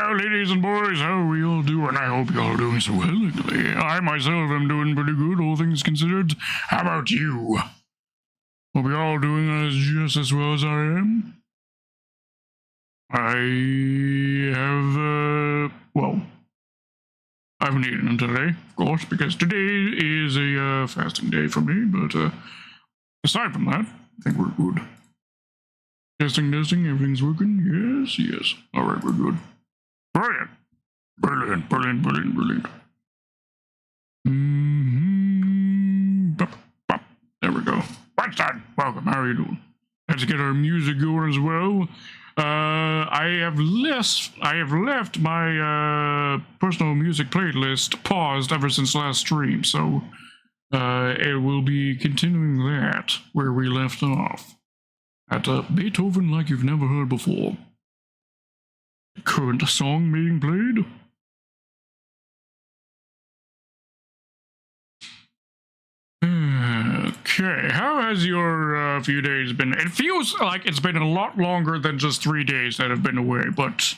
Well, ladies and boys, how are we all doing? I hope you're all doing so well. I myself am doing pretty good, all things considered. How about you? Hope you're all doing just as well as I am. I haven't eaten today, of course, because today is a fasting day for me, but aside from that, I think we're good. Testing, everything's working? Yes. Alright, we're good. Brilliant. There we go. What's that? Welcome, how are you doing? Let's get our music going as well. I have left my personal music playlist paused ever since last stream, so it will be continuing that where we left off. At Beethoven like you've never heard before. Current song being played. Okay, how has your few days been? It feels like it's been a lot longer than just 3 days that have been away, but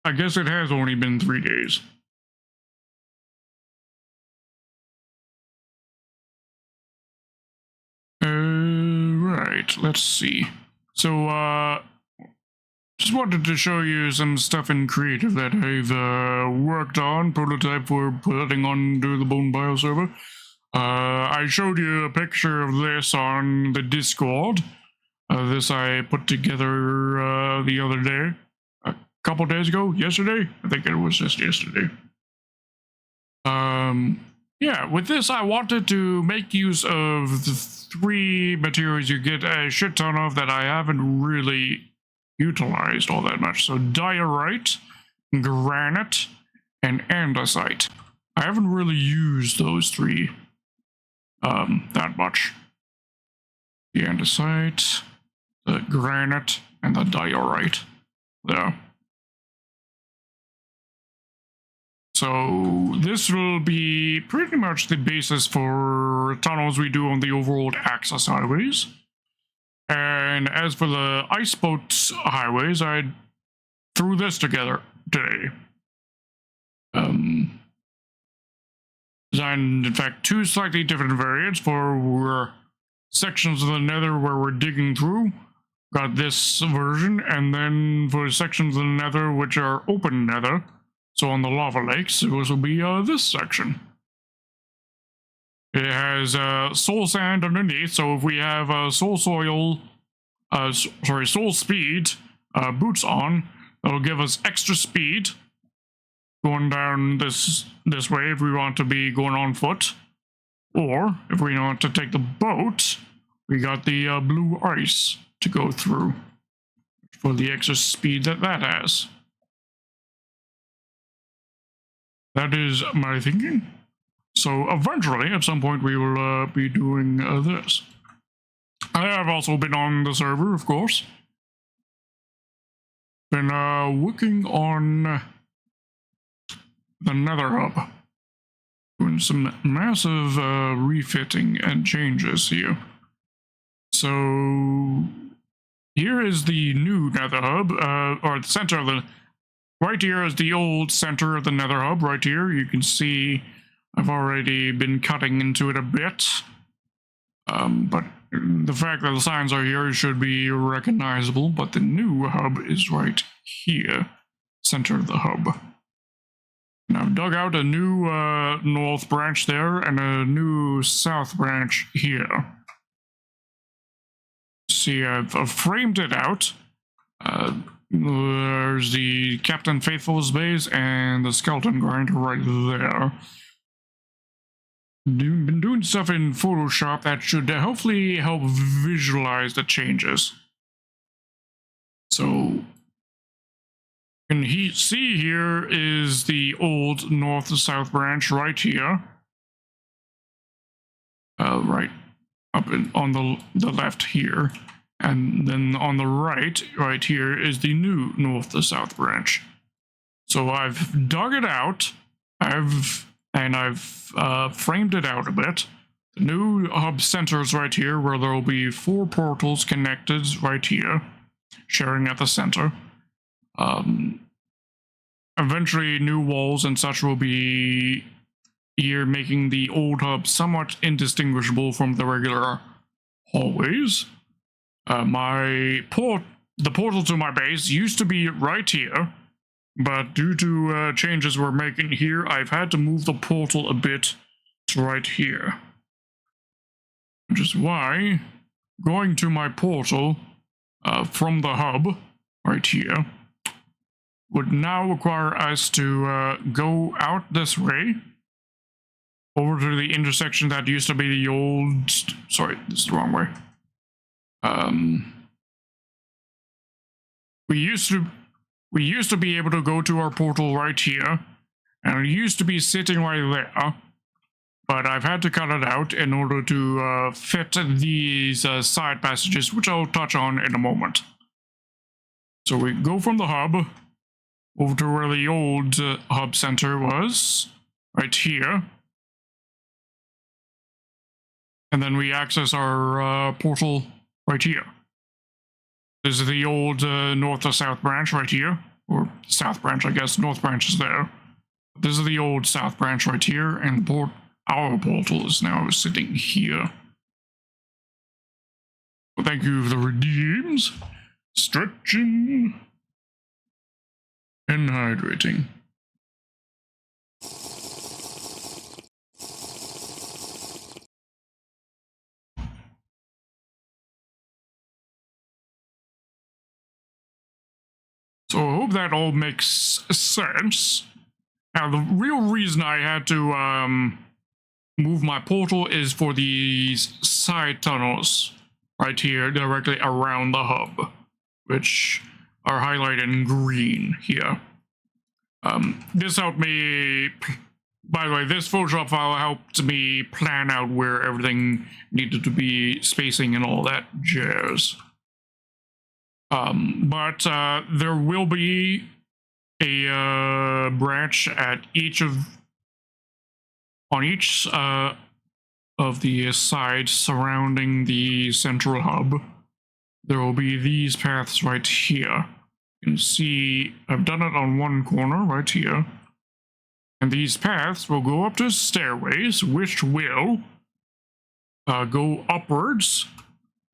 I guess it has only been 3 days. Right, let's see. So, just wanted to show you some stuff in creative that I've worked on, prototype for putting onto the Bonepile server. I showed you a picture of this on the Discord. This I put together the other day, a couple days ago, yesterday? I think it was just yesterday. Yeah, with this I wanted to make use of the 3 materials you get a shit ton of that I haven't really utilized all that much. So diorite, granite, and andesite. I haven't really used those 3 that much. The andesite, the granite, and the diorite. There. So this will be pretty much the basis for tunnels we do on the overworld access highways. And as for the ice boat highways, I threw this together today. Designed, in fact, 2 slightly different variants for sections of the nether where we're digging through. Got this version, and then for sections of the nether which are open nether, so on the lava lakes, this will be this section. It has soul sand underneath, so if we have soul speed boots on, that'll give us extra speed going down this way if we want to be going on foot. Or if we want to take the boat, we got the blue ice to go through for the extra speed that has. That is my thinking. So eventually, at some point, we will be doing this. I have also been on the server, of course. Been working on the nether hub. Doing some massive refitting and changes here. So here is the new nether hub, or the center of the... Right here is the old center of the nether hub, right here. You can see I've already been cutting into it a bit. But the fact that the signs are here should be recognizable, but the new hub is right here, center of the hub. And I've dug out a new north branch there and a new south branch here. See, I've framed it out. There's the Captain Faithful's base and the skeleton grinder right there. Been doing stuff in Photoshop that should hopefully help visualize the changes. So, you can see here is the old north to south branch right here. Right up on the left here. And then on the right here, is the new north to south branch. So I've dug it out. I've framed it out a bit. The new hub center is right here, where there will be 4 portals connected right here, sharing at the center. eventually new walls and such will be here, making the old hub somewhat indistinguishable from the regular hallways. The portal to my base used to be right here, but due to changes we're making here, I've had to move the portal a bit to right here. Which is why going to my portal from the hub right here would now require us to go out this way over to the intersection that used to be the old... Sorry, this is the wrong way. We used to be able to go to our portal right here, and it used to be sitting right there, but I've had to cut it out in order to fit these side passages, which I'll touch on in a moment. So we go from the hub over to where the old hub center was, right here. And then we access our portal right here. This is the old north to south branch right here. Or south branch, I guess. North branch is there. This is the old south branch right here, and our portal is now sitting here. Well, thank you for the redeems. Stretching. And hydrating. So I hope that all makes sense. Now, the real reason I had to move my portal is for these side tunnels right here, directly around the hub, which are highlighted in green here. This helped me... By the way, this Photoshop file helped me plan out where everything needed to be, spacing and all that jazz. But there will be a branch at on each of the sides surrounding the central hub. There will be these paths right here. You can see I've done it on one corner right here. And these paths will go up to stairways, which will go upwards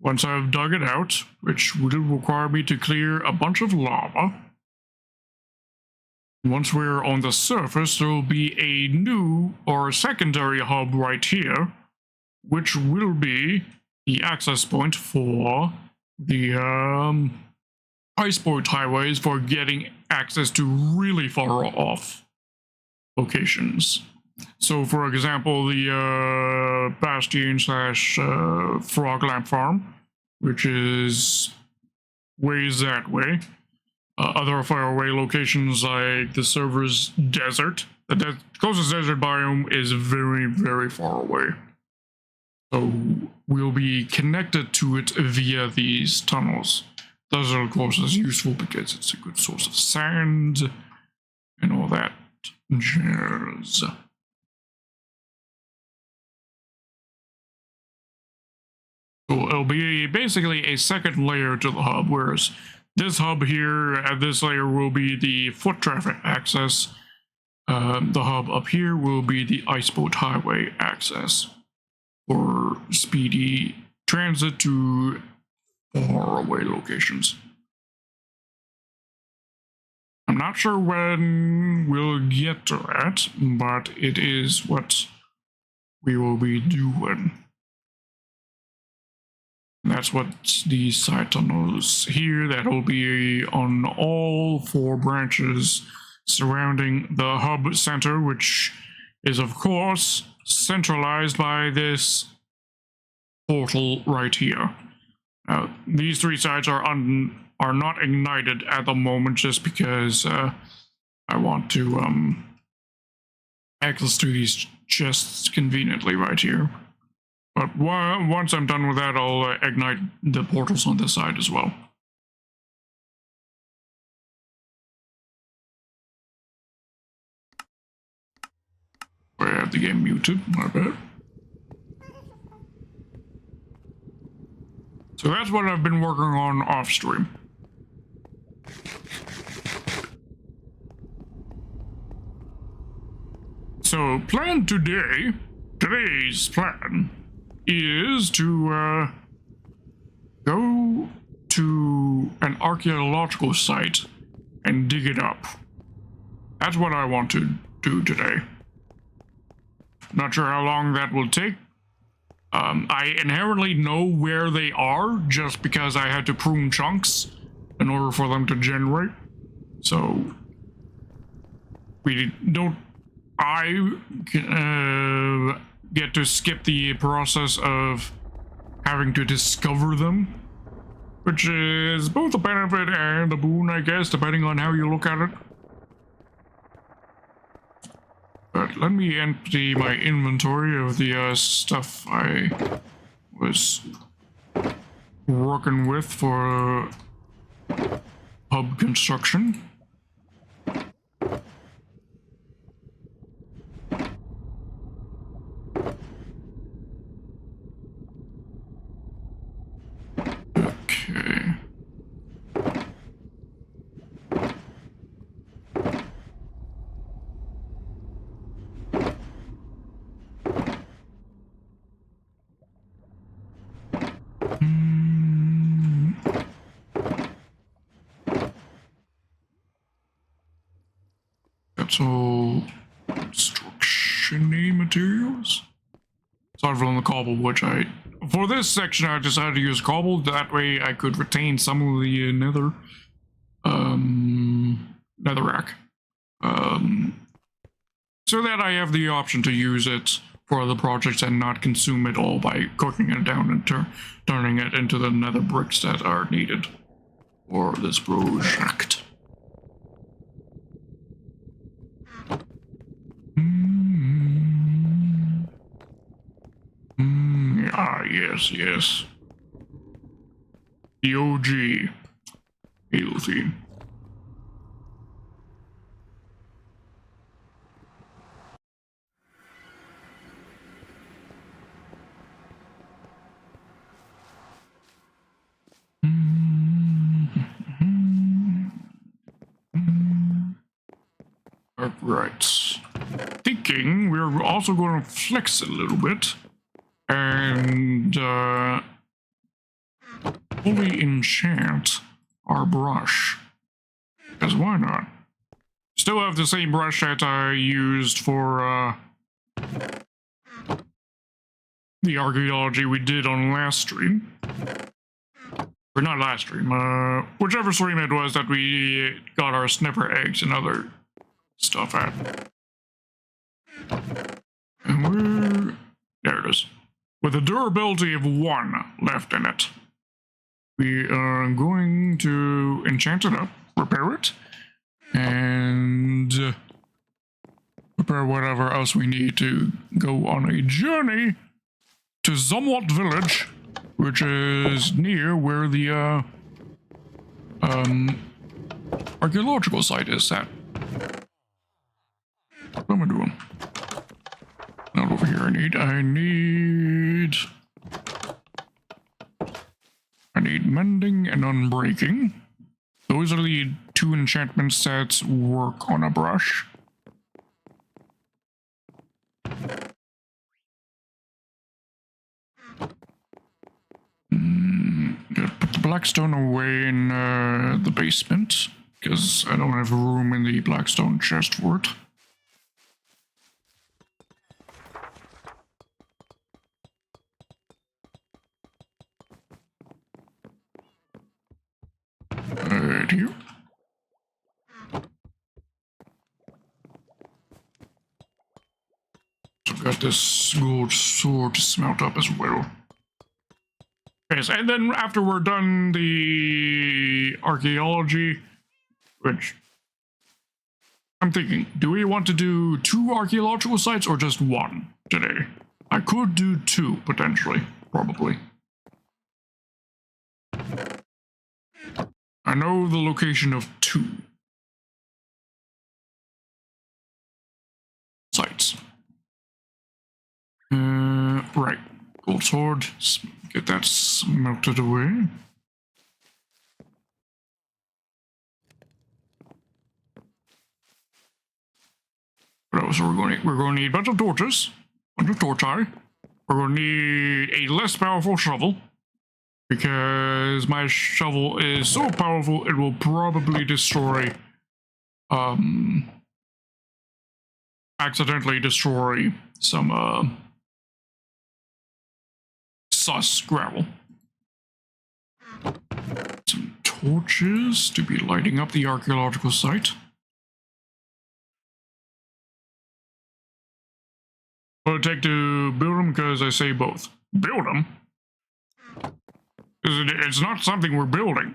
once I've dug it out, which will require me to clear a bunch of lava. Once we're on the surface, there will be a new or secondary hub right here, which will be the access point for the iceberg highways for getting access to really far off locations. So, for example, the Bastion / Froglamp Farm, which is ways that way. Other faraway locations like the server's desert. The closest desert biome is very, very far away. So we'll be connected to it via these tunnels. Desert, of course, is useful because it's a good source of sand and all that jazz. So it'll be basically a second layer to the hub, whereas this hub here at this layer will be the foot traffic access. The hub up here will be the iceboat highway access for speedy transit to faraway locations. I'm not sure when we'll get to that, but it is what we will be doing. That's what these side tunnels here, that will be on all 4 branches surrounding the hub center, which is of course centralized by this portal right here. Now, these 3 sides are not ignited at the moment just because I want to access to these chests conveniently right here. But once I'm done with that, I'll ignite the portals on this side as well. I have the game muted, my bad. So that's what I've been working on off stream. So today's plan is to go to an archaeological site and dig it up. That's what I want to do today. Not sure how long that will take. I inherently know where they are just because I had to prune chunks in order for them to generate. So I get to skip the process of having to discover them, which is both a benefit and a boon, I guess, depending on how you look at it. But let me empty my inventory of the stuff I was working with for hub construction. Okay. That's all construction-y materials. Aside from the cobble, which for this section I decided to use cobble, that way I could retain some of the netherrack. So that I have the option to use it for other projects and not consume it all by cooking it down and turning it into the nether bricks that are needed for this project. Yes. The OG Halo theme. Alright. Thinking we're also going to flex a little bit and fully enchant our brush. Because why not? Still have the same brush that I used for the archaeology we did on last stream. Or not last stream, whichever stream it was that we got our snipper eggs and other stuff at. And there it is. With a durability of 1 left in it. We are going to enchant it up, repair it, and prepare whatever else we need to go on a journey to Somewhat Village, which is near where the archaeological site is at. What am I doing? Not over here. I need mending and unbreaking. Those are the 2 enchantments that work on a brush. Gotta put the blackstone away in the basement, because I don't have room in the blackstone chest for it. Right here. So I've got this gold sword to smelt up as well. Yes, and then after we're done the archaeology, which I'm thinking, do we want to do 2 archaeological sites or just 1 today? I could do 2 potentially, probably. I know the location of 2 sites. Right. Gold sword. Get that smelted away. What else are we going to need? We're going to need a bunch of torches, bunch of torch-eye. We're going to need a less powerful shovel, because my shovel is so powerful it will probably destroy, accidentally destroy some, sus gravel. Some torches to be lighting up the archaeological site. What would it take to build them? Because I say both. Build them? It's not something we're building.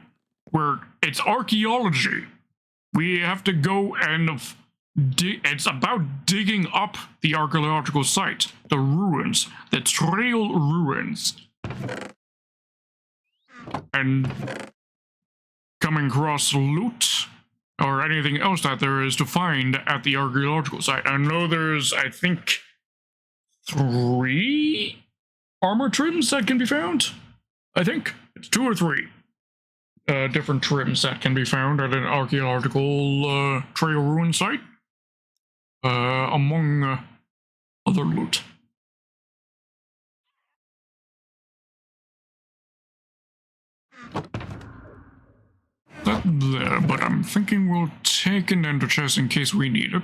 It's archaeology. We have to go and it's about digging up the archaeological site, the ruins, the trail ruins, and coming across loot or anything else that there is to find at the archaeological site. I know there's, I think, 3 armor trims that can be found. I think it's 2 or 3 different trims that can be found at an archaeological trail ruin site, among other loot. That there, but I'm thinking we'll take an ender chest in case we need it.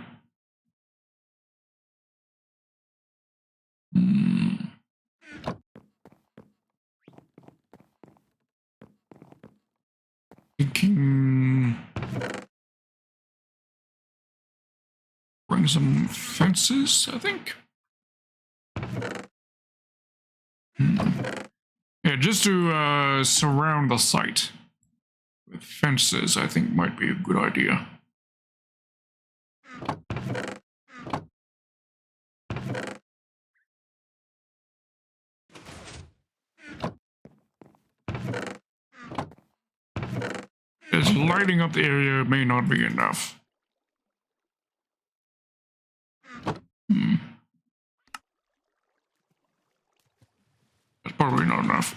Thinking bring some fences, I think. Yeah, just to surround the site with fences, I think might be a good idea. Just lighting up the area may not be enough. That's probably not enough.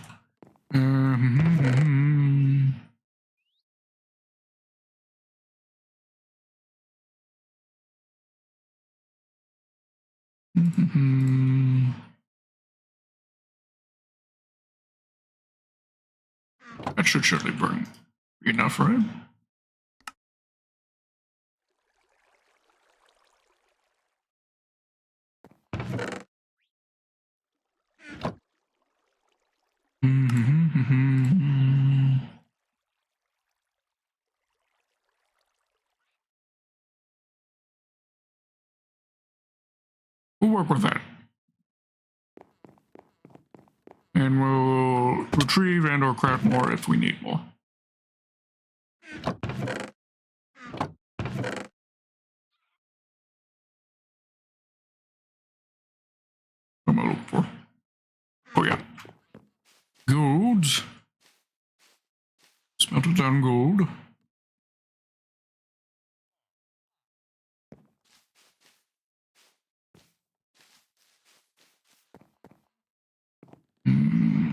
That should surely bring enough, right? We'll work with that. And we'll retrieve and or craft more if we need more. What am I looking for? Oh yeah. Gold. Smelted down gold.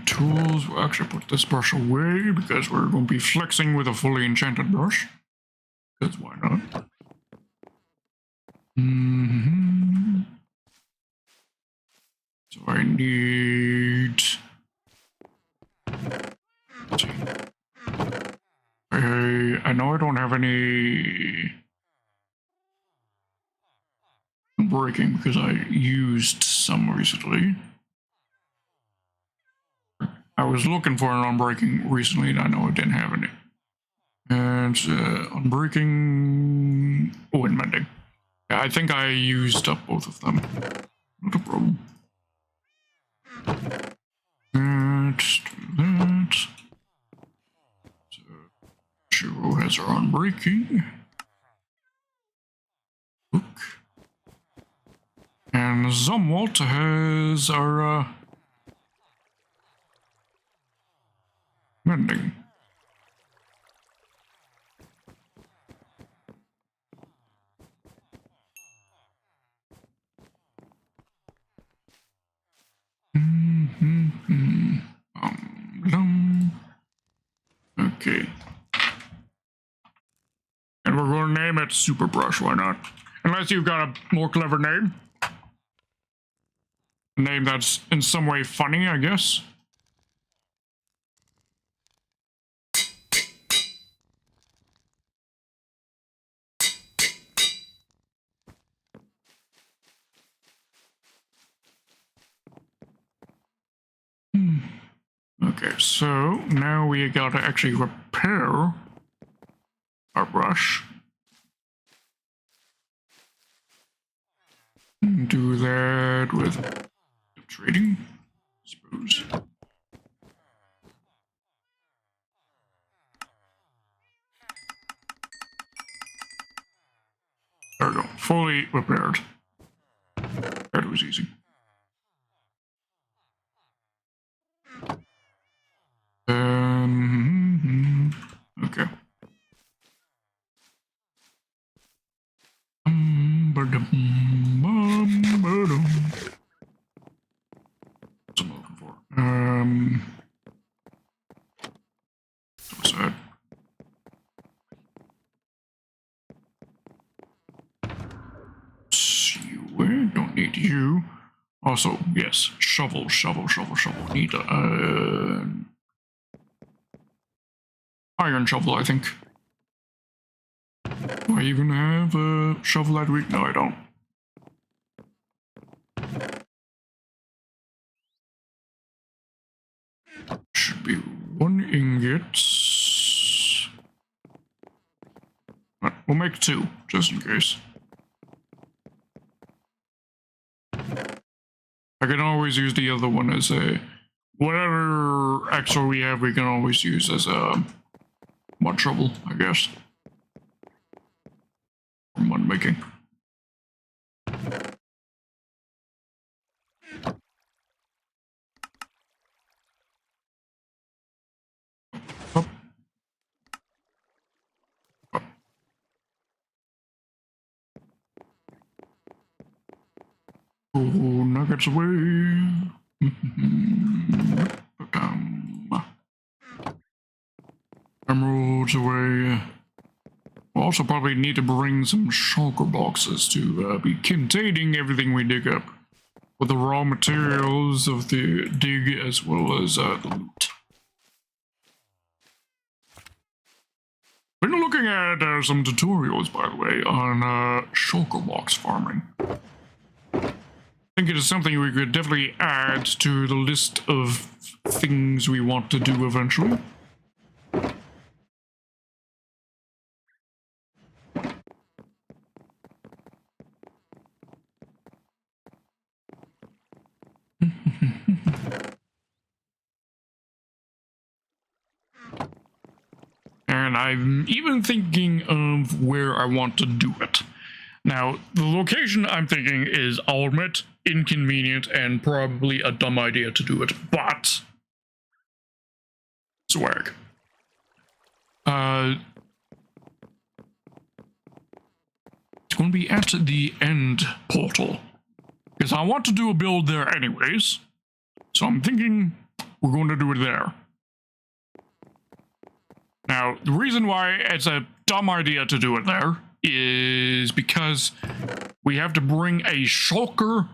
Tools. We'll actually put this brush away because we're going to be flexing with a fully enchanted brush. Because why not? So I need... Let's see. I know I don't have any breaking because I used some recently. I was looking for an unbreaking recently and I know I didn't have any. And unbreaking... Oh, and mending. Yeah, I think I used up both of them. Not a problem. Let's do that. So, Shiro has her unbreaking. Look. And Zumwalt has our mending. Okay. And we're going to name it Super Brush, why not? Unless you've got a more clever name. A name that's in some way funny, I guess. Okay, so now we gotta actually repair our brush. Do that with trading, I suppose. There we go, fully repaired. That was easy. Okay. What's I'm looking for? What's that? You don't need you. Also, yes, shovel. Need iron shovel, I think. Do I even have a shovel that week? No, I don't. Should be 1 ingot. But we'll make 2, just in case. I can always use the other one as a... Whatever extra we have, we can always use as a mud shovel, I guess. For mud making. Up. Up. Oh, nuggets away. Emeralds away. We'll also probably need to bring some shulker boxes to be containing everything we dig up. With the raw materials of the dig as well as the loot. Been looking at some tutorials, by the way, on shulker box farming. I think it is something we could definitely add to the list of things we want to do eventually. And I'm even thinking of where I want to do it. Now, the location I'm thinking is, I'll admit, inconvenient and probably a dumb idea to do it, but swag. It's going to be at the end portal, because I want to do a build there anyways, so I'm thinking we're going to do it there. Now, the reason why it's a dumb idea to do it there is because we have to bring a shulker,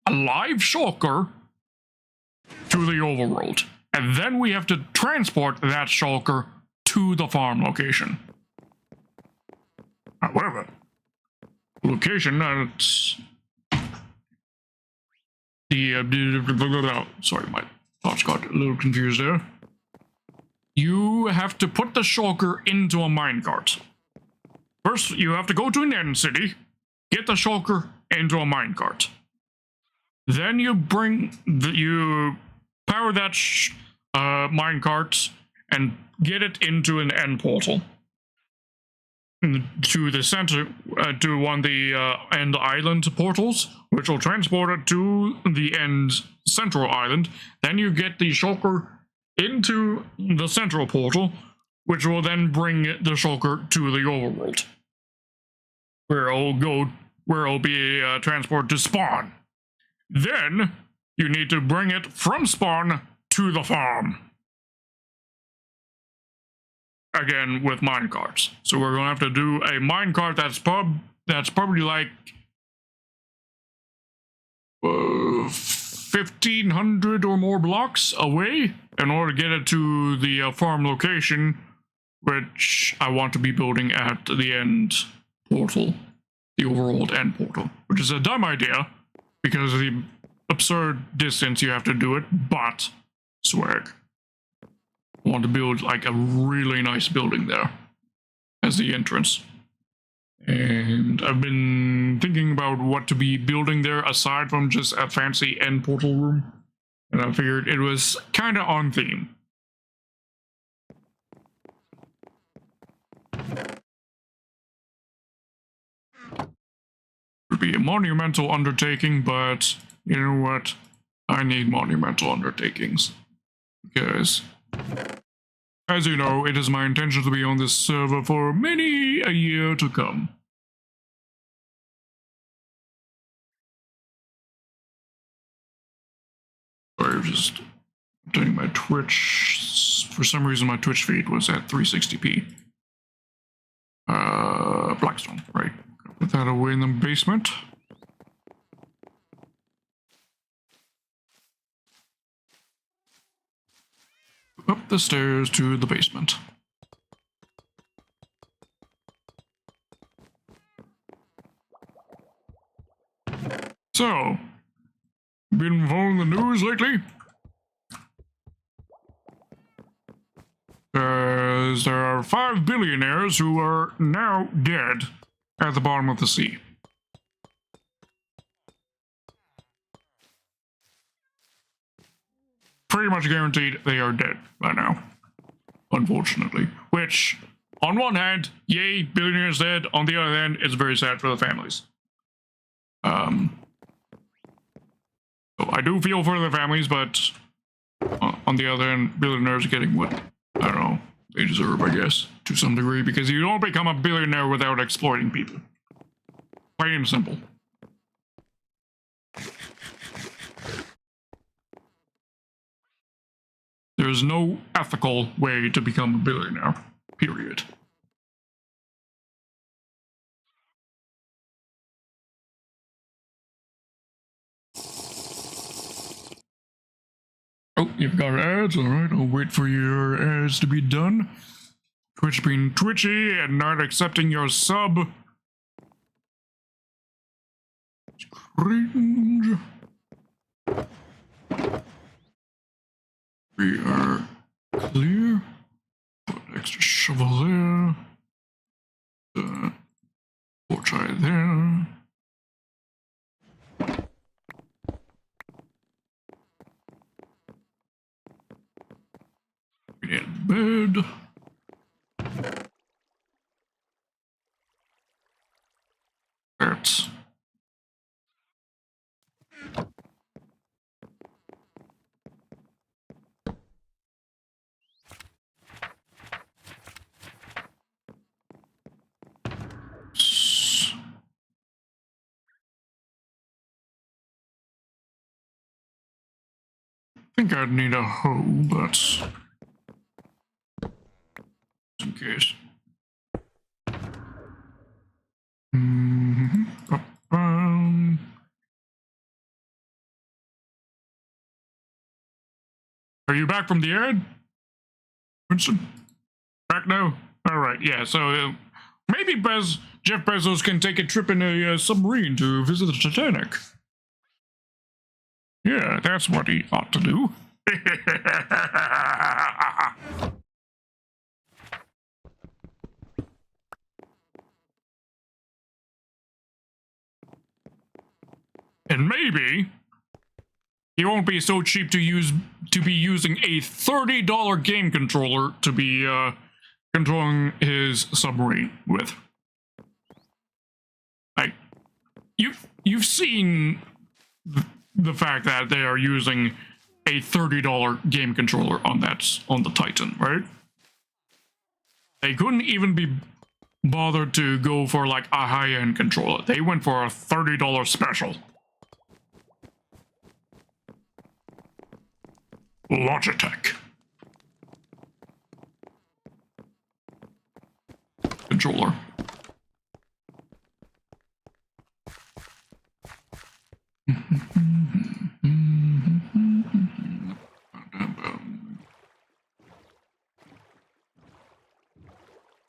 a live shulker, to the overworld. And then we have to transport that shulker to the farm location. However, location, it's the, sorry, my thoughts got a little confused there. You have to put the shulker into a minecart. First, you have to go to an end city, get the shulker into a minecart. Then you you power that minecart and get it into an end portal. To the center, to one of the end island portals, which will transport it to the end central island. Then you get the shulker into the central portal, which will then bring the shulker to the overworld, where it'll be transported to spawn. Then you need to bring it from spawn to the farm. Again with minecarts. So we're gonna have to do a minecart that's probably like 1,500 or more blocks away in order to get it to the farm location, which I want to be building at the end portal, the overworld end portal, which is a dumb idea because of the absurd distance you have to do it, but swag. I want to build like a really nice building there as the entrance. And I've been thinking about what to be building there aside from just a fancy end portal room. And I figured it was kind of on theme. It would be a monumental undertaking, but you know what? I need monumental undertakings. Because, as you know, it is my intention to be on this server for many a year to come. Sorry, just updating my Twitch. For some reason, my Twitch feed was at 360p. Blackstone, right. Put that away in the basement. Up the stairs to the basement. So, been following the news lately? There are 5 billionaires who are now dead at the bottom of the sea. Pretty much guaranteed they are dead by now, unfortunately. Which, on one hand, yay, billionaires dead. On the other hand, it's very sad for the families. So I do feel for the families, but on the other hand, billionaires are getting what, I don't know, they deserve, I guess, to some degree, because you don't become a billionaire without exploiting people. Plain and simple. There's no ethical way to become a billionaire, period. Oh, you've got ads? Alright, I'll wait for your ads to be done. Twitch being twitchy and not accepting your sub. It's cringe. We are clear. Put extra shovel there. Torch eye there. We need a bed. That's I think I'd need a hoe, but just in case. Are you back from the ad, Winston? Back now? Alright, yeah, so maybe Jeff Bezos can take a trip in a submarine to visit the Titanic. Yeah, that's what he ought to do. And maybe he won't be so cheap to be using a $30 game controller to be controlling his submarine with. Like, you've seen the fact that they are using a $30 game controller on the Titan, right? They couldn't even be bothered to go for like a high-end controller. They went for a $30 special. Logitech controller.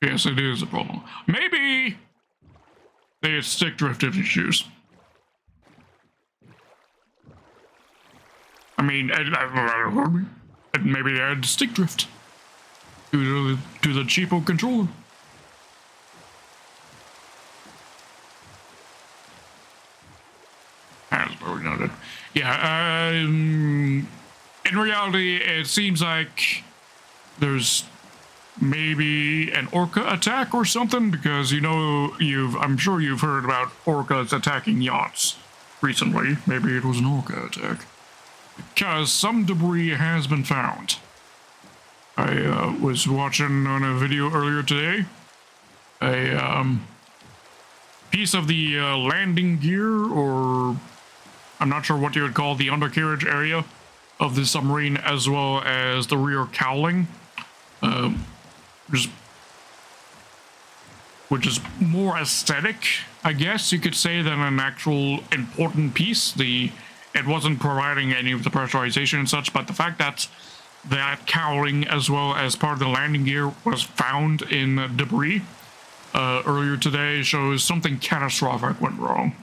Yes, it is a problem. Maybe they had stick drift issues. I mean, maybe they had stick drift due to the cheapo controller. As probably noted. Yeah, in reality, it seems like there's maybe an orca attack or something, because I'm sure you've heard about orcas attacking yachts recently. Maybe it was an orca attack. Because some debris has been found. I was watching on a video earlier today a piece of the landing gear, or I'm not sure what you would call the undercarriage area of the submarine, as well as the rear cowling, which is more aesthetic, I guess you could say, than an actual important piece. It wasn't providing any of the pressurization and such, but the fact that that cowling, as well as part of the landing gear, was found in debris earlier today, shows something catastrophic went wrong.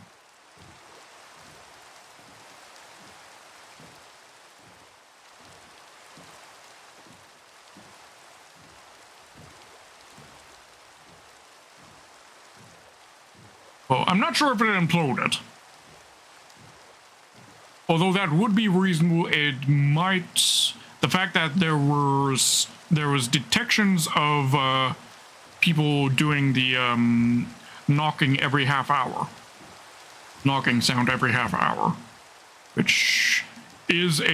Well, I'm not sure if it imploded. Although that would be reasonable, it might. The fact that there was detections of people doing the knocking every half hour, knocking sound every half hour, which is it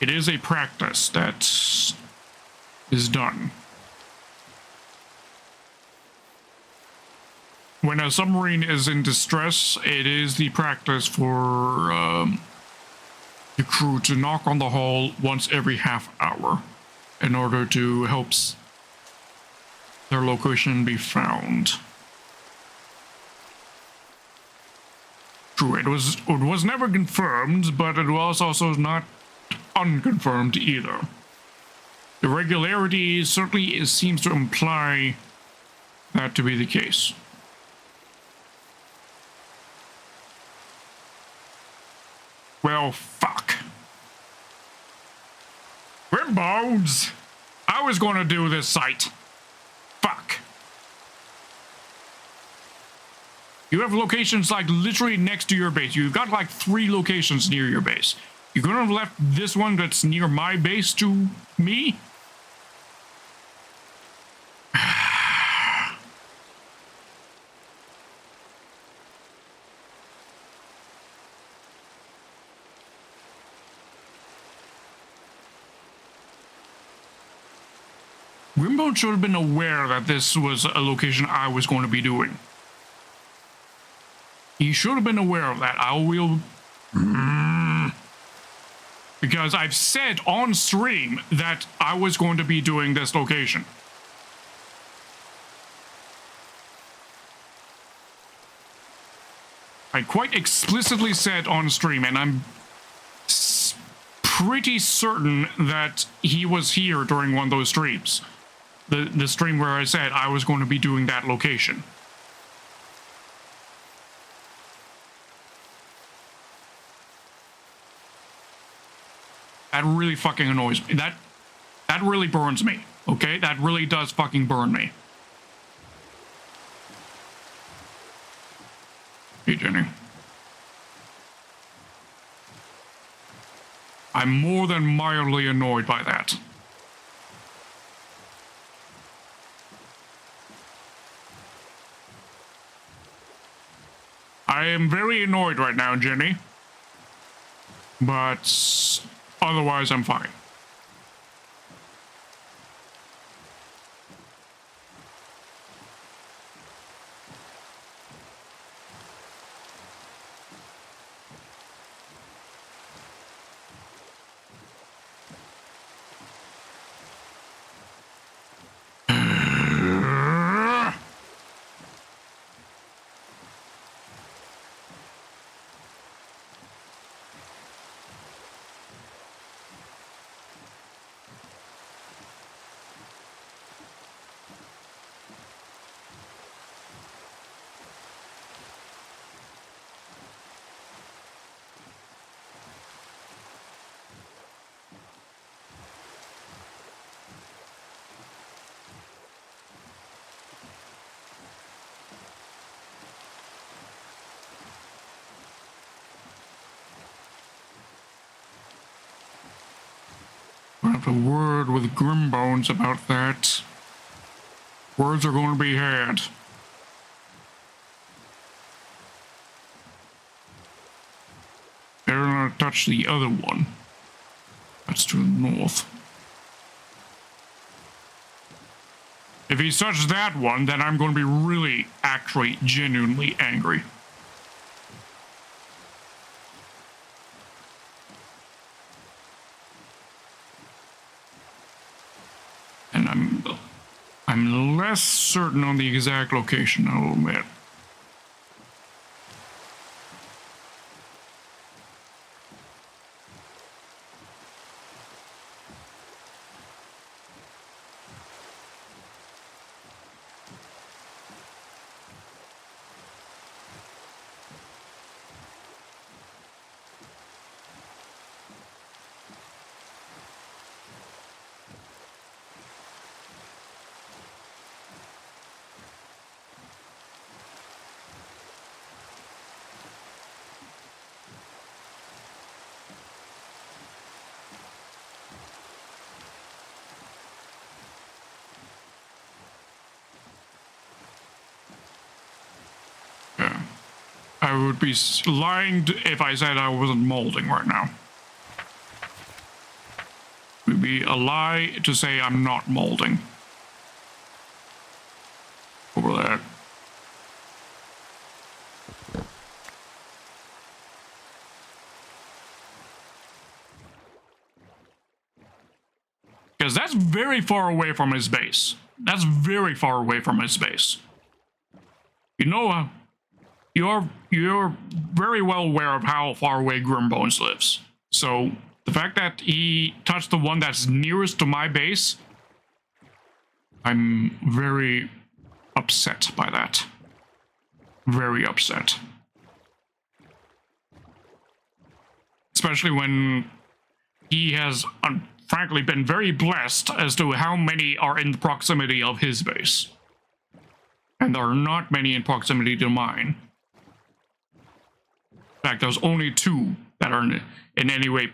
is a practice that is done. When a submarine is in distress, it is the practice for the crew to knock on the hull once every half hour in order to help their location be found. True, it was never confirmed, but it was also not unconfirmed either. The regularity certainly seems to imply that to be the case. Well, fuck. Grimbones! I was going to do this site. Fuck. You have locations like literally next to your base. You've got like 3 locations near your base. You couldn't have left this one that's near my base to me? Grimbones should have been aware that this was a location I was going to be doing. He should have been aware of that. I will... Because I've said on stream that I was going to be doing this location. I quite explicitly said on stream, and I'm pretty certain that he was here during one of those streams. The stream where I said I was going to be doing that location. That really fucking annoys me. That really burns me, okay? That really does fucking burn me. Hey, Jenny. I'm more than mildly annoyed by that. I am very annoyed right now, Jenny. But otherwise, I'm fine. We'll have a word with Grimbones about that. Words are going to be had. Better not touch the other one. That's to the north. If he touches that one, then I'm going to be really, actually, genuinely angry. And I'm less certain on the exact location, I'll admit. I would be lying if I said I wasn't molding right now. It would be a lie to say I'm not molding. Over that. Because that's very far away from his base. That's very far away from his base. You know, you're very well aware of how far away Grimbones lives. So the fact that he touched the one that's nearest to my base, I'm very upset by that. Very upset. Especially when he has, frankly, been very blessed as to how many are in the proximity of his base. And there are not many in proximity to mine. In fact, there's only 2 that are in any way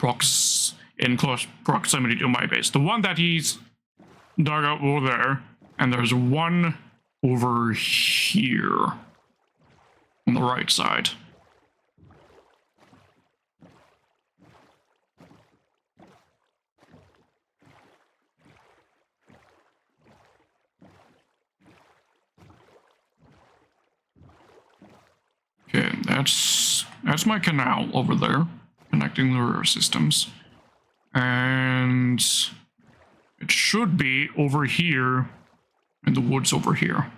in close proximity to my base. The one that he's dug up over there, and there's one over here on the right side. Okay, that's my canal over there, connecting the river systems. And it should be over here in the woods over here.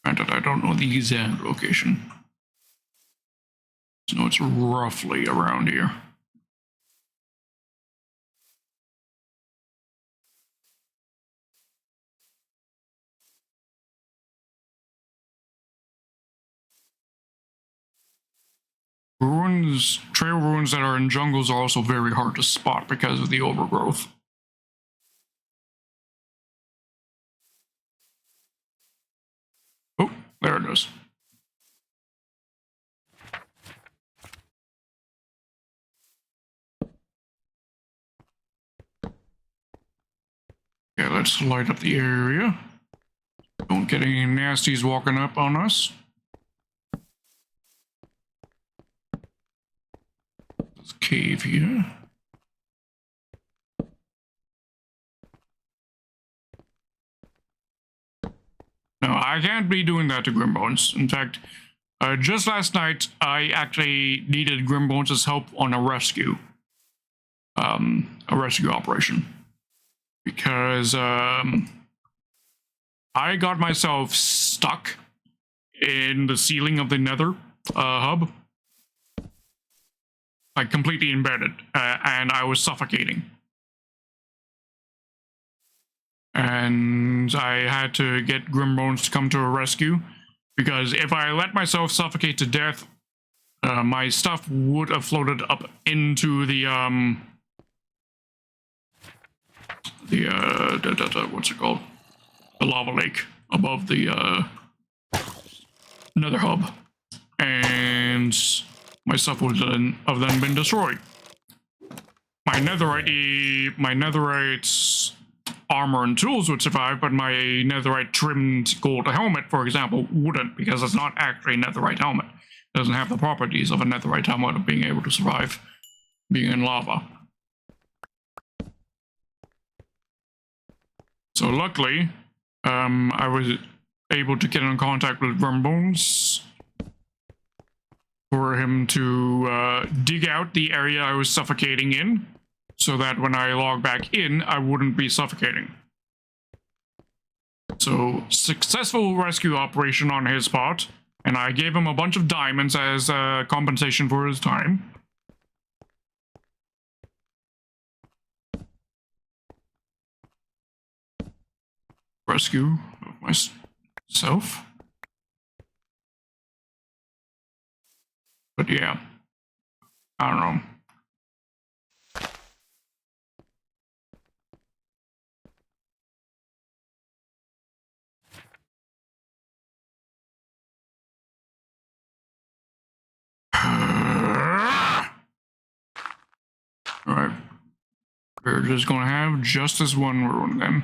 Granted, I don't know the exact location. So it's roughly around here. Trail ruins that are in jungles are also very hard to spot because of the overgrowth. Oh, there it is. Okay, let's light up the area. Don't get any nasties walking up on us. There's a cave here. No, I can't be doing that to Grimbones. In fact, just last night, I actually needed Grimbones' help on a rescue operation. Because I got myself stuck in the ceiling of the Nether hub. Like completely embedded, and I was suffocating. And I had to get Grimbones to come to a rescue, because if I let myself suffocate to death, my stuff would have floated up into the what's it called? The lava lake. above the nether hub, and my stuff would have then been destroyed. My netherite armor and tools would survive, but my netherite trimmed gold helmet, for example, wouldn't, because it's not actually a netherite helmet. It doesn't have the properties of a netherite helmet of being able to survive being in lava. So luckily, I was able to get in contact with Rumbones for him to dig out the area I was suffocating in, so that when I log back in, I wouldn't be suffocating. So, successful rescue operation on his part, and I gave him a bunch of diamonds as compensation for his time. Rescue of myself. But yeah, I don't know. Alright. We're just gonna have just this one rune then.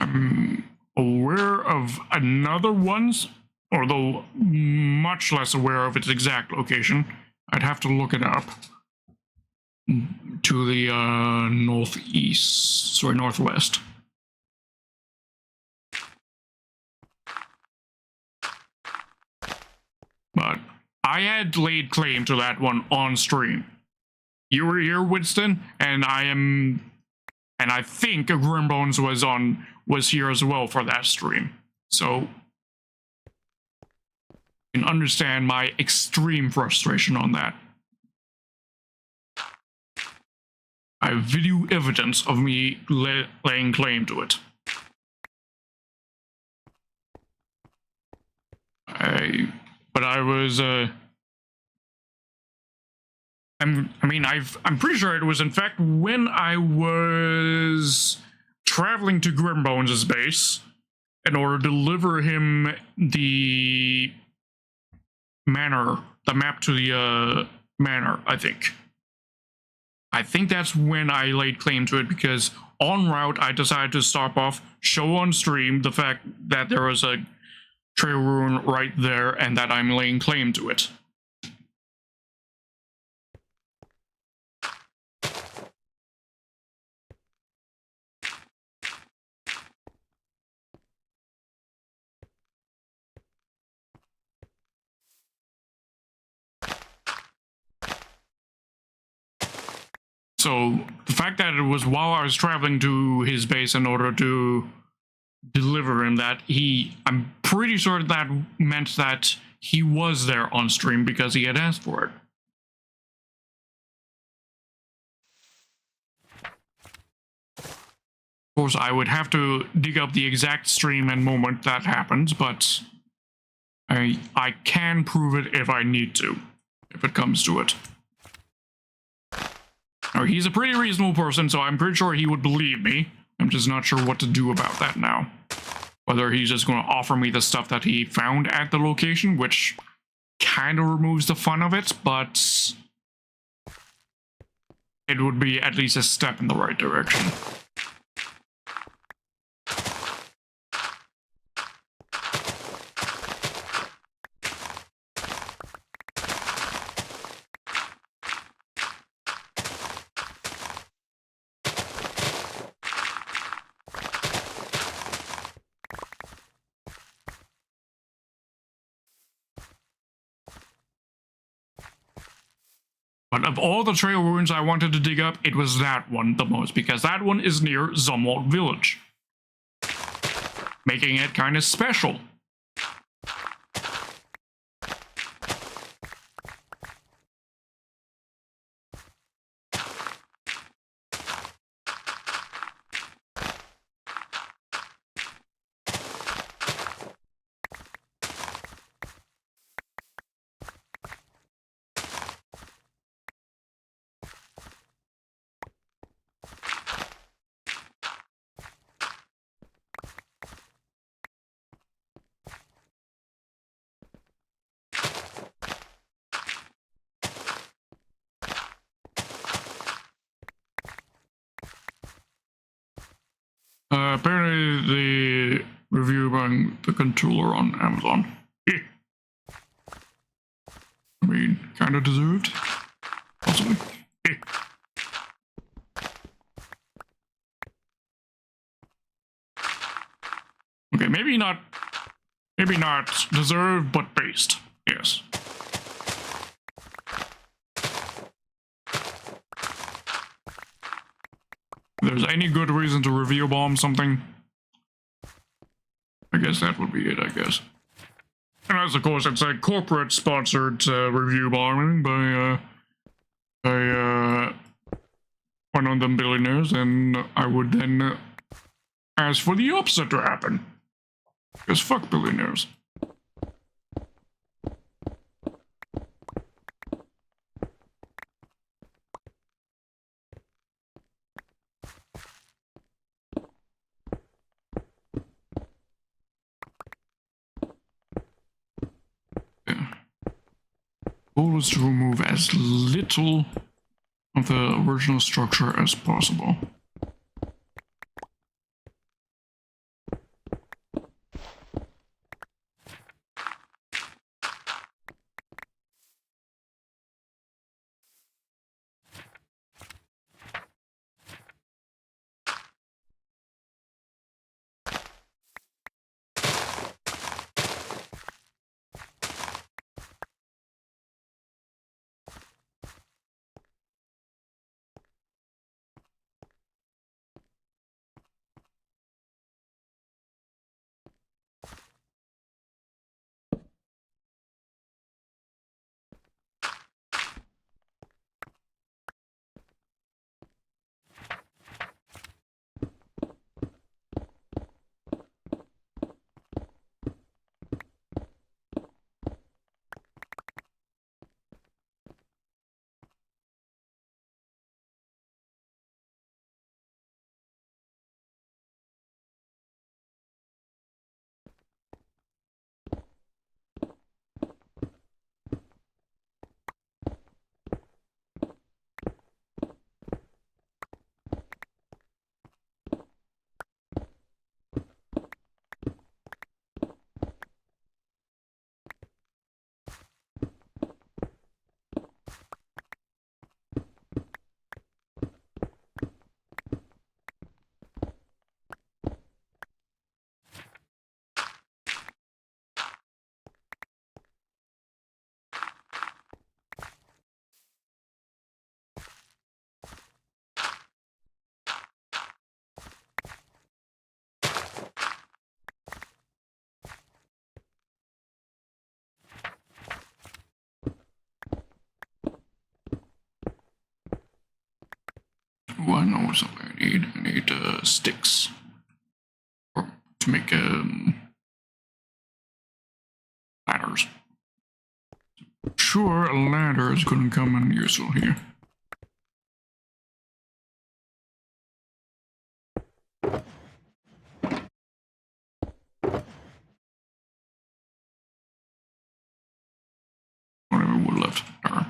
I'm aware of another one's, although much less aware of its exact location. I'd have to look it up. To the northwest. But I had laid claim to that one on stream. You were here, Winston, and I think Grimbones was here as well for that stream. So you can understand my extreme frustration on that. I have video evidence of me laying claim to it. I'm pretty sure it was in fact when I was traveling to Grimbones' base in order to deliver him the manor, the map to the manor, I think. I think that's when I laid claim to it, because en route I decided to stop off, show on stream the fact that there was a trail rune right there and that I'm laying claim to it. So the fact that it was while I was traveling to his base in order to deliver him that I'm pretty sure that meant that he was there on stream because he had asked for it. Of course, I would have to dig up the exact stream and moment that happens, but I can prove it if I need to, if it comes to it. Now, he's a pretty reasonable person, so I'm pretty sure he would believe me. I'm just not sure what to do about that now. Whether he's just going to offer me the stuff that he found at the location, which kind of removes the fun of it, but it would be at least a step in the right direction. But of all the trail ruins I wanted to dig up, it was that one the most, because that one is near Zumwalt Village, making it kind of special. Apparently the review buying the controller on Amazon. I mean, kind of deserved, possibly. Okay, maybe not deserved, but based. Yes. If there's any good reason to review bomb something, I guess that would be it, I guess. And as of course it's a corporate sponsored review bombing by one of them billionaires, and I would then ask for the opposite to happen. Because fuck billionaires. Yeah. Goal is to remove as little of the original structure as possible. Oh, I know something I need. I need sticks to make ladders. Sure, a ladder is going to come in useful here. Whatever wood left. Alright.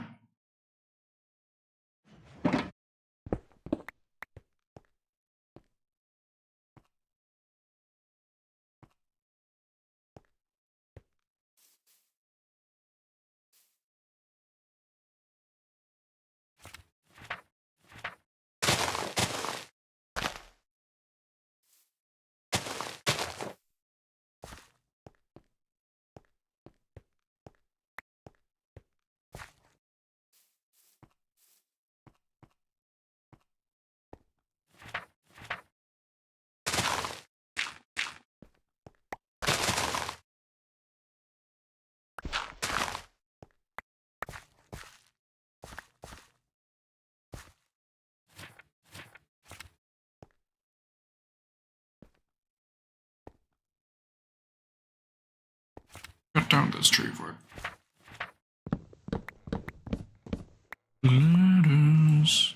Cut down this tree for it. Ladders.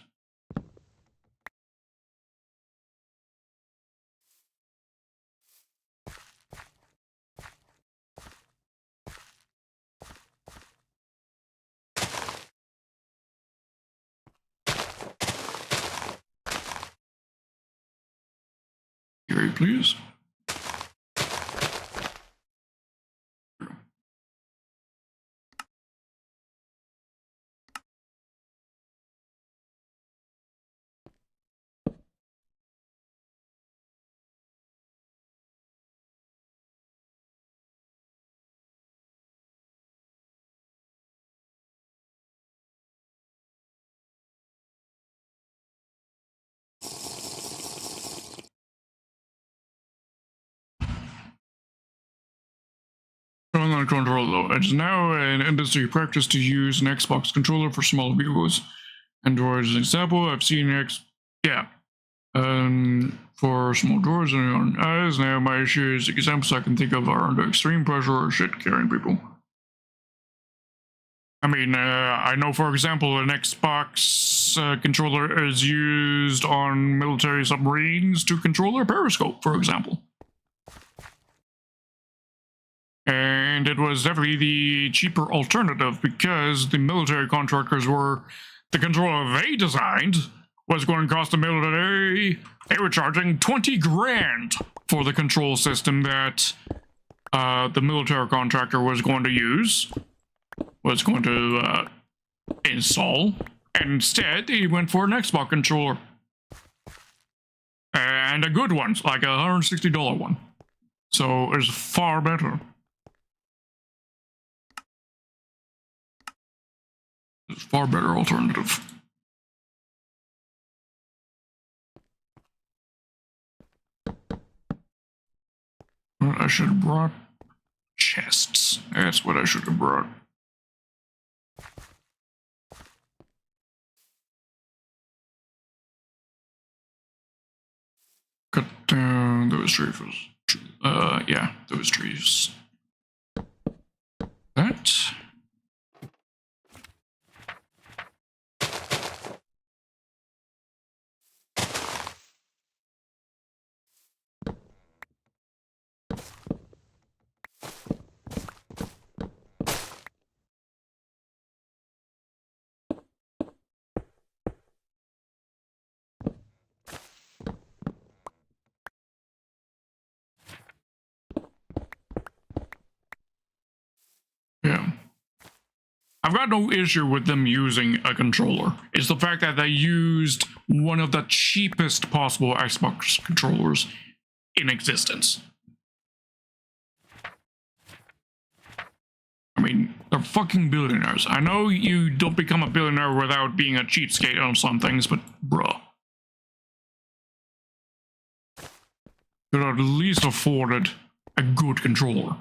Here, please. Online controller. It's now an industry practice to use an Xbox controller for small vehicles. Android is an example. I've seen for small doors and eyes. Now my issue is examples I can think of are under extreme pressure or shit carrying people. I mean, I know, for example, an Xbox controller is used on military submarines to control their periscope, for example. And it was definitely the cheaper alternative because the military contractors were the controller they designed was going to cost the military. They were charging 20 grand for the control system that the military contractor was going to use, was going to install. And instead, they went for an Xbox controller. And a good one, like a $160 one. So it's far better. It's a far better alternative. I should have brought chests. That's what I should have brought. Cut down those trees. Yeah, those trees. That. Yeah. I've got no issue with them using a controller. It's the fact that they used one of the cheapest possible Xbox controllers in existence. I mean, they're fucking billionaires. I know you don't become a billionaire without being a cheapskate on some things, but bruh. Could have at least afforded a good controller.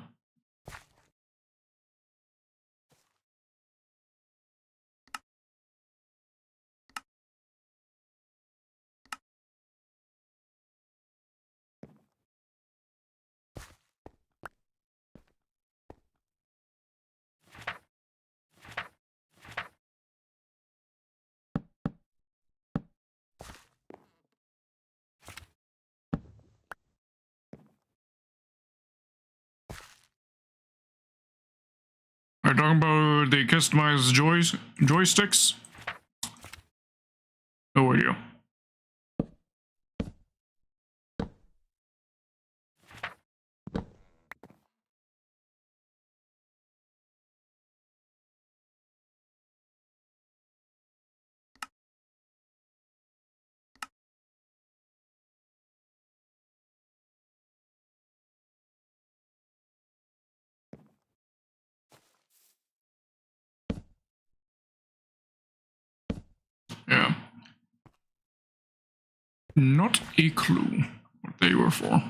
Are you talking about the customized joysticks? No idea. Yeah. Not a clue what they were for.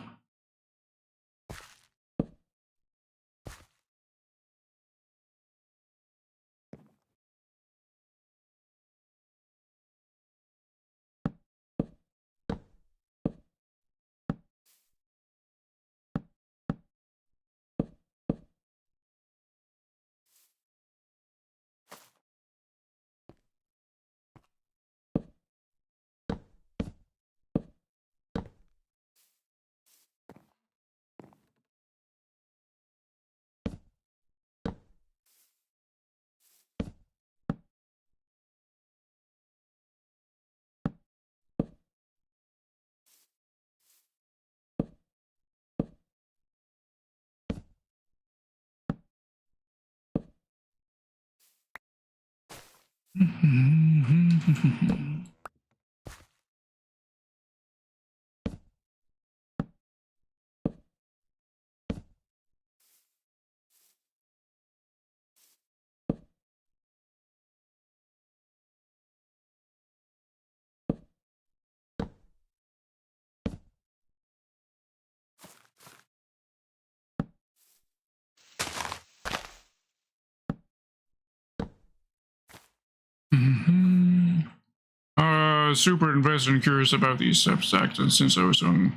Super invested and curious about these substacks, and since I was young,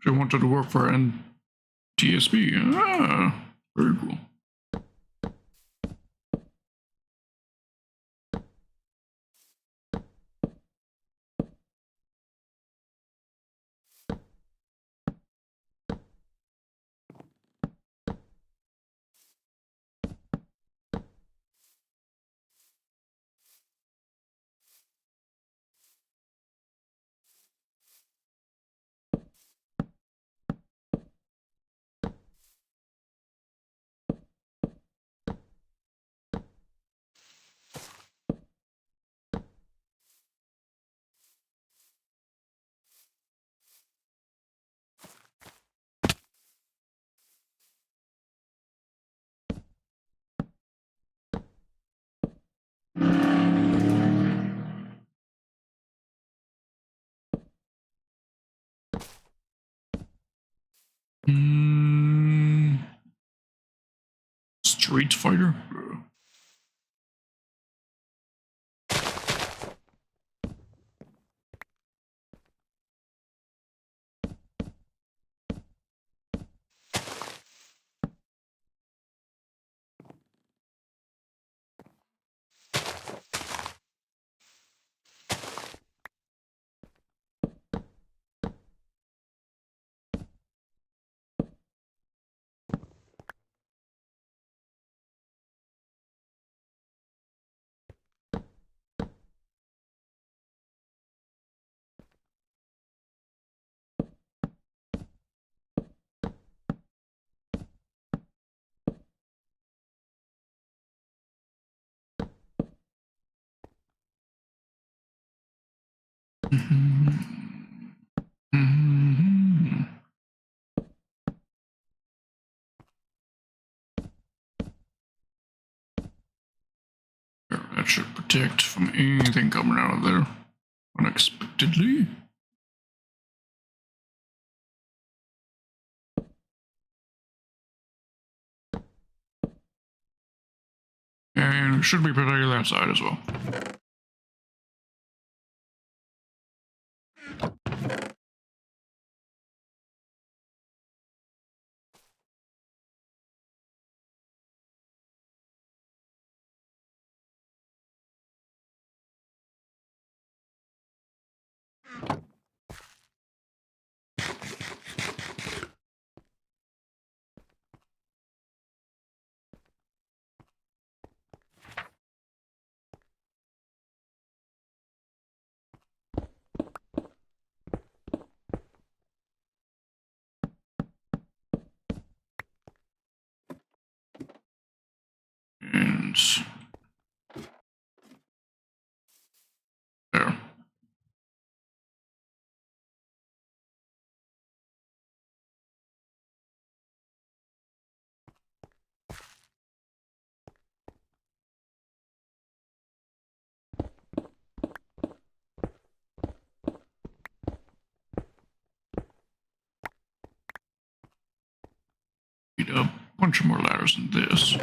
I wanted to work for NTSB. Ah, very cool. Street Fighter? That should protect from anything coming out of there unexpectedly. And it should be protected that side as well. And there. Need a bunch more ladders than this.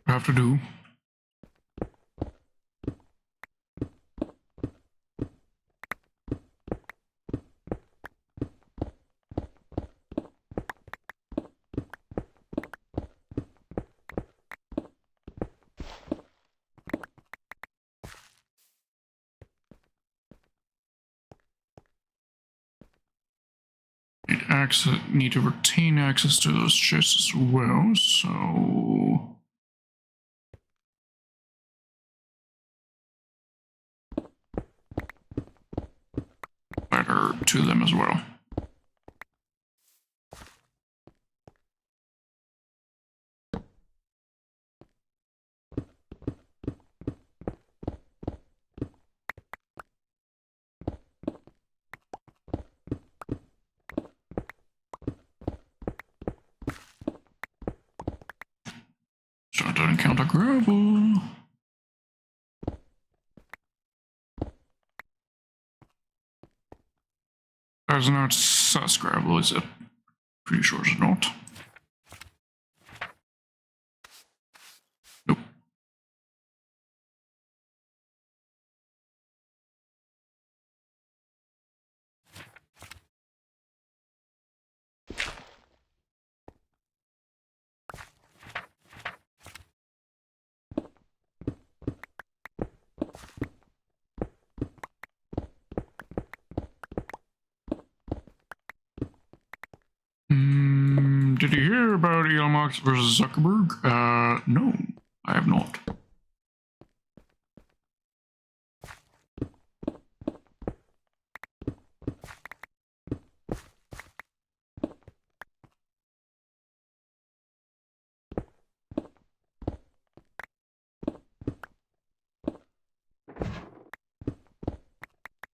Have to do. need to retain access to those chests as well, so ladder to them as well. Start to encounter gravel. That's not sus gravel, is it? Pretty sure it's not. Nope. Did you hear about Elon Musk versus Zuckerberg? No, I have not.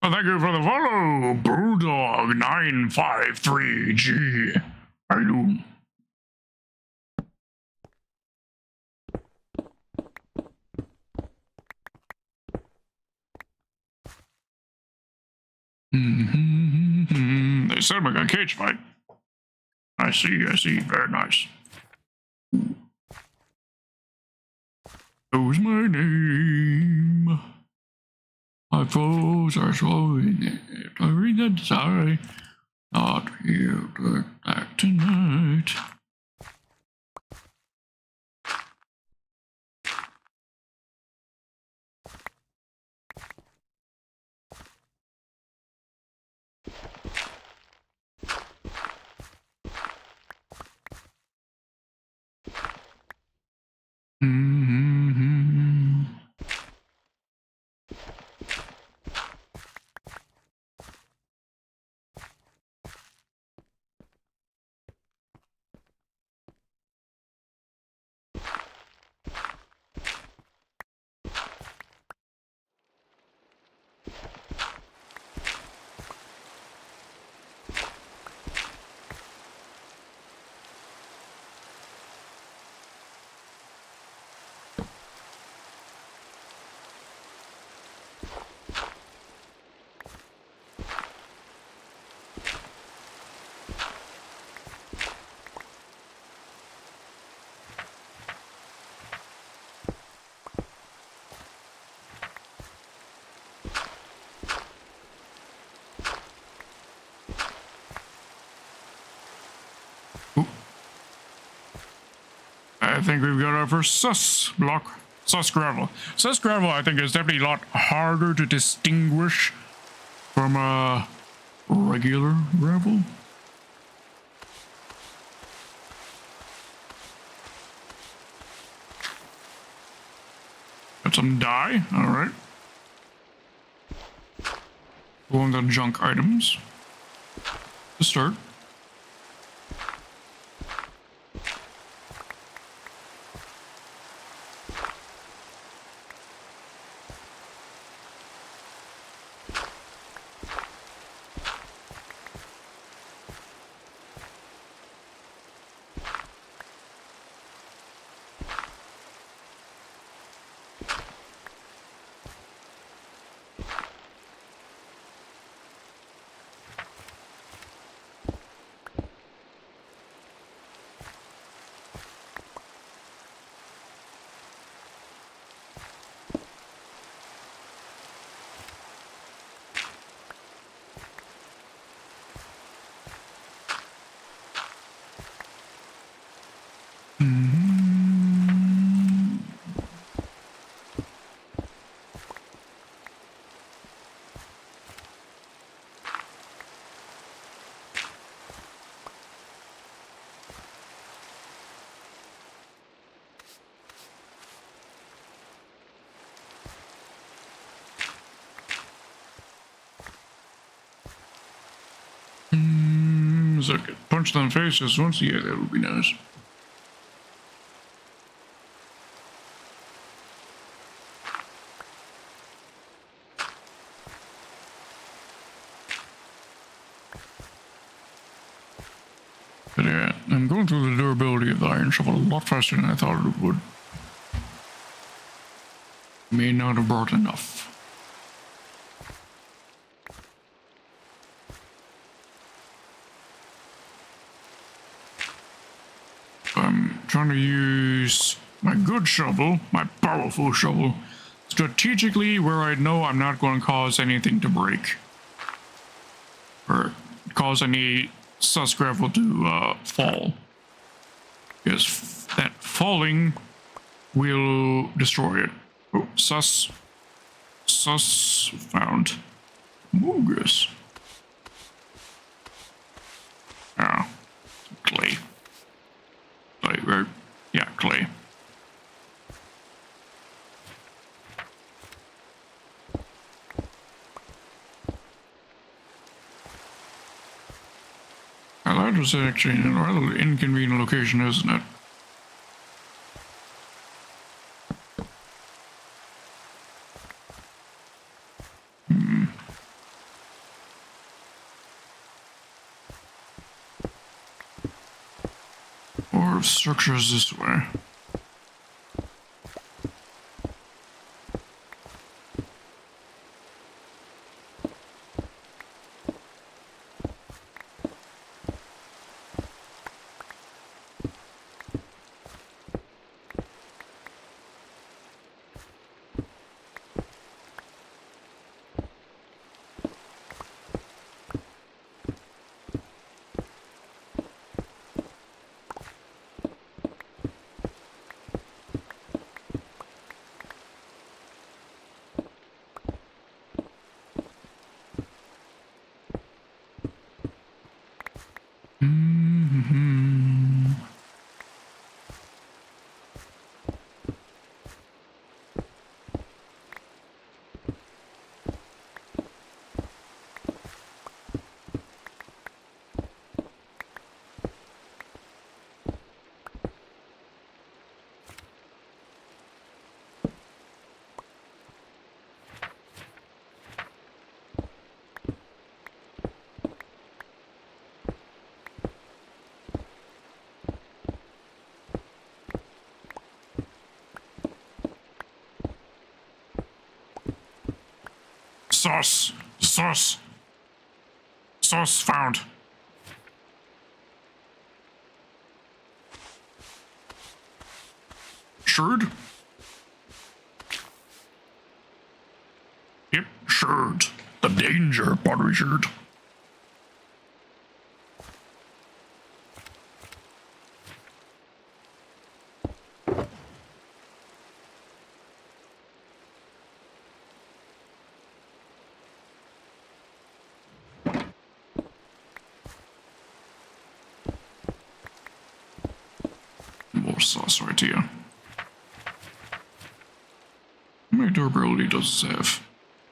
Oh, thank you for the follow, Bulldog953G. How you doing? They said we're gonna cage fight. I see, very nice. Who's my name? My foes are swallowing it. I read that sorry. Not here to attack tonight. I think we've got our first sus block. Sus gravel. Sus gravel, I think, is definitely a lot harder to distinguish from regular gravel. Got some dye. All right. Along the junk items. To start. so I could punch them in the face just once. Yeah, that would be nice. But yeah, I'm going through the durability of the iron shovel a lot faster than I thought it would. May not have brought enough. I'm trying to use my good shovel, my powerful shovel, strategically where I know I'm not going to cause anything to break. Or cause any sus gravel to fall. Because that falling will destroy it. Oh, sus found. Mogus. Ah, clay. Clay, right? Yeah, clay. Now that was actually in a rather inconvenient location, isn't it? Or structures this way. Sauce found. Shirred? Yep, shirred. The danger pottery shirred. More sauce right here. How many durability does this have?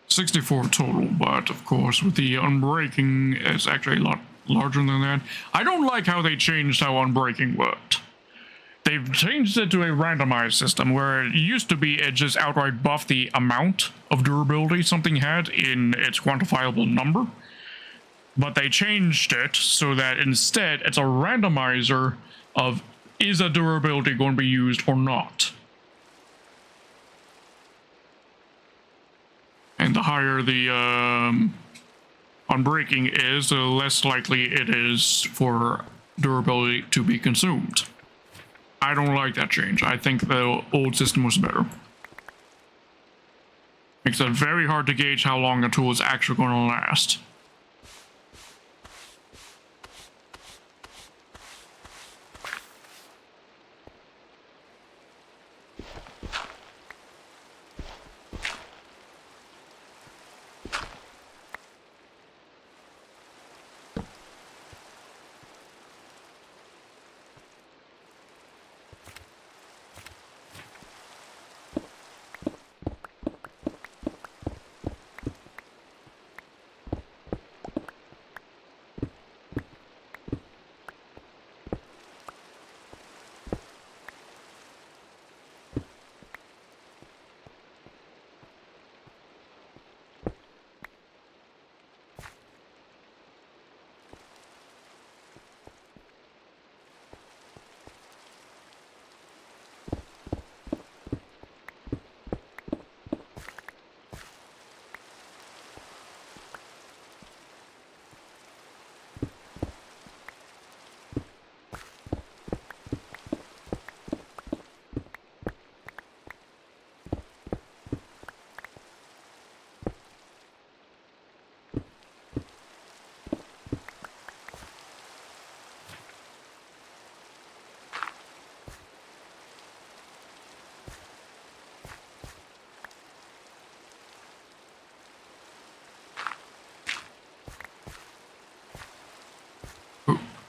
64 total, but of course with the unbreaking, it's actually a lot larger than that. I don't like how they changed how unbreaking worked. They've changed it to a randomized system where it used to be it just outright buffed the amount of durability something had in its quantifiable number. But they changed it so that instead it's a randomizer of is a durability going to be used or not. And the higher the unbreaking is, the less likely it is for durability to be consumed. I don't like that change. I think the old system was better. Makes it very hard to gauge how long a tool is actually going to last.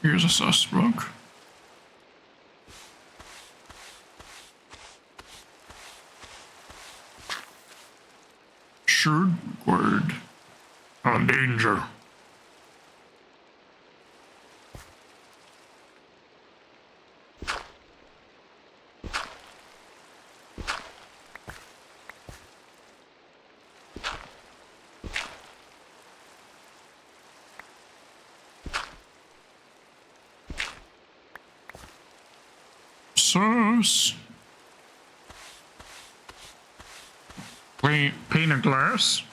Here's a sus block. Assured word. Danger. Sus. Pane of glass.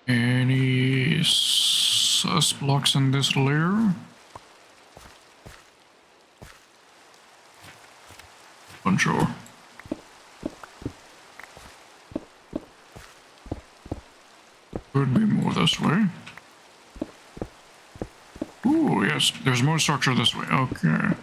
Any sus blocks in this layer? Unsure. Could be more this way. Ooh, yes, there's more structure this way. Okay.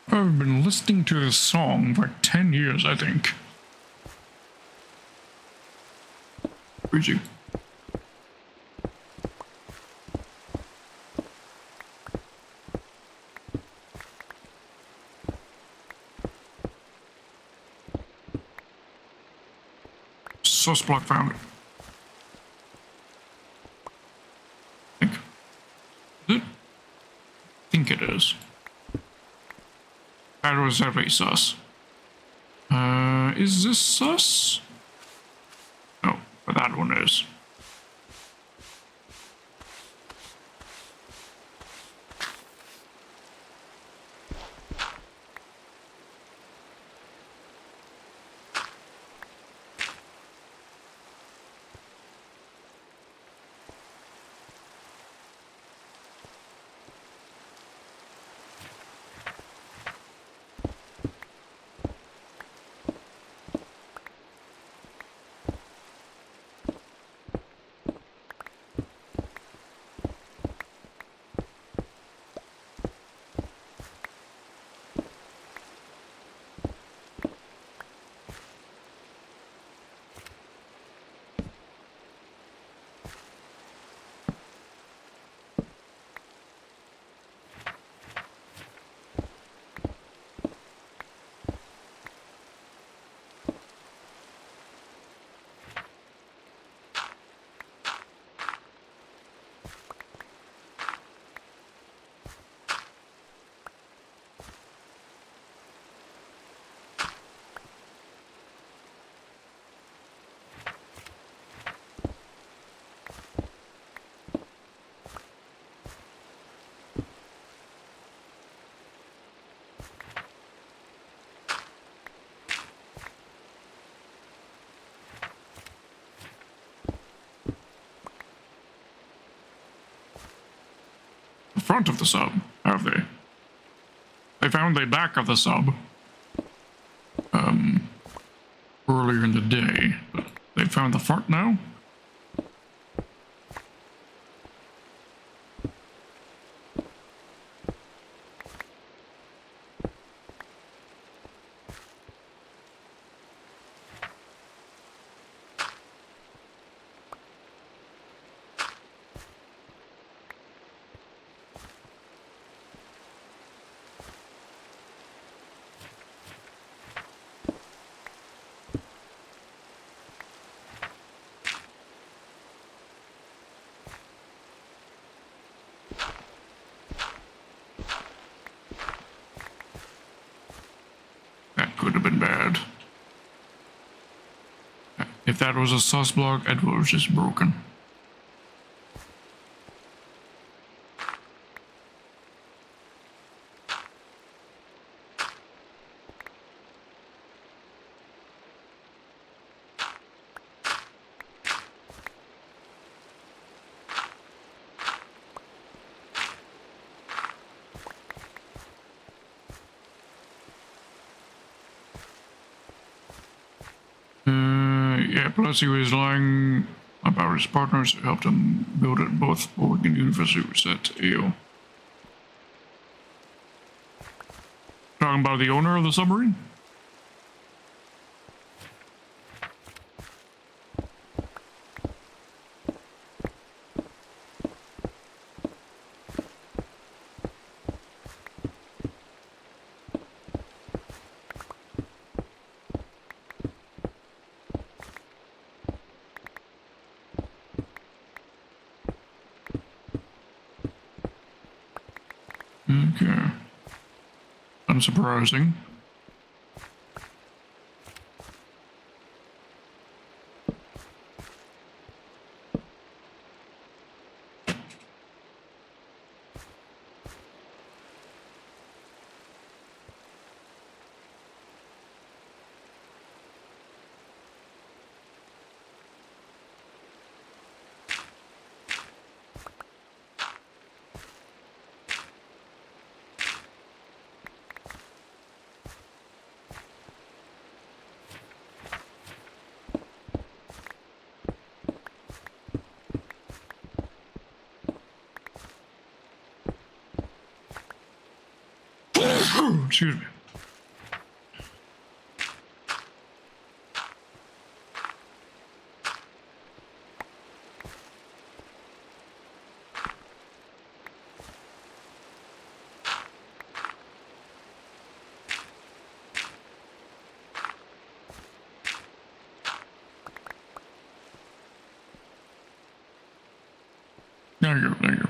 I've been listening to this song for 10 years, I think. Crazy. Sus block found. I think it is. That was definitely sus. Is this sus? No, but that one is. front of the sub, have they? They found the back of the sub earlier in the day, but they found the front now? Could have been bad. If that was a sus block, it was just broken. Yeah, plus he was lying about his partners who helped him build it, both Oregon University at AO. Talking about the owner of the submarine? Okay. Unsurprising. Excuse me. There you go, there you go.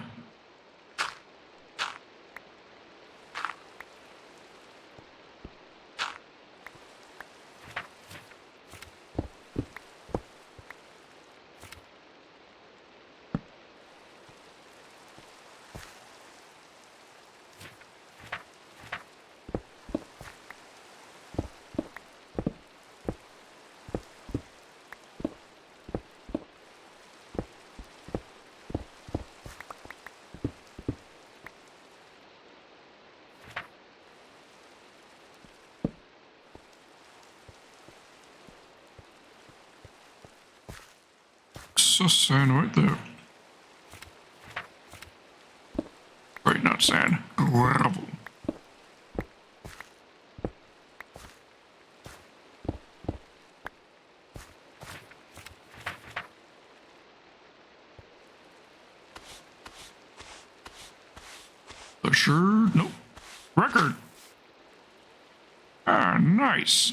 Just sand right there. Right, not sand. Gravel. The sure, nope. Record. Ah, nice.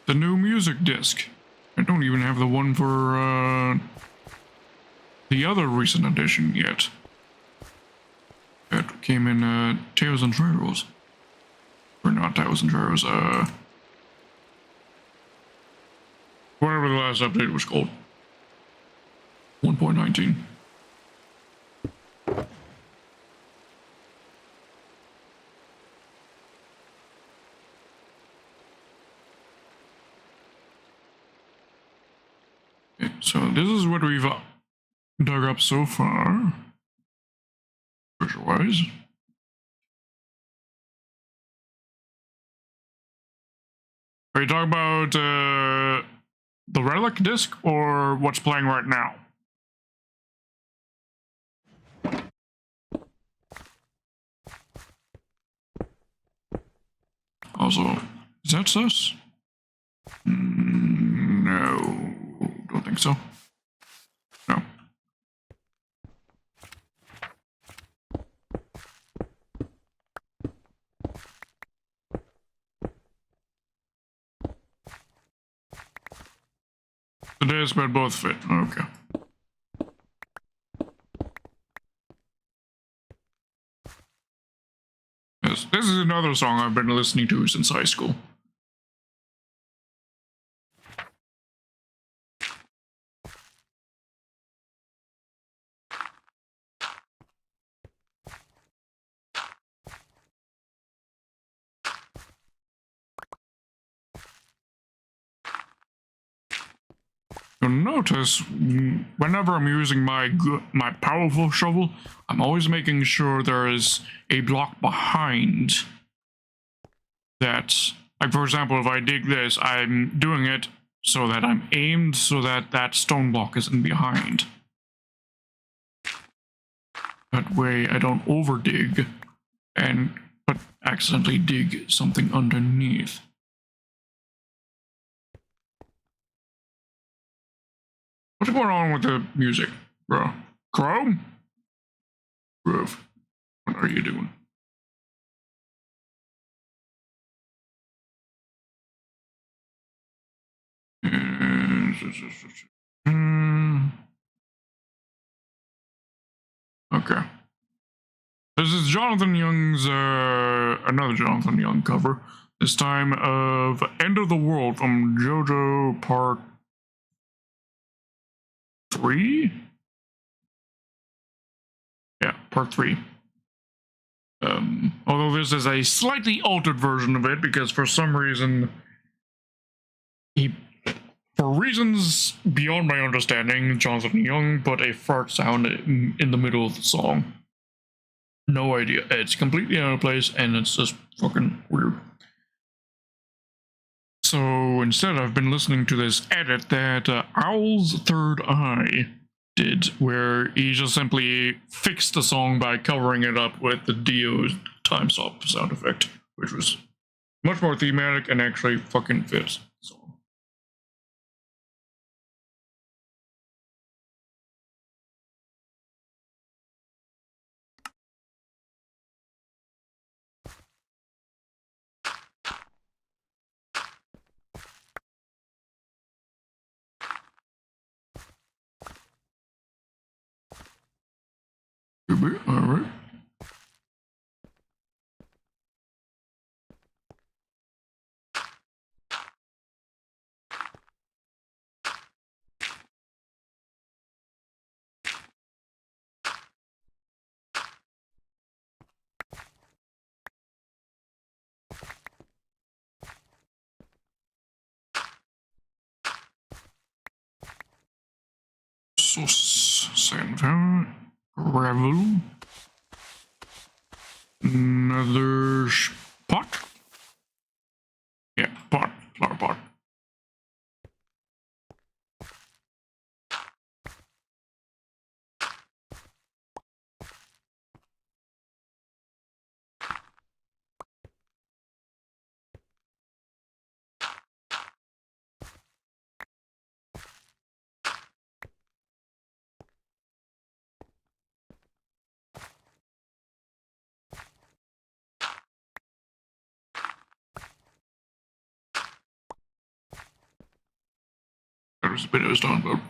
The new music disc. I don't even have the one for the other recent edition yet. It came in Tales and Trails. Or not Tales and Trails, whatever the last update was called. 1.19. So this is what we've dug up so far. Treasure otherwise. Are you talking about the relic disc or what's playing right now? Also, is that sus? No, don't think so. No. The disc, but both fit. Okay. Yes, this is another song I've been listening to since high school. You'll notice whenever I'm using my powerful shovel, I'm always making sure there is a block behind that. Like, for example, if I dig this, I'm doing it so that I'm aimed so that that stone block isn't behind. That way I don't over dig but accidentally dig something underneath. What's going on with the music, bro? Crow? Groove. What are you doing? Okay. This is Jonathan Young's, another Jonathan Young cover. This time of End of the World from JoJo Part 3? Yeah, Part 3. Although this is a slightly altered version of it because for some reason for reasons beyond my understanding, Jonathan Young put a fart sound in the middle of the song. No idea. It's completely out of place and it's just fucking weird. So instead, I've been listening to this edit that Owl's Third Eye did, where he just simply fixed the song by covering it up with the Dio's time stop sound effect, which was much more thematic and actually fucking fits. So. All right. Sauce, sand, gravel, another pot. Yeah, pot, flower pot. That was the bit I was talking about.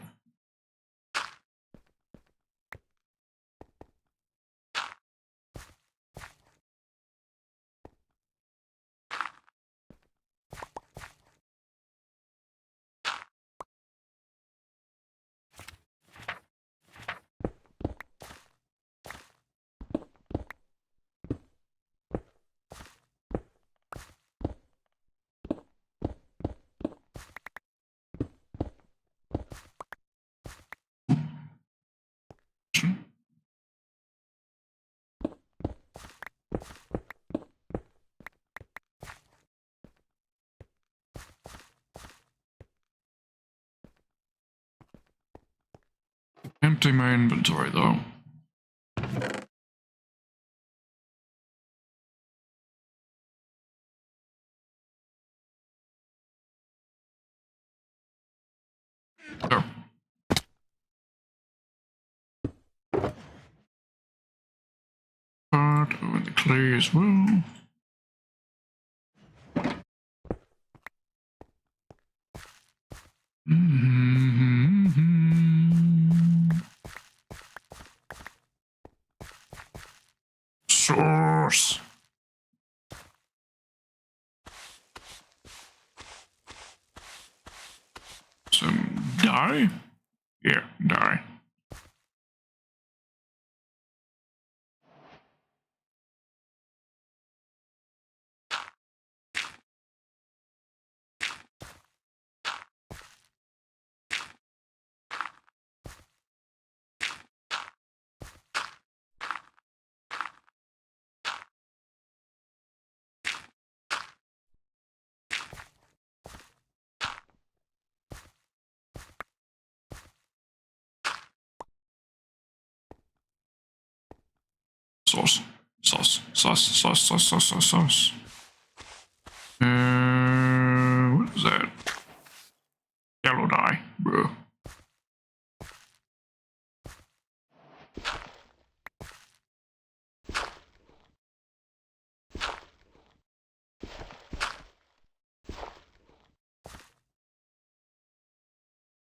Empty my inventory though. There. But with the clay as well. Source. Some dye? Yeah, dye. Sauce. Sauce. Sauce. Sauce. Sauce. Sauce. Sauce. Sauce. What is that? Yellow dye, bro.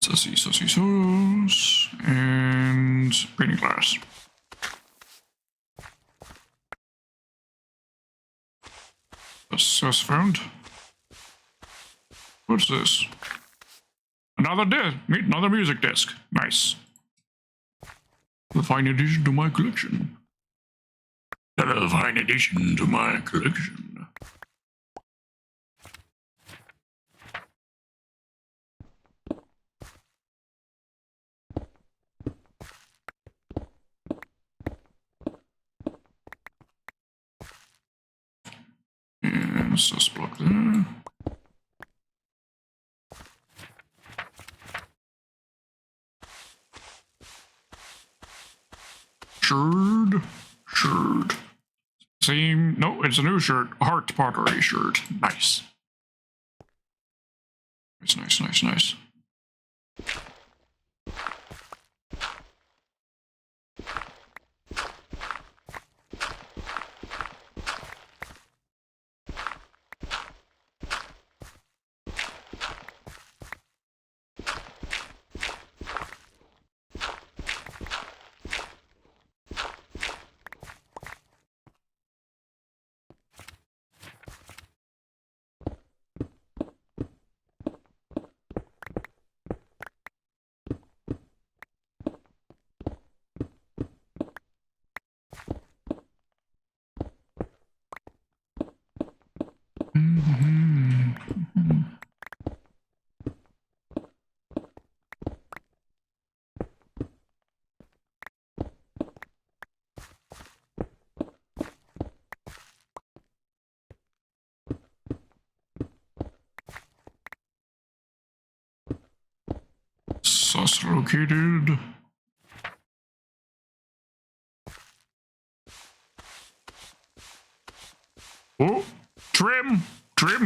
Saucy, saucy sauce. And painting glass. Sauce found. What's this? Another disc. Another music disc. Nice. A fine addition to my collection. A fine addition to my collection. And sauce block there. Shirt. Same. No, it's a new shirt. Heart pottery shirt. Nice. Nice. Sauce located. Oh, trim. There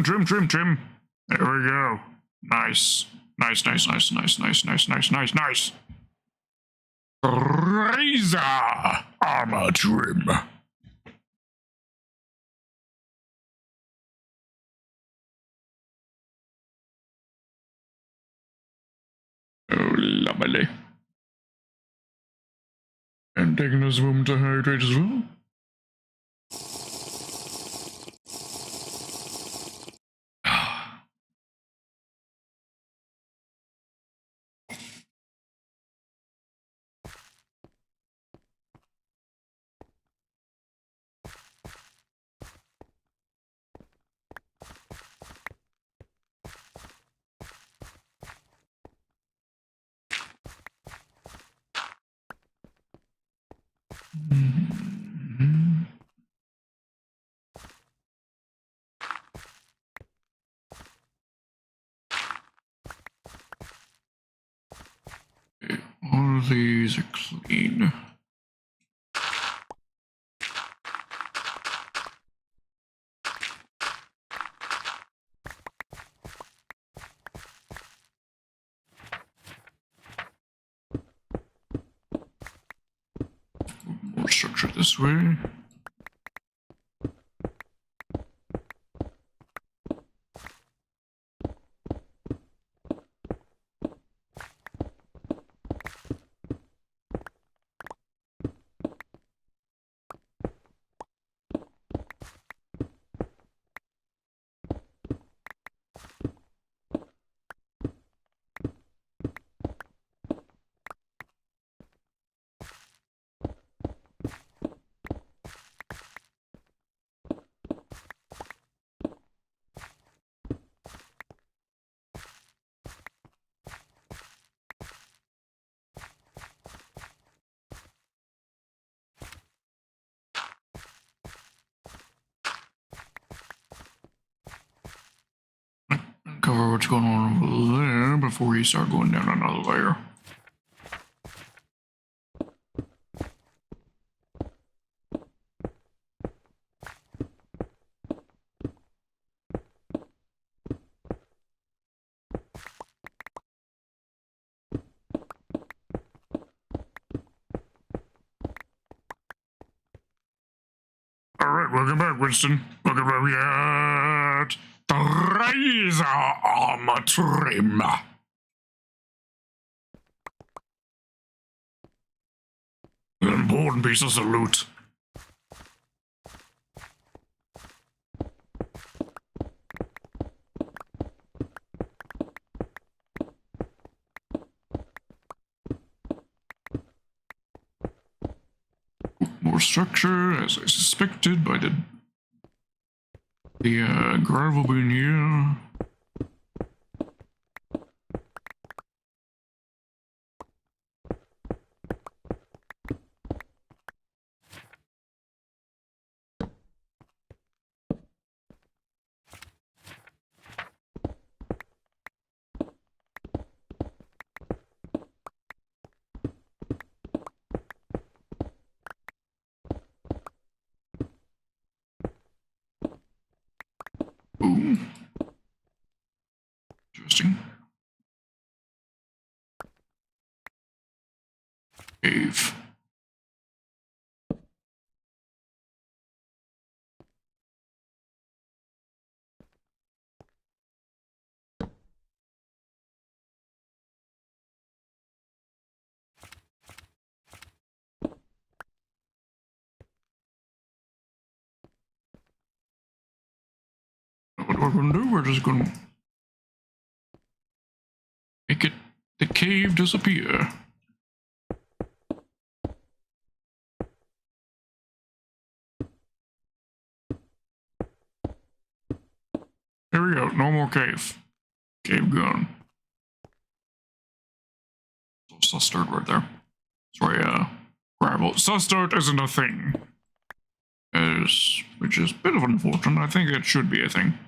we go. Nice. Razor armor trim. Oh, lovely. And taking us room to hydrate as well. of these are clean. More structure this way. Cover what's going on over there before we start going down another layer. Alright, welcome back, Winston. Welcome back at the Razor Armor Trim. Important pieces of loot. More structure, as I suspected by the gravel bin here. Ooh. Interesting. Cave. What we're gonna do, we're just gonna make the cave disappear. There we go, no more cave. Cave gone. So Sustard right there. Sorry, gravel. Sustard isn't a thing. Which is a bit of unfortunate. I think it should be a thing.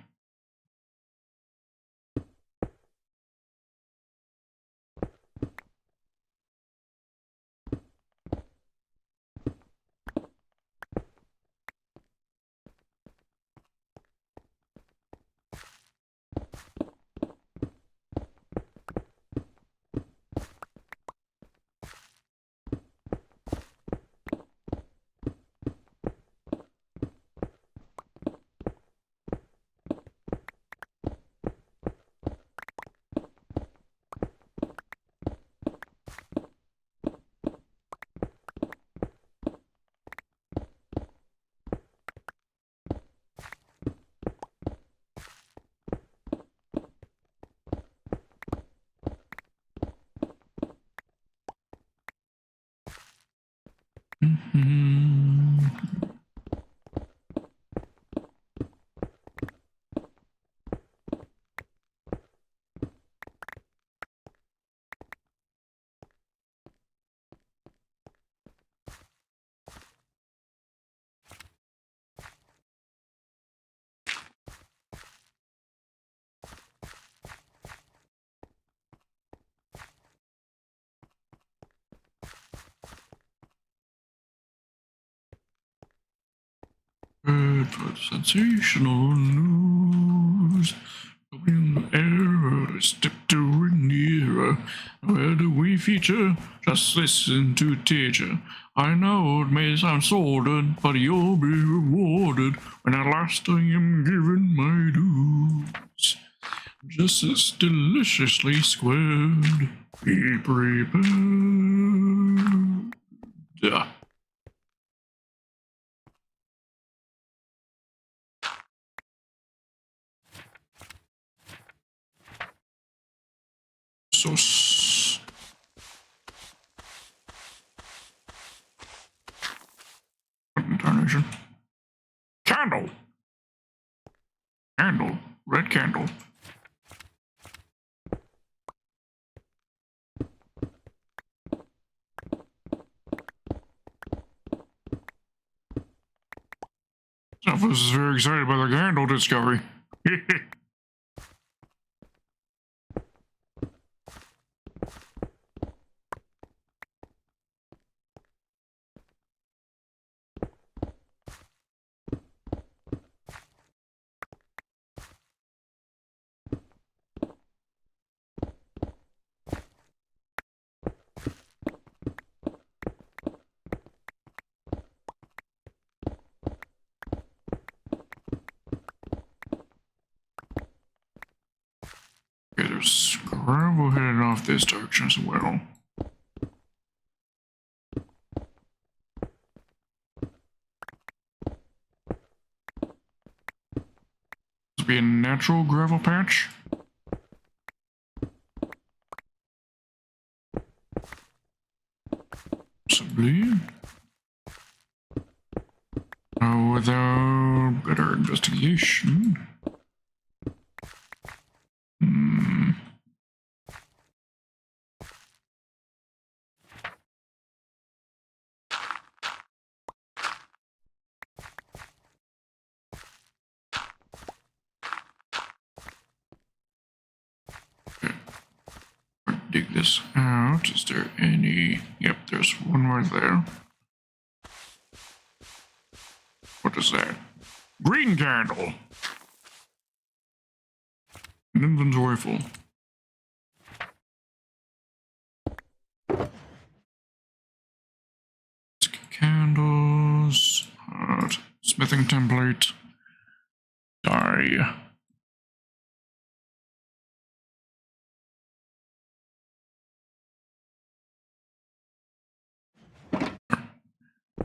prepared for sensational news. Error, step to nearer. Where do we feature? Just listen to teacher. I know it may sound sordid, but you'll be rewarded when at last I am given my dues. Just as deliciously squared. Be prepared. Sauce. Incarnation. Candle. Candle. Red candle. Some of us is very excited by the candle discovery. Okay, there's gravel headed off this direction as well. This be a natural gravel patch. Possibly. Without better investigation. Dig this out. Is there any? Yep, there's one right there. What is that? Green candle. An inventory full. Candles. Smithing template. Die.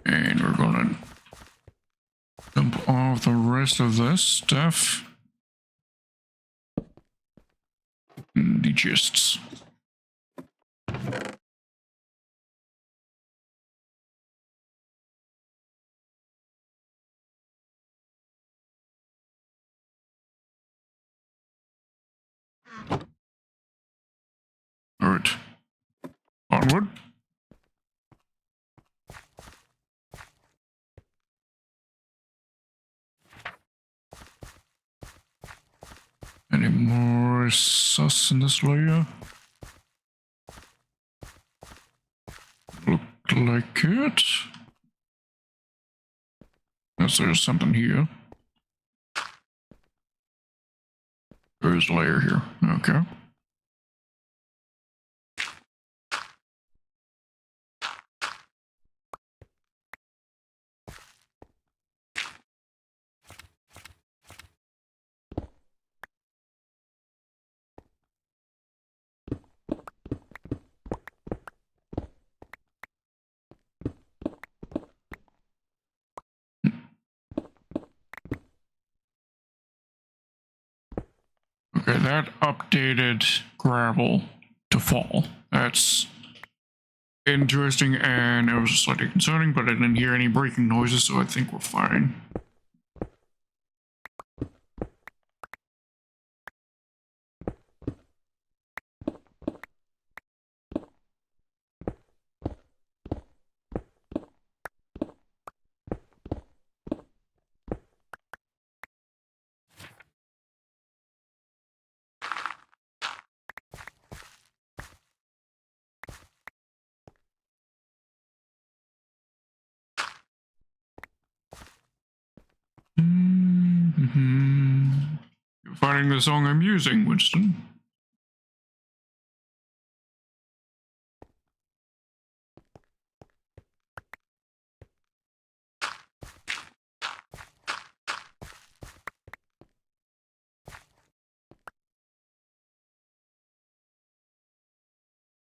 And we're gonna dump off the rest of this stuff in the chests. Alright. Onward. Any more sus in this layer? Look like it. Yes, there's something here. There's a layer here. Okay. Okay, that updated gravel to fall. That's interesting, and it was slightly concerning, but I didn't hear any breaking noises, so I think we're fine. You're finding the song amusing, Winston?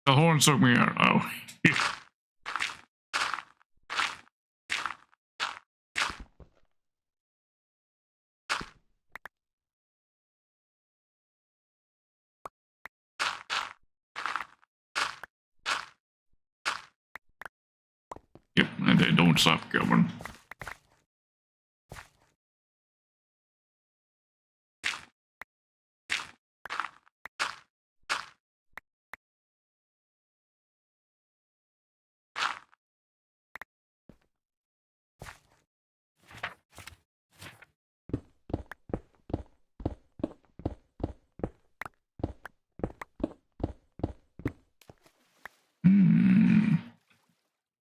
The horn took me out. Oh. Yep, and they don't stop going.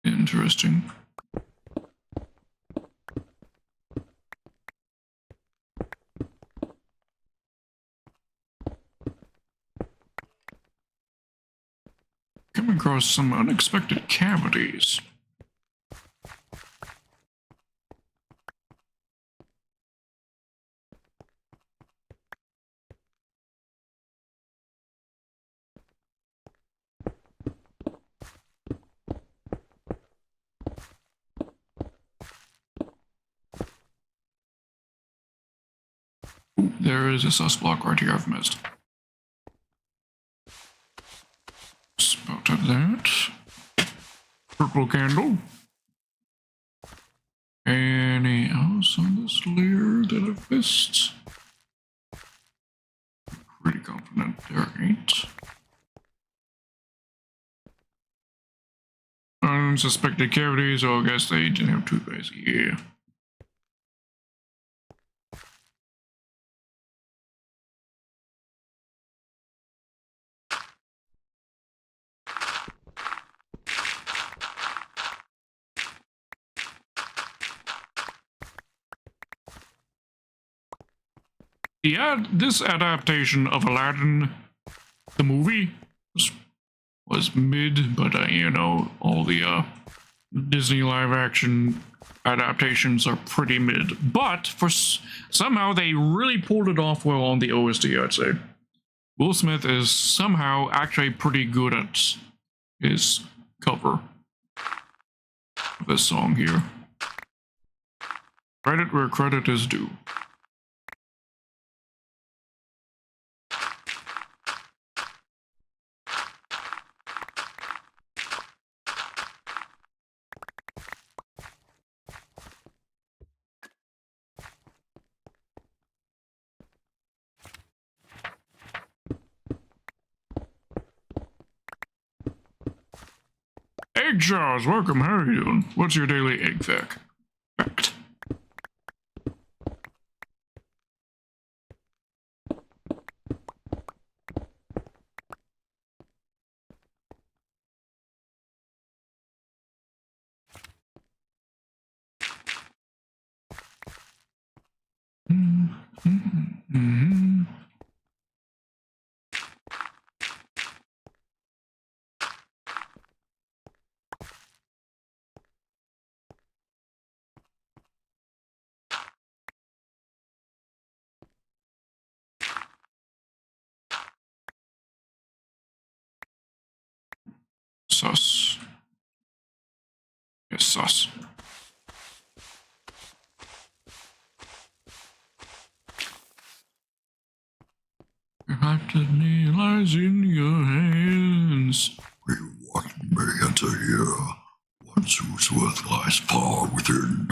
Interesting. Come across some unexpected cavities. Ooh, there is a sus block right here I've missed. Spotted that. Purple candle. Any else on this layer that I've missed? Pretty confident there ain't. Unsuspected cavities, so I guess they didn't have toothpaste. Yeah. Yeah, this adaptation of Aladdin, the movie, was mid, but you know, all the Disney live action adaptations are pretty mid. But for somehow they really pulled it off well on the OST, I'd say. Will Smith is somehow actually pretty good at his cover of this song here. Credit where credit is due. Egg Jaws, welcome, how are you doing? What's your daily egg fact? Sus. Yes, sus. Your destiny lies in your hands. We want me into here. Once whose worth lies far within.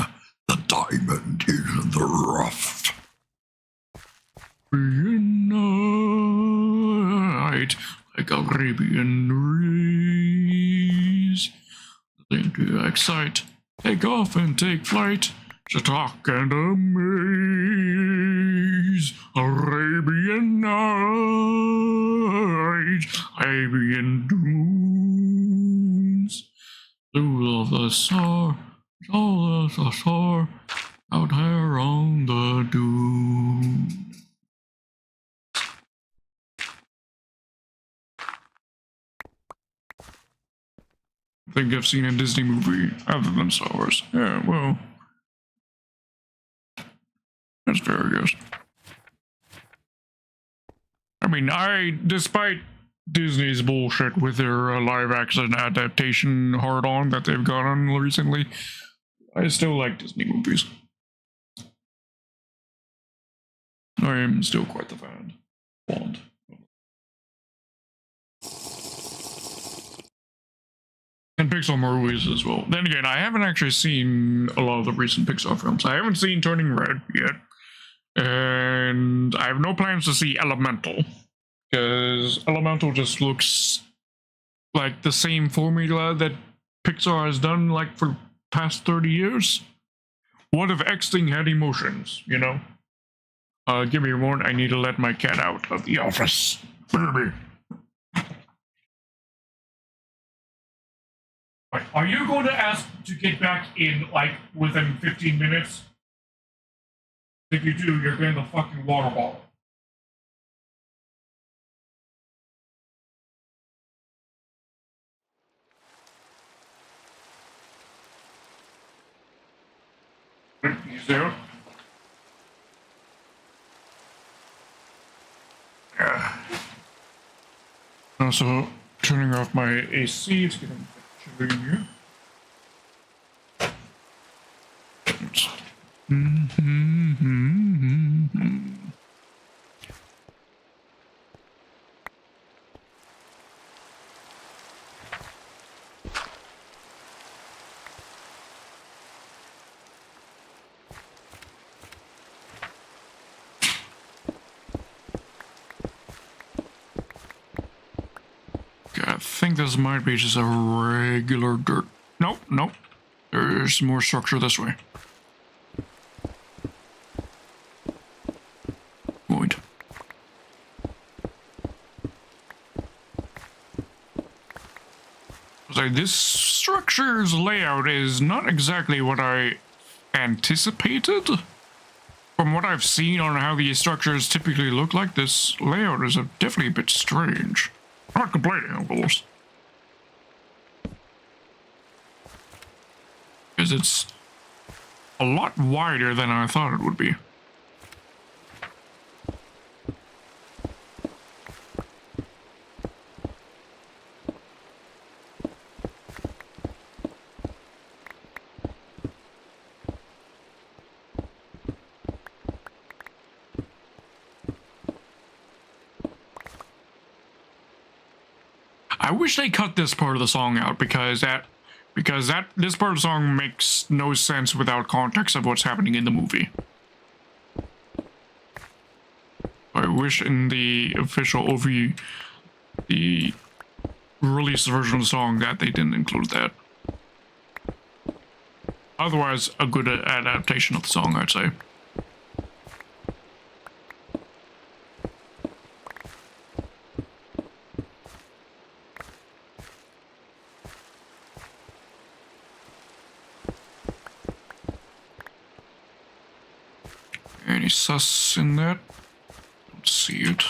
The diamond in the rough. Reunite like Arabian breeze. Nothing to excite. Take off and take flight. To talk and amaze. Arabian night. Arabian dreams. Through all the star. All of the star. Out here on the dune. I think I've seen a Disney movie other than Star Wars. Yeah, well, that's fair, I guess. I mean, despite Disney's bullshit with their live action adaptation hard on that they've gone on recently, I still like Disney movies. I am still quite the fan. Fond. And Pixar movies as well. Then again, I haven't actually seen a lot of the recent Pixar films. I haven't seen Turning Red yet. And I have no plans to see Elemental. Because Elemental just looks like the same formula that Pixar has done like for the past 30 years. What if X-Thing had emotions, you know? Give me a moment, I need to let my cat out of the office. Baby. Wait, are you going to ask to get back in, like, within 15 minutes? If you do, you're getting the fucking water bottle. He's there. Yeah. Also, turning off my AC. It's getting chilly in here. I think this might be just a regular dirt. Nope, nope. There's more structure this way. Void. So this structure's layout is not exactly what I anticipated. From what I've seen on how these structures typically look like, this layout is definitely a bit strange. I'm not complaining, of course. Because it's a lot wider than I thought it would be. I wish they cut this part of the song out because this part of the song makes no sense without context of what's happening in the movie. I wish in the official OV, the released version of the song, that they didn't include that. Otherwise, a good adaptation of the song, I'd say. Any sus in that? Don't see it.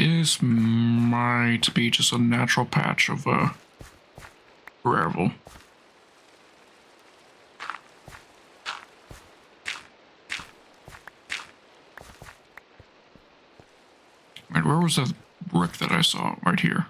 This might be just a natural patch of gravel. Wait, where was that brick that I saw? Right here.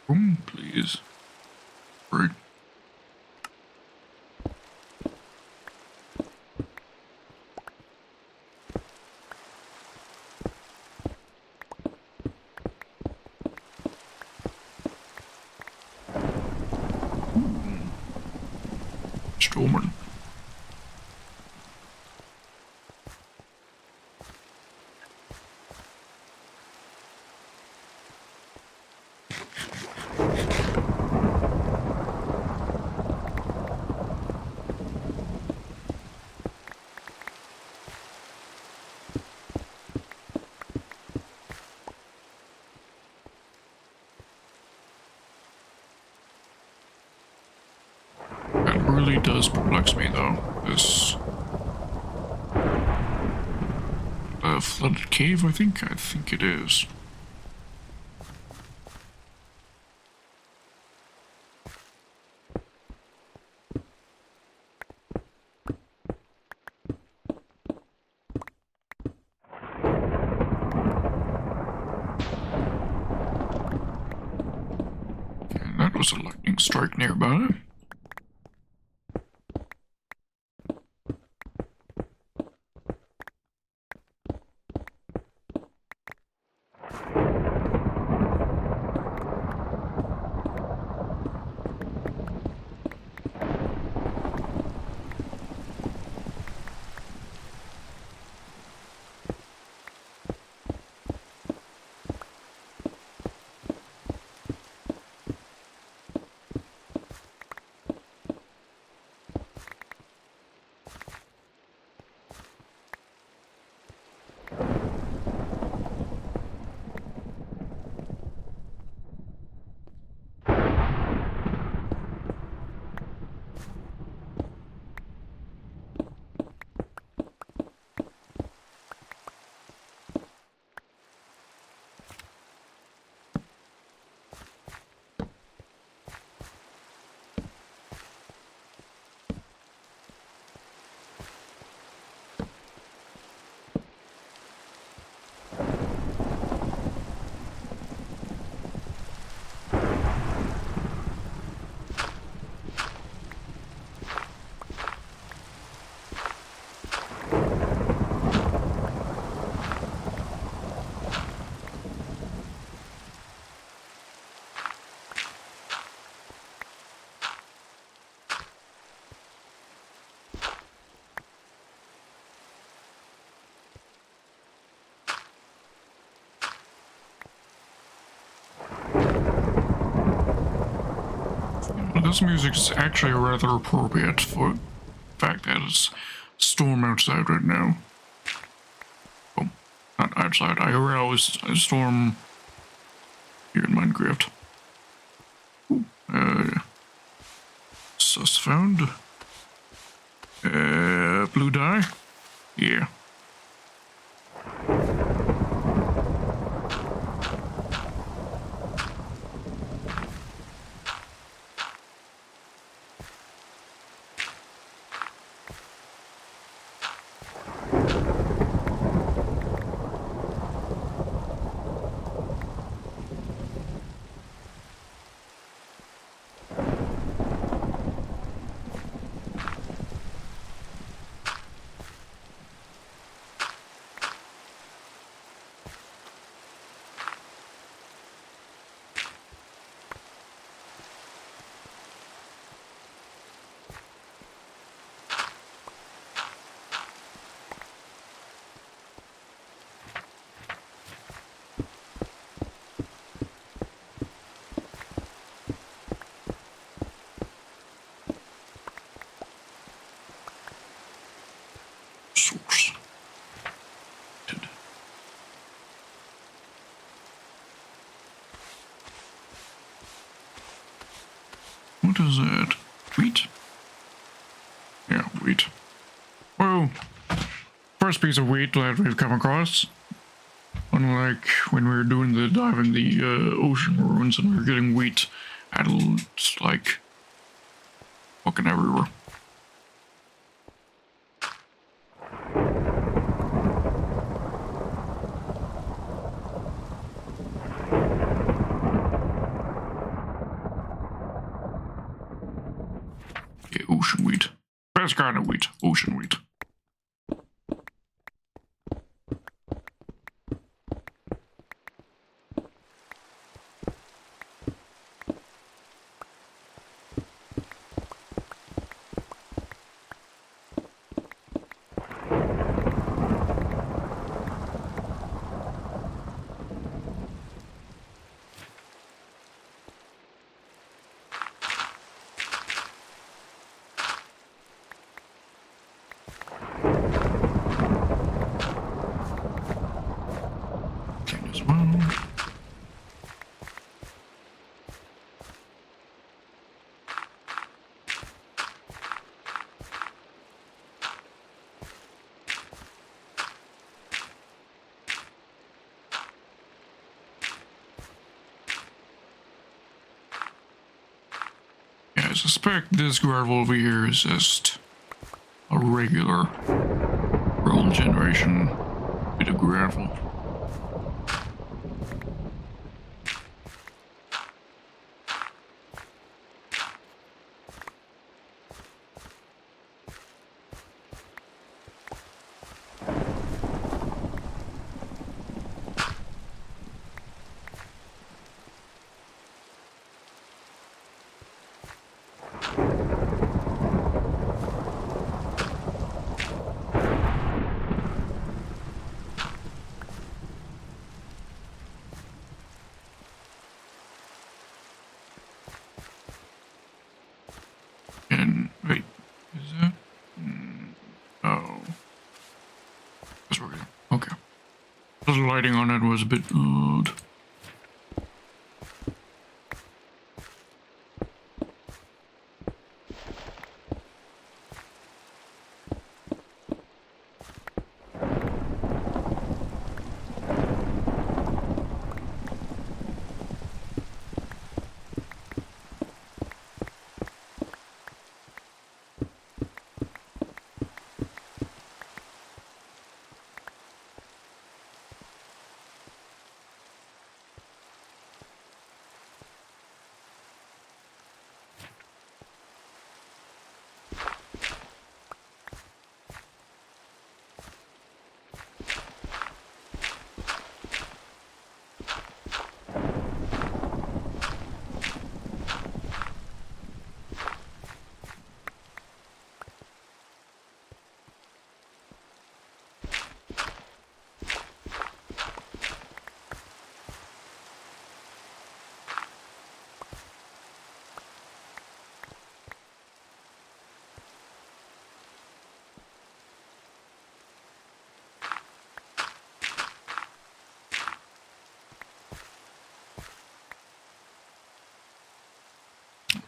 Room, please. Right. Storming. That really does perplex me, though. This flooded cave, I think it is. And that was a lightning strike nearby. This music is actually rather appropriate for the fact that it's storm outside right now. Well, not outside, IRL is a storm here in Minecraft. Ooh, sus found. Blue dye? Yeah. What is it? Wheat? Yeah, wheat. Well, first piece of wheat that we've come across. Unlike when we were doing the diving the ocean ruins and we were getting wheat adults like fucking everywhere. Yeah, ocean wheat. Best kind of wheat, ocean wheat. As well. Yeah, I suspect this gravel over here is just a regular world generation bit of gravel. And wait, is that? Oh, that's right. Okay. The lighting on it was a bit odd.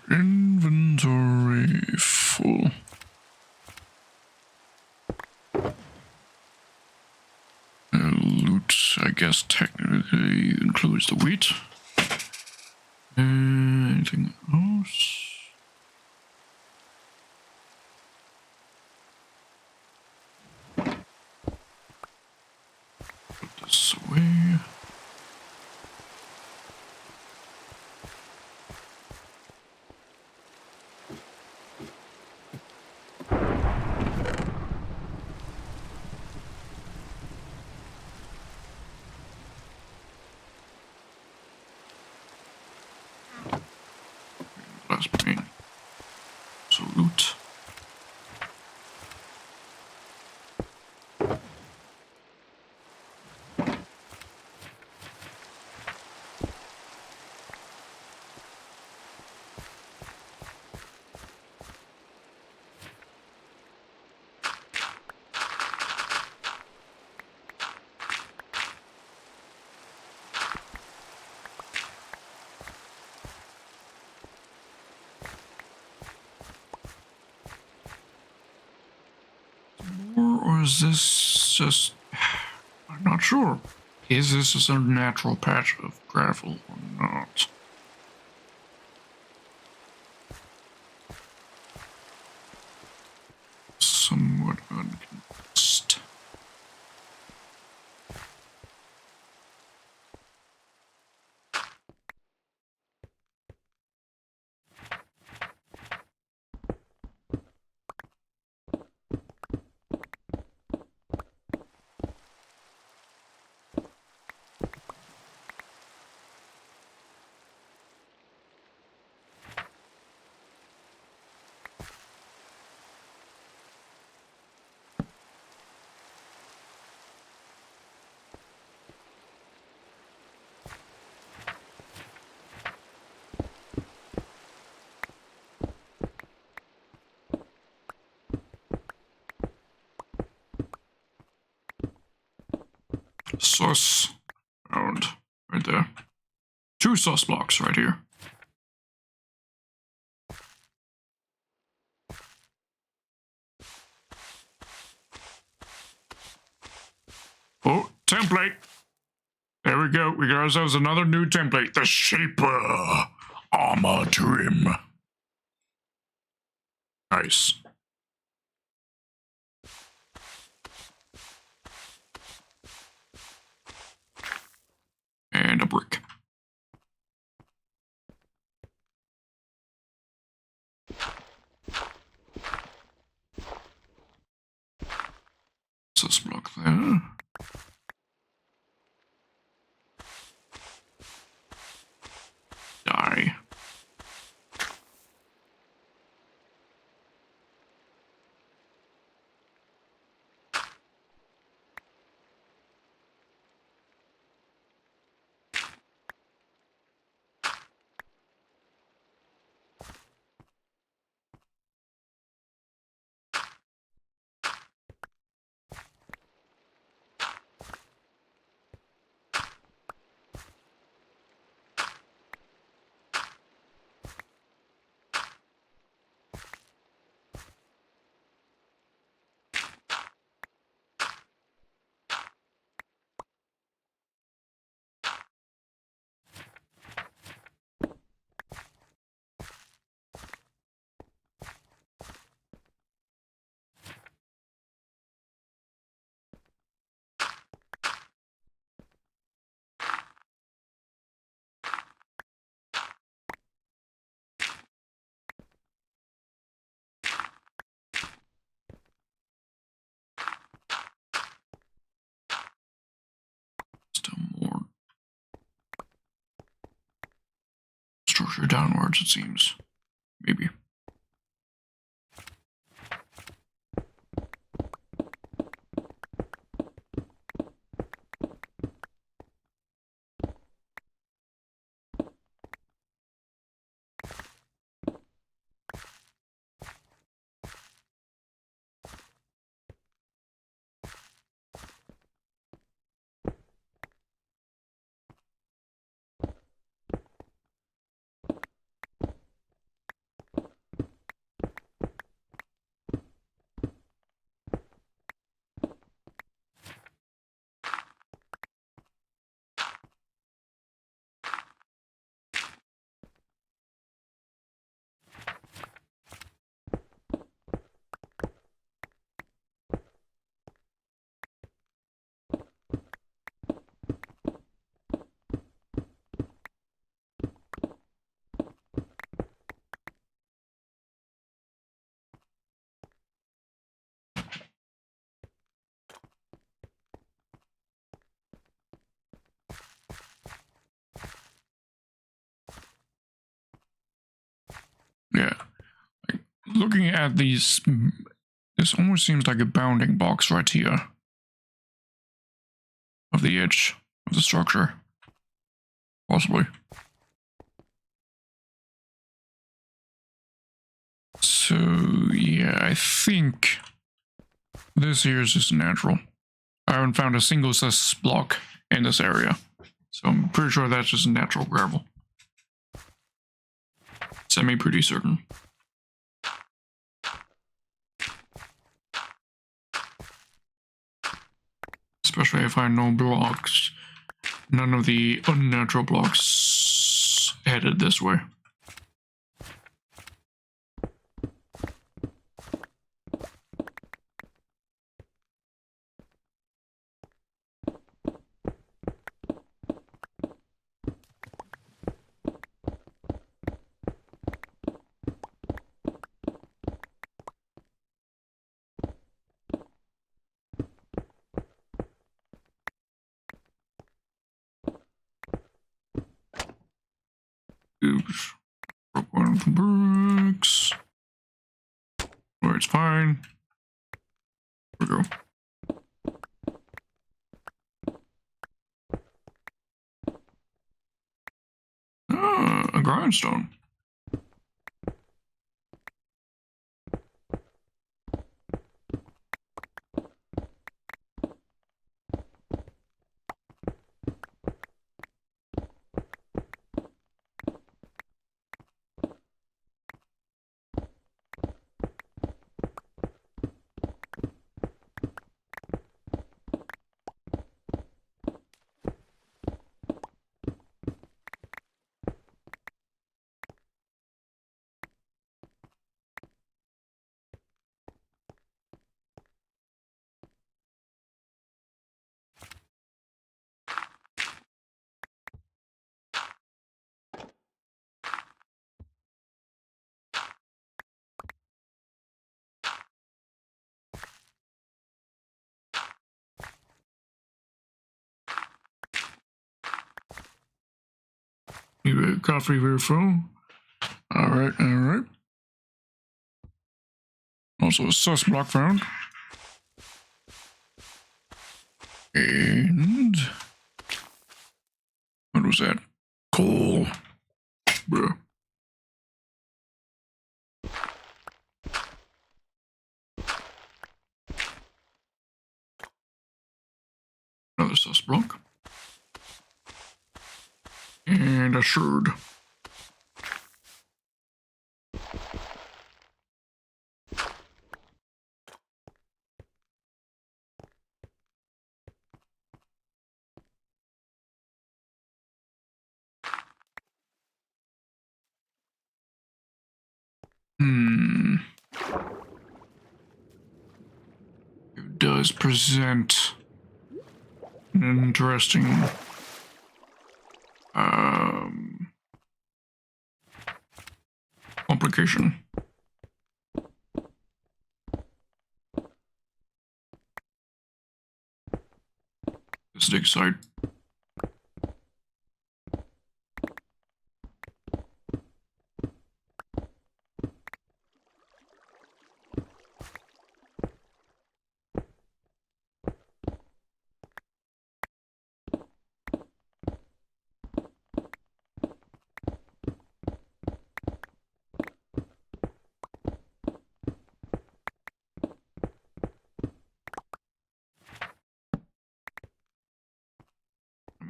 Inventory full. Loot, I guess, technically includes the wheat. Anything else? Put this away. Last pane. So loot. is this just... I'm not sure. Is this just a natural patch of gravel or not? Somewhat unconvinced. Sus. Found. Right there. 2 sus blocks right here. Oh, template. There we go. We got ourselves another new template. The Shaper Armor Trim. Nice. And a brick. Sus block there. Die. Still more structure downwards, it seems. Maybe. Yeah. Like, looking at these, this almost seems like a bounding box right here of the edge of the structure. Possibly. So, yeah, I think this here is just natural. I haven't found a single sus block in this area. So I'm pretty sure that's just natural gravel. Pretty certain. especially if I know blocks. None of the unnatural blocks headed this way. Oops. Broke one of the bricks. Where it's fine. There we go. Ah, a grindstone. Need a coffee refill. Alright, alright. Also a sus block found. And what was that? Coal. Bruh. Another sus block. And a sherd. It does present an interesting complication. Let's dig side.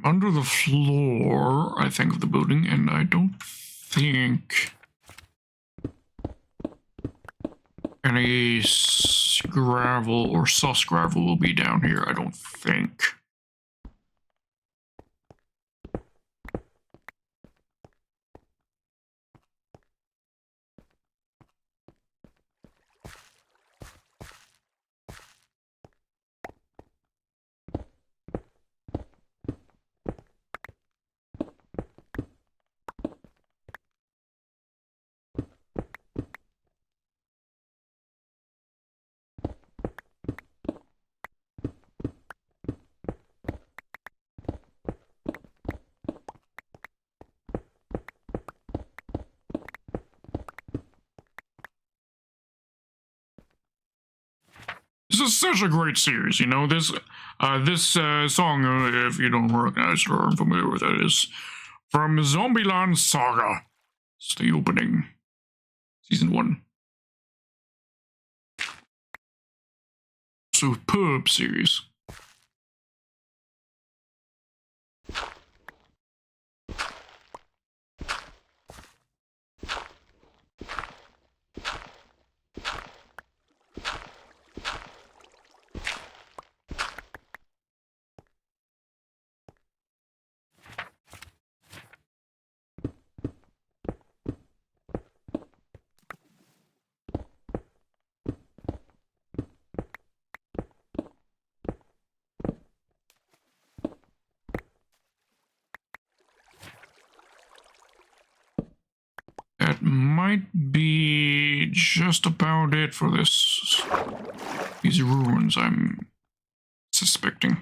Under the floor, I think, of the building, and I don't think any gravel or sus gravel will be down here. I don't think. This is such a great series, you know. This song, if you don't recognize it or aren't familiar with it, is from Zombieland Saga. It's the opening, season 1. Superb series. might be just about it for these ruins, I'm suspecting.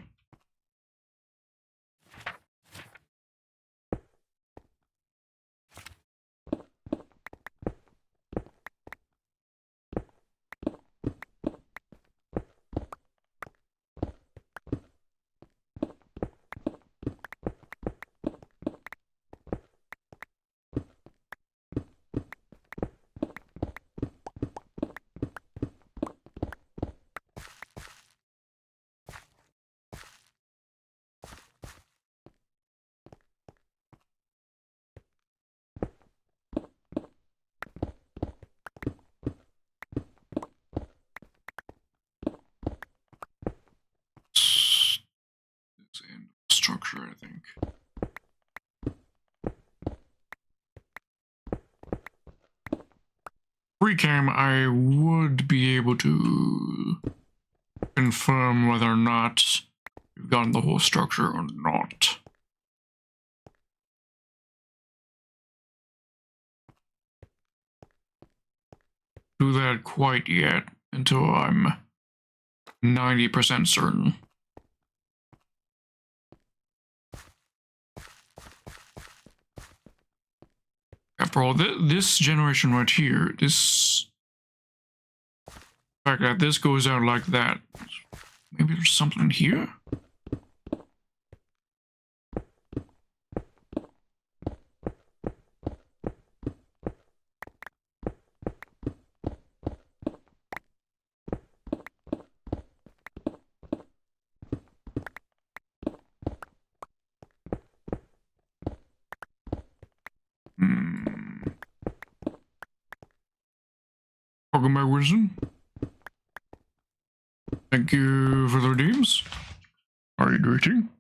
Structure, I think. Free cam, I would be able to confirm whether or not we've gotten the whole structure or not. Do that quite yet until I'm 90% certain. After all, this generation right here, the fact that this goes out like that, maybe there's something here? Welcome my wisdom. Thank you for the redeems. Are you greeting?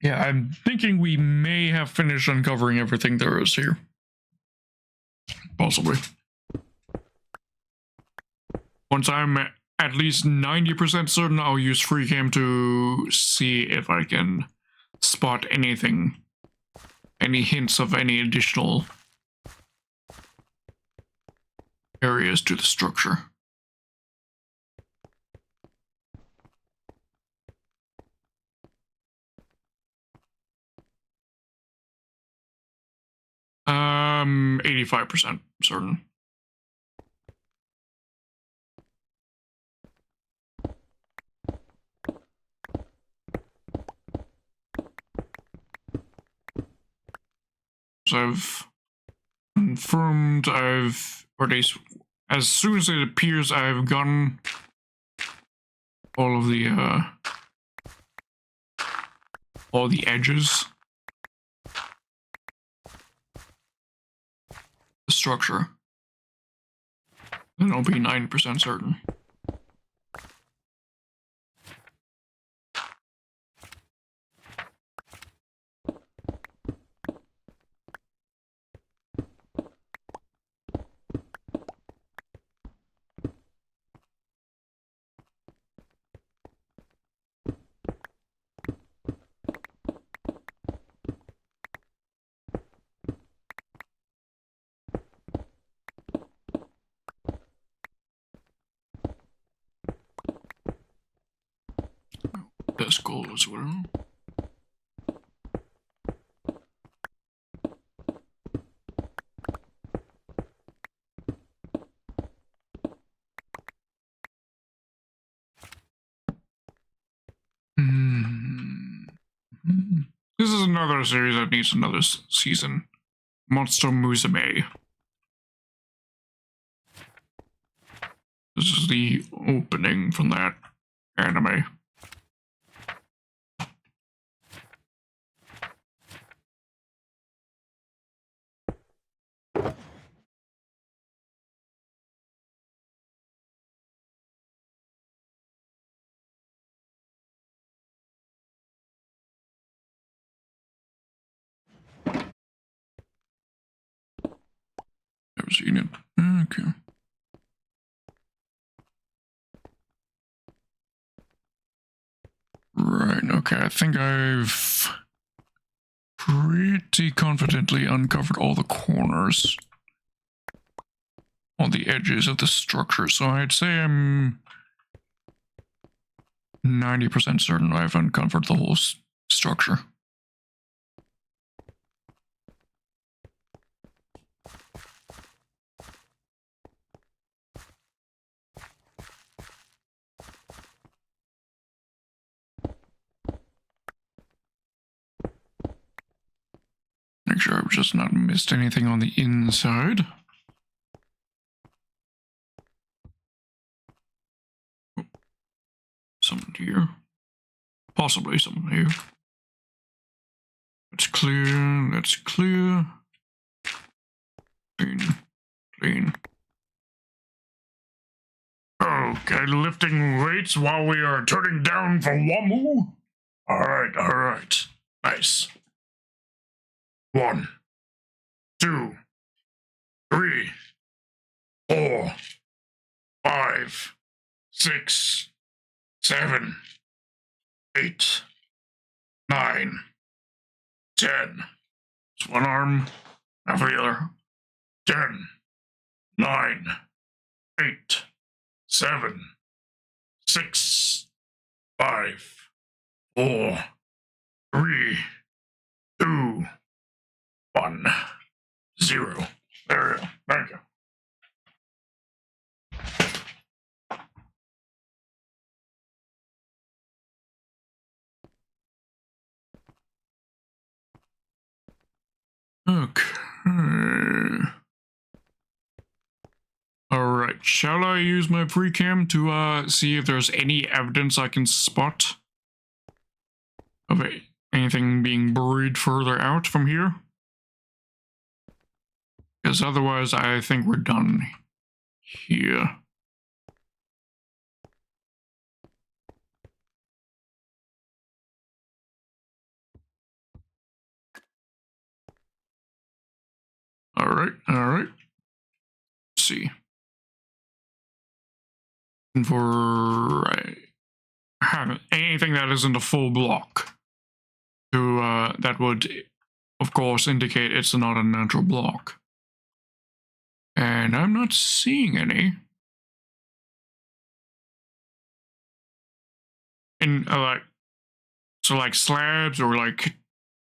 Yeah, I'm thinking we may have finished uncovering everything there is here. Possibly. Once I'm at least 90% certain, I'll use free cam to see if I can spot anything. Any hints of any additional areas to the structure. I'm 85% certain. So I've confirmed, or at least as soon as it appears, I've gotten all of the edges. The structure. Then I'll be 90% certain. Best goal as well. This is another series that needs another season. Monster Musume. This is the opening from that anime. Never seen it. Okay. Right, okay, I think I've pretty confidently uncovered all the corners on the edges of the structure, so I'd say I'm 90% certain I've uncovered the whole structure. Make sure I've just not missed anything on the inside. Something here. Possibly something here. That's clear. That's clear. Clean. Clean. Okay, lifting weights while we are turning down for Wamu? Alright, alright. Nice. 1, 2, 3, 4, 5, 6, 7, 8, 9, 10. It's one arm, half the other. 10, 9, 8, 7, 6, 5, 4, 3, 2, 1, 0. There we go. Thank you. Okay. Alright, shall I use my pre-cam to see if there's any evidence I can spot of anything being buried further out from here? Because otherwise I think we're done here. Alright, alright. Let's see. And for anything that isn't a full block, to that would, of course, indicate it's not a natural block. And I'm not seeing any. In like slabs or like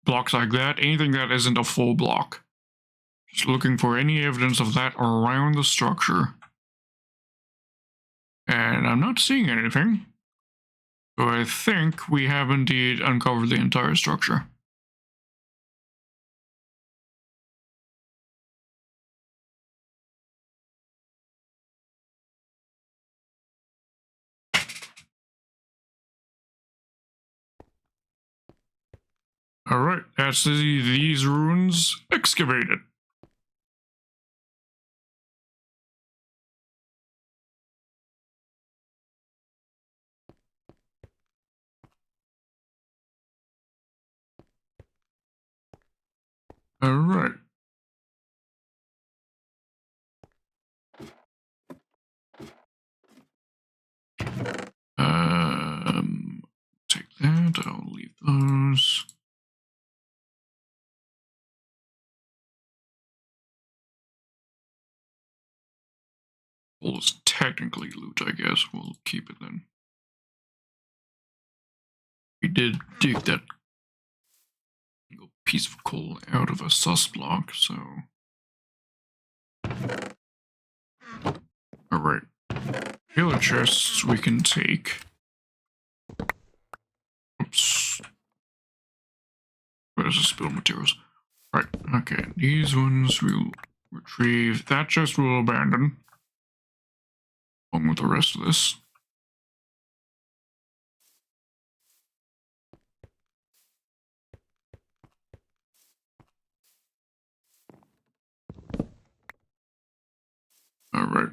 blocks like that, anything that isn't a full block. Just looking for any evidence of that around the structure. And I'm not seeing anything. So I think we have indeed uncovered the entire structure. Alright, that's these ruins excavated. Alright. Take that, I'll leave those. Coal is technically loot, I guess. We'll keep it then. We did dig that piece of coal out of a sus block, so. Alright. Pillar chests we can take. Oops. Where's the spilled materials? Right, okay. These ones we'll retrieve. That chest we'll abandon. Along with the rest of this. Alright.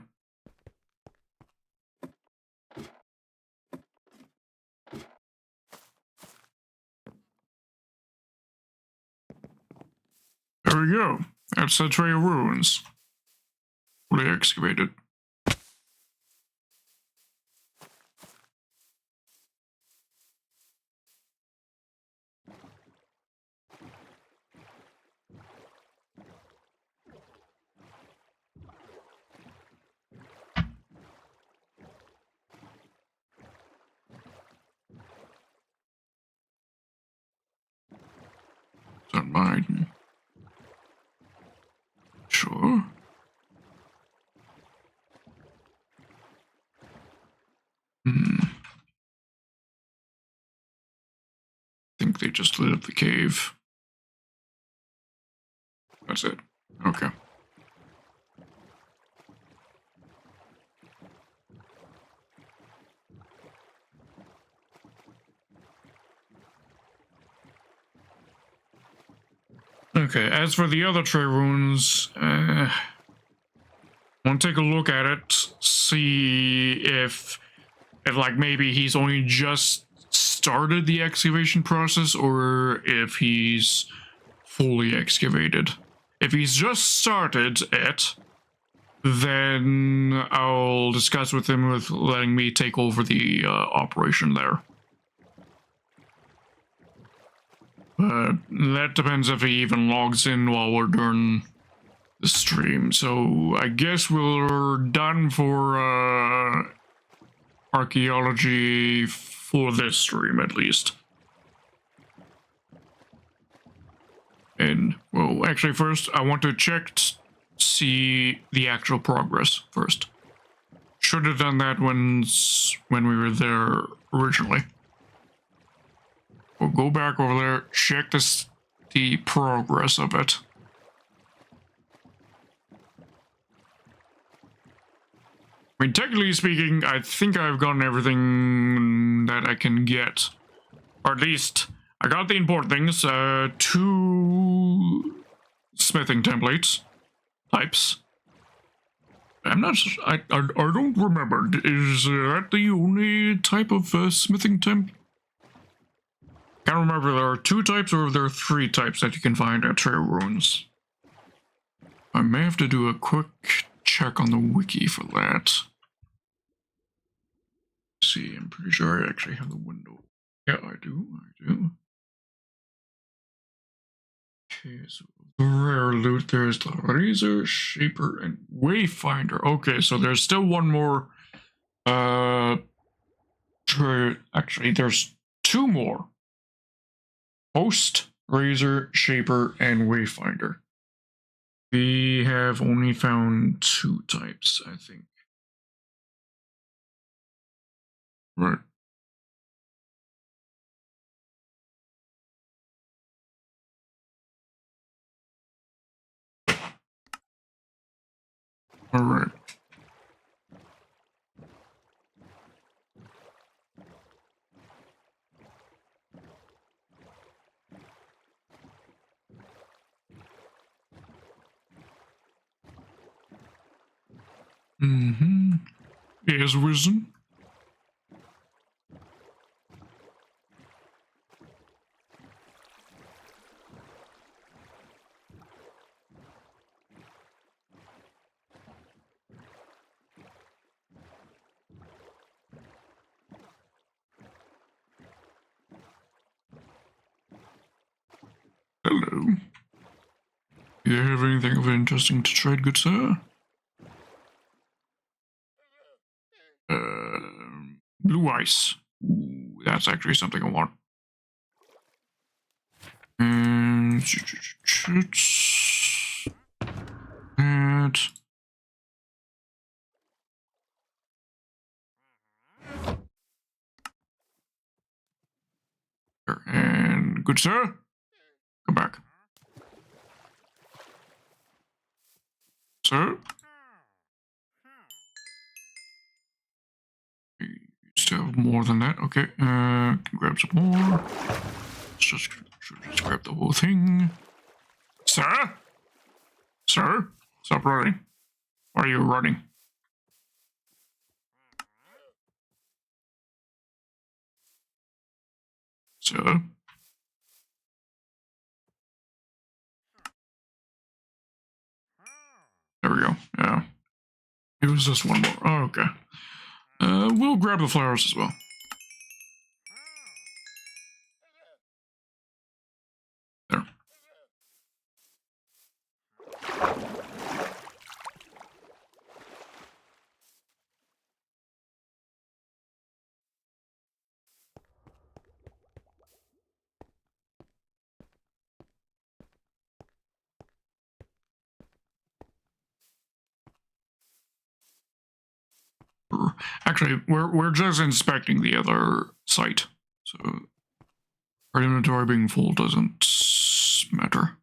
There we go. That's the tray of ruins. Fully excavated. don't mind. Sure. I think they just lit up the cave. That's it. Okay. Okay, as for the other tree runes, I want to take a look at it, see if like maybe he's only just started the excavation process or if he's fully excavated. If he's just started it, then I'll discuss with him with letting me take over the operation there. That depends if he even logs in while we're doing the stream. So I guess we're done for archaeology for this stream at least. And, well, actually first I want to check see the actual progress first. Should have done that when we were there originally. We'll go back over there, check the progress of it. I mean, technically speaking, I think I've gotten everything that I can get. Or at least, I got the important things. 2 smithing templates. Types. I'm not... I don't remember. Is that the only type of smithing temp? Can't remember if there are 2 types or if there are 3 types that you can find at Tree Runes. I may have to do a quick check on the wiki for that. Let's see, I'm pretty sure I actually have the window. Yeah, I do. Okay, so the rare loot, there's the Razor, Shaper, and Wayfinder. Okay, so there's still one more. Actually, there's 2 more. Host, Razor, Shaper, and Wayfinder. We have only found 2 types, I think. Right. All right. Mm-hmm. He has risen. Hello. Do you have anything of interesting to trade, good sir? Blue ice. Ooh, that's actually something I want. And and good sir, come back, sir. You still have more than that. Okay, grab some more. Let's just grab the whole thing, sir. Sir, stop running. Why are you running? Sir. There we go. Yeah. It was just one more. Oh, okay. We'll grab the flowers as well. There. Actually, we're just inspecting the other site, so our inventory being full doesn't matter.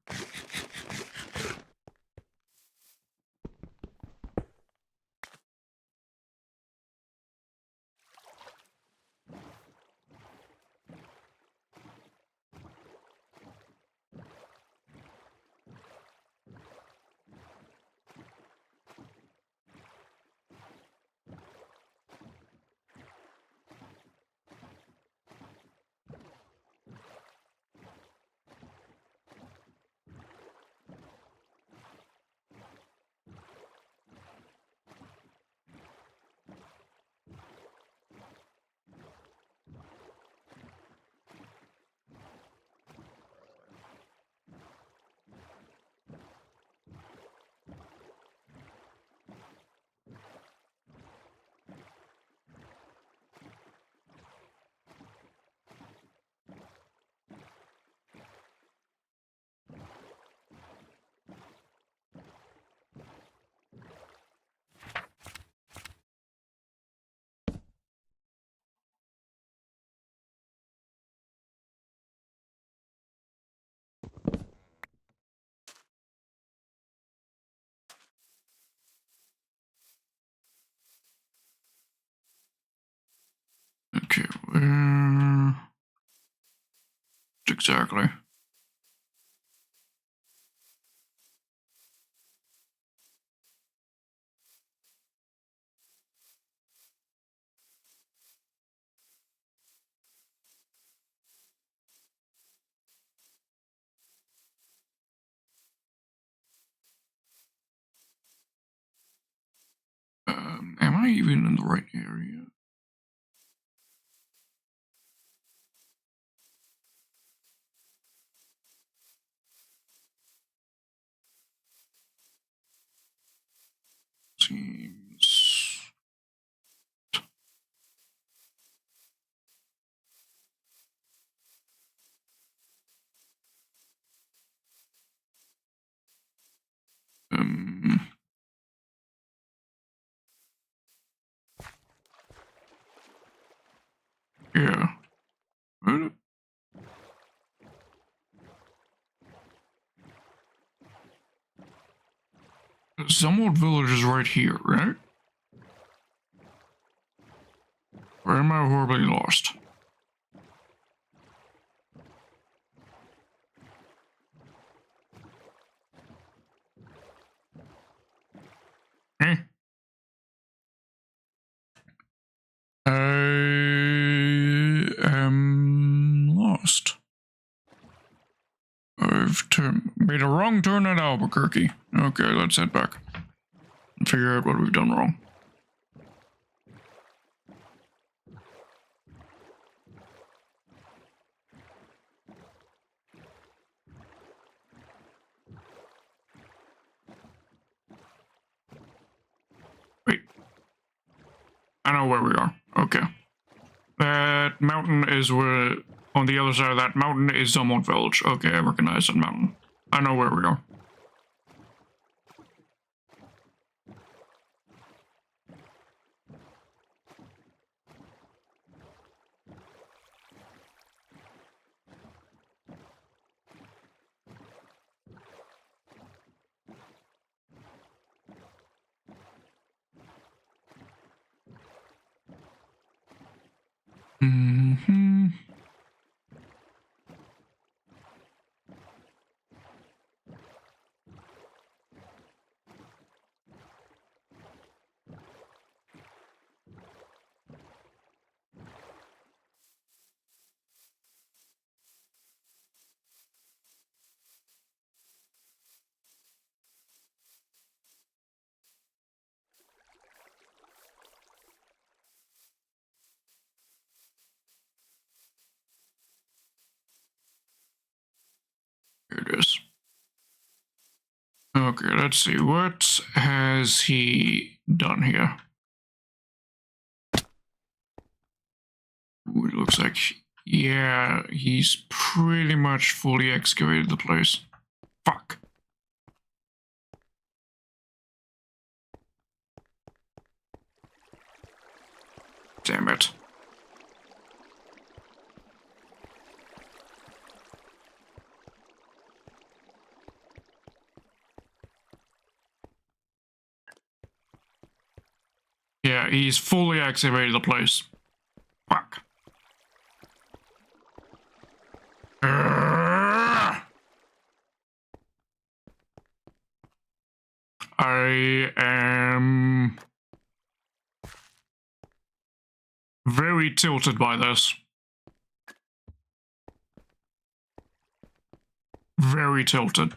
Okay, exactly. Am I even in the right area? Seems. Yeah. What? Somewhat village is right here, right? Or am I horribly lost? Eh? I am lost. I've made a wrong turn at Albuquerque. Okay, let's head back and figure out what we've done wrong. Wait. I know where we are. Okay. That mountain is where, on the other side of that mountain is Zumwalt Village. Okay, I recognize that mountain. I know where we are. Mm-hmm. Here it is. Okay, let's see. What has he done here? Ooh, it looks like, yeah, he's pretty much fully excavated the place. Fuck. Damn it. Yeah, he's fully activated the place. Fuck. I am very tilted by this. Very tilted.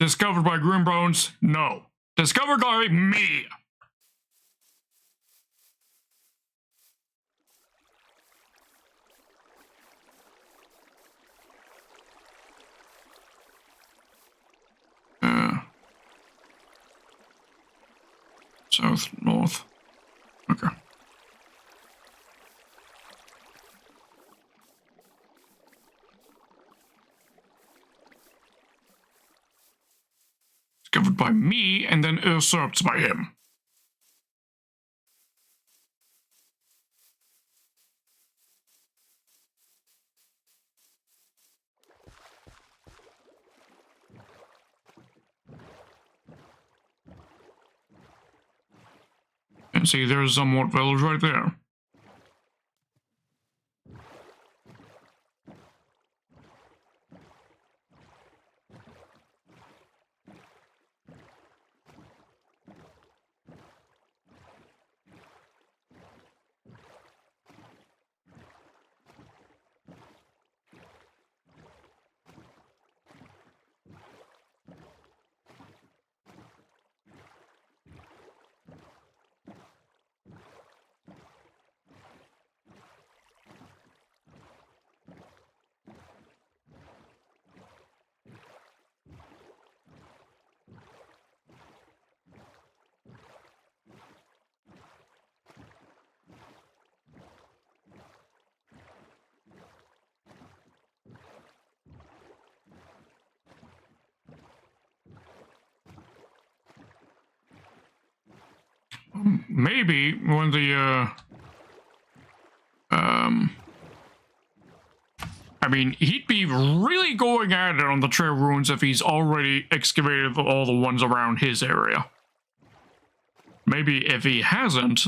Discovered by Grimbones? No. Discovered by me! South, north. Okay. Discovered by me and then usurped by him. And see, there's somewhat village right there. Maybe when the, I mean, he'd be really going at it on the trail ruins if he's already excavated all the ones around his area. Maybe if he hasn't,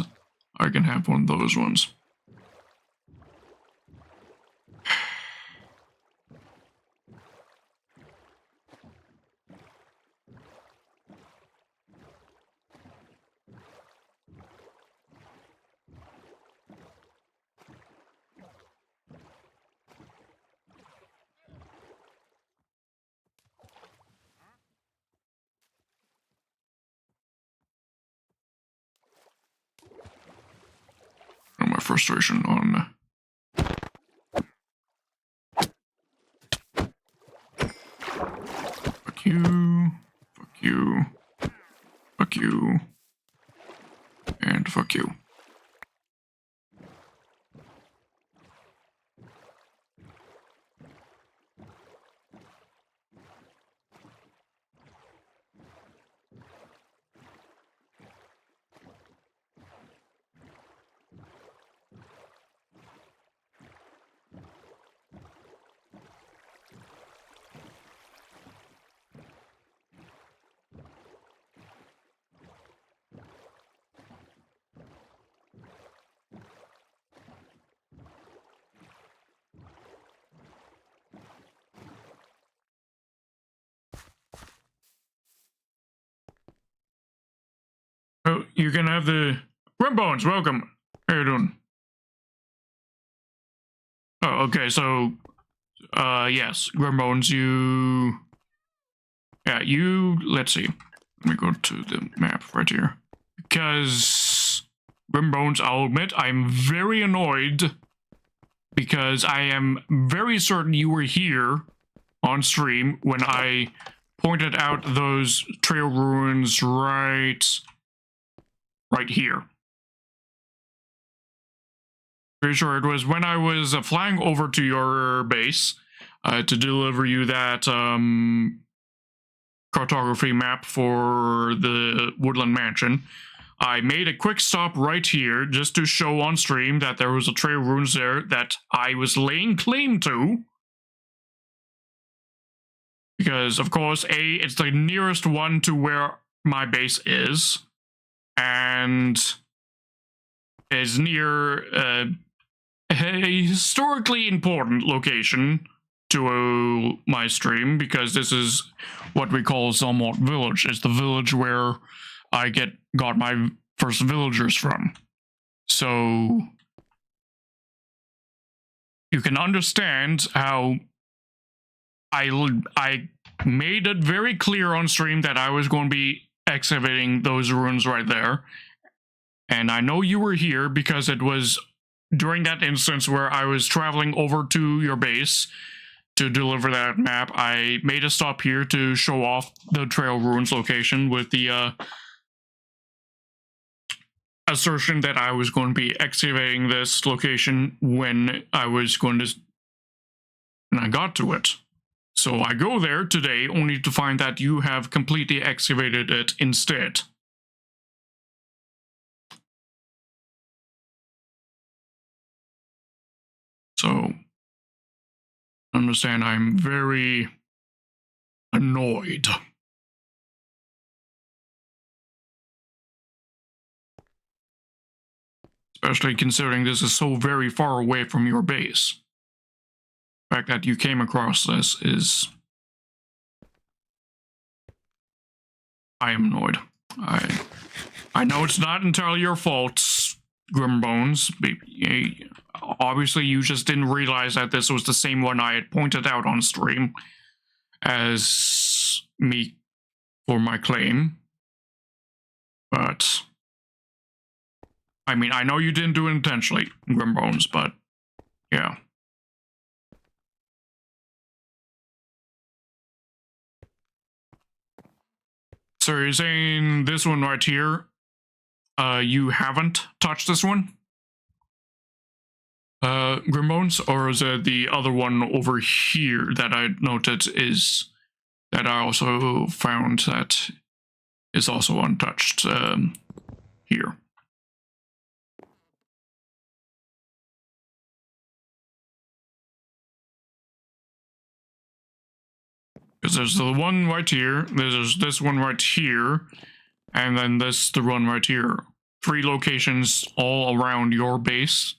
I can have one of those ones. My frustration on. Fuck you. Fuck you. Fuck you. And fuck you. you can have the Grimbones. Welcome. How you doing? Oh, okay. So, yes, Grimbones. Let's see. Let me go to the map right here. Because Grimbones, I'll admit, I'm very annoyed because I am very certain you were here on stream when I pointed out those trail ruins right here. Pretty sure it was when I was flying over to your base to deliver you that cartography map for the Woodland Mansion. I made a quick stop right here just to show on stream that there was a trail of ruins there that I was laying claim to. Because, of course, it's the nearest one to where my base is. And is near a historically important location to my stream, because this is what we call Zalmort Village. It's the village where I got my first villagers from. So you can understand how I made it very clear on stream that I was going to be excavating those ruins right there. And I know you were here because it was during that instance where I was traveling over to your base to deliver that map. I made a stop here to show off the trail ruins location with the assertion that I was going to be excavating this location when I got to it. So I go there today only to find that you have completely excavated it instead. So, understand I'm very annoyed. Especially considering this is so very far away from your base. The fact that you came across this is... I am annoyed. I know it's not entirely your fault, Grimbones. Obviously, you just didn't realize that this was the same one I had pointed out on stream as me for my claim. But... I mean, I know you didn't do it intentionally, Grimbones, but... yeah. So you're saying this one right here, you haven't touched this one? Grimbones, or is it the other one over here that I noted that I also found that is also untouched, here? Because there's the one right here, there's this one right here, and then the one right here. 3 locations all around your base.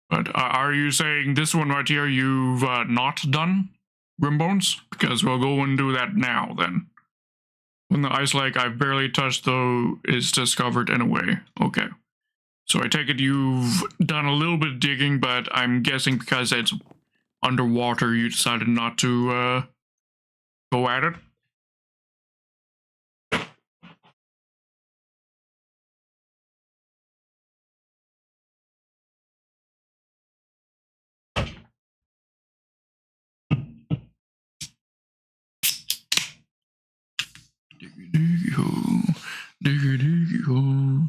But are you saying this one right here you've not done, Grimbones? Because we'll go and do that now, then. When the ice lake I've barely touched, though, is discovered anyway. Okay. So I take it you've done a little bit of digging, but I'm guessing because it's underwater, you decided not to go at it? Diggy-diggy-ho, diggy-diggy-ho.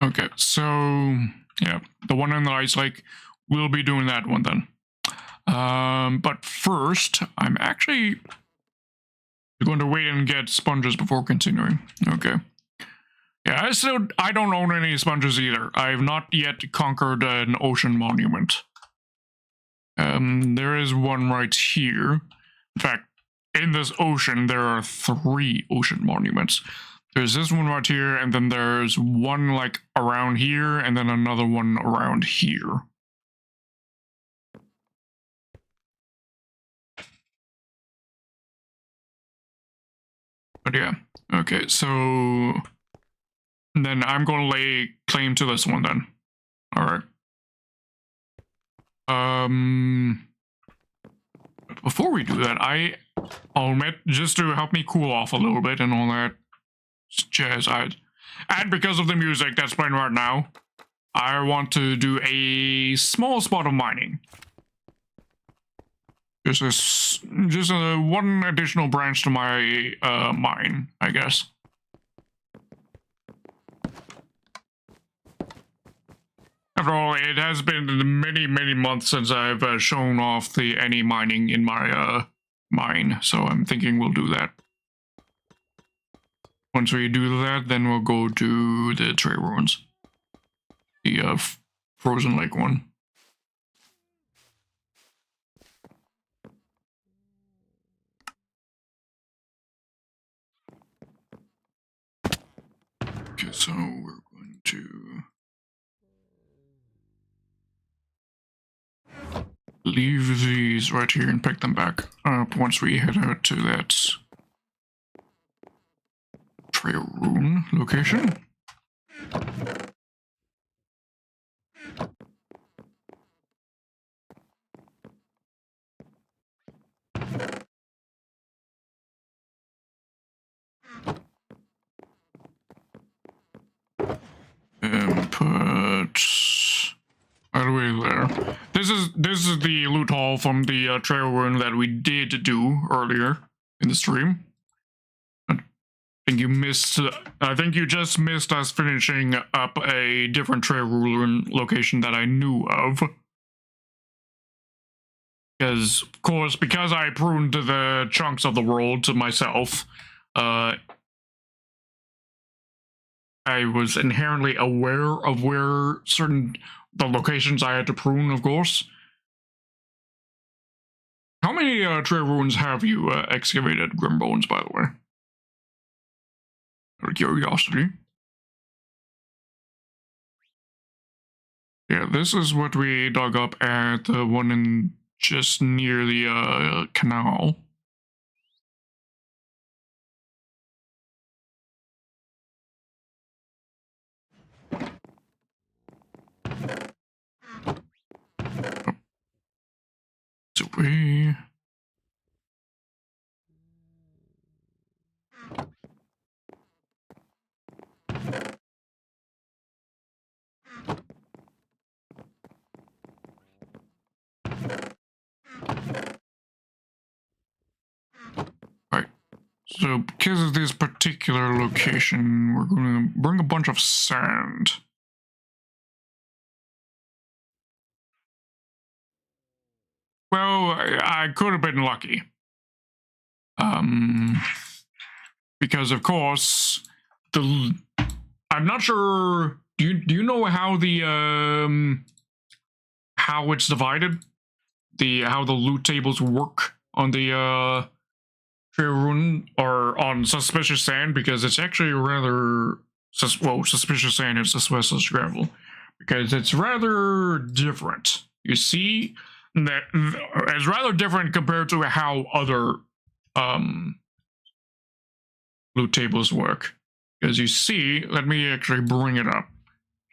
Okay, so yeah, the one in the ice lake, we'll be doing that one then. But first, I'm actually going to wait and get sponges before continuing. Okay. Yeah, I don't own any sponges either. I have not yet conquered an ocean monument. There is one right here. In fact, in this ocean, there are 3 ocean monuments. There's this one right here, and then there's one like around here, and then another one around here. But yeah, okay, so then I'm gonna lay claim to this one then. All right. Before we do that, I'll admit, just to help me cool off a little bit and all that jazz, and because of the music that's playing right now, I want to do a small spot of mining. Just one additional branch to my mine, I guess. After all, it has been many, many months since I've shown off any mining in my mine, so I'm thinking we'll do that. Once we do that, then we'll go to the Tree Ruins. The Frozen Lake one. Okay, so we're going to leave these right here and pick them back up once we head out to that Trail Rune location. And put all the way there. This is the loot haul from the trail rune that we did do earlier in the stream. I think you missed. I think you just missed us finishing up a different trail rune location that I knew of. Because, of course, because I pruned the chunks of the world to myself, I was inherently aware of where the locations I had to prune, of course. How many trail ruins have you excavated, Grimbones, by the way? Out of curiosity. Yeah, this is what we dug up at the one in just near the canal. So we... Right. So because of this particular location, we're going to bring a bunch of sand. Well, I could have been lucky. Because of course, I'm not sure. Do you know how the how it's divided? How the loot tables work on the Trail Rune or on Suspicious Sand, because it's actually rather Suspicious Sand and Suspicious Gravel, because it's rather different. You see, that it's rather different compared to how other loot tables work. Because you see, let me actually bring it up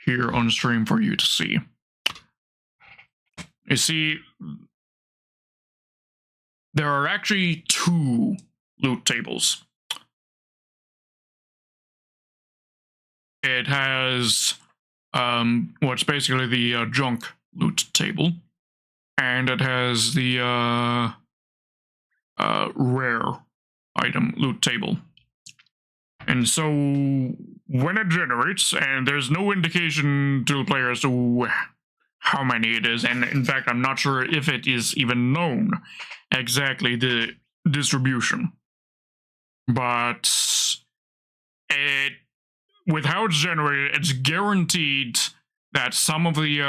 here on stream for you to see. You see, there are actually two loot tables. It has what's basically the junk loot table, and it has the rare item loot table. And so when it generates, and there's no indication to the player as to how many it is, and in fact I'm not sure if it is even known exactly the distribution, but with how it's generated, it's guaranteed that some of the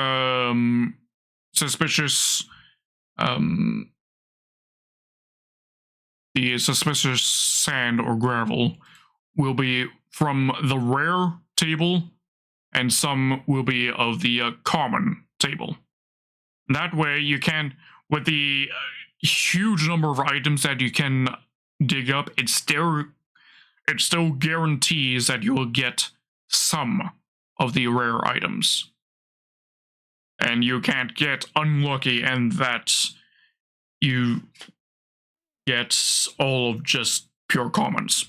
suspicious sand or gravel will be from the rare table, and some will be of the common table. That way, you can, with the huge number of items that you can dig up, it still guarantees that you will get some of the rare items. And you can't get unlucky and that you get all of just pure commons.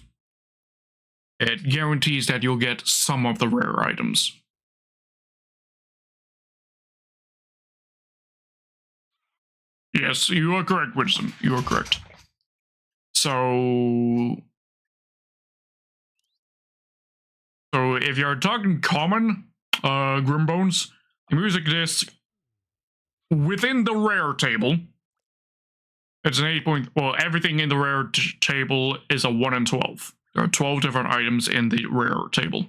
It guarantees that you'll get some of the rare items. Yes, you are correct, Winston. You are correct. So if you're talking common, Grimbones, the music disc within the rare table, it's an 8 point. Well, everything in the rare table is a 1 in 12. There are 12 different items in the rare table.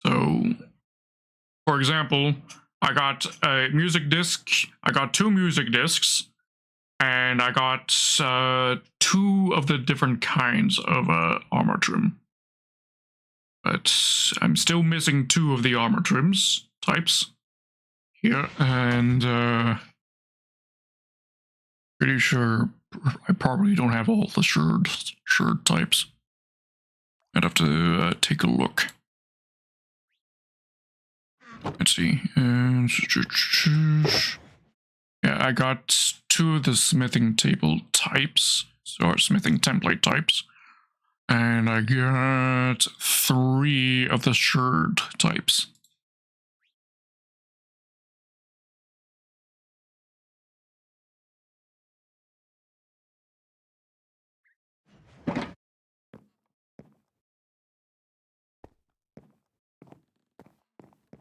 So, for example, I got a music disc. I got 2 music discs, and I got 2 of the different kinds of armor trim. But I'm still missing 2 of the armor trims types here, and pretty sure I probably don't have all the shirt types. I'd have to take a look. Let's see. Yeah, I got 2 of the smithing table types, or smithing template types, and I got 3 of the shirt types.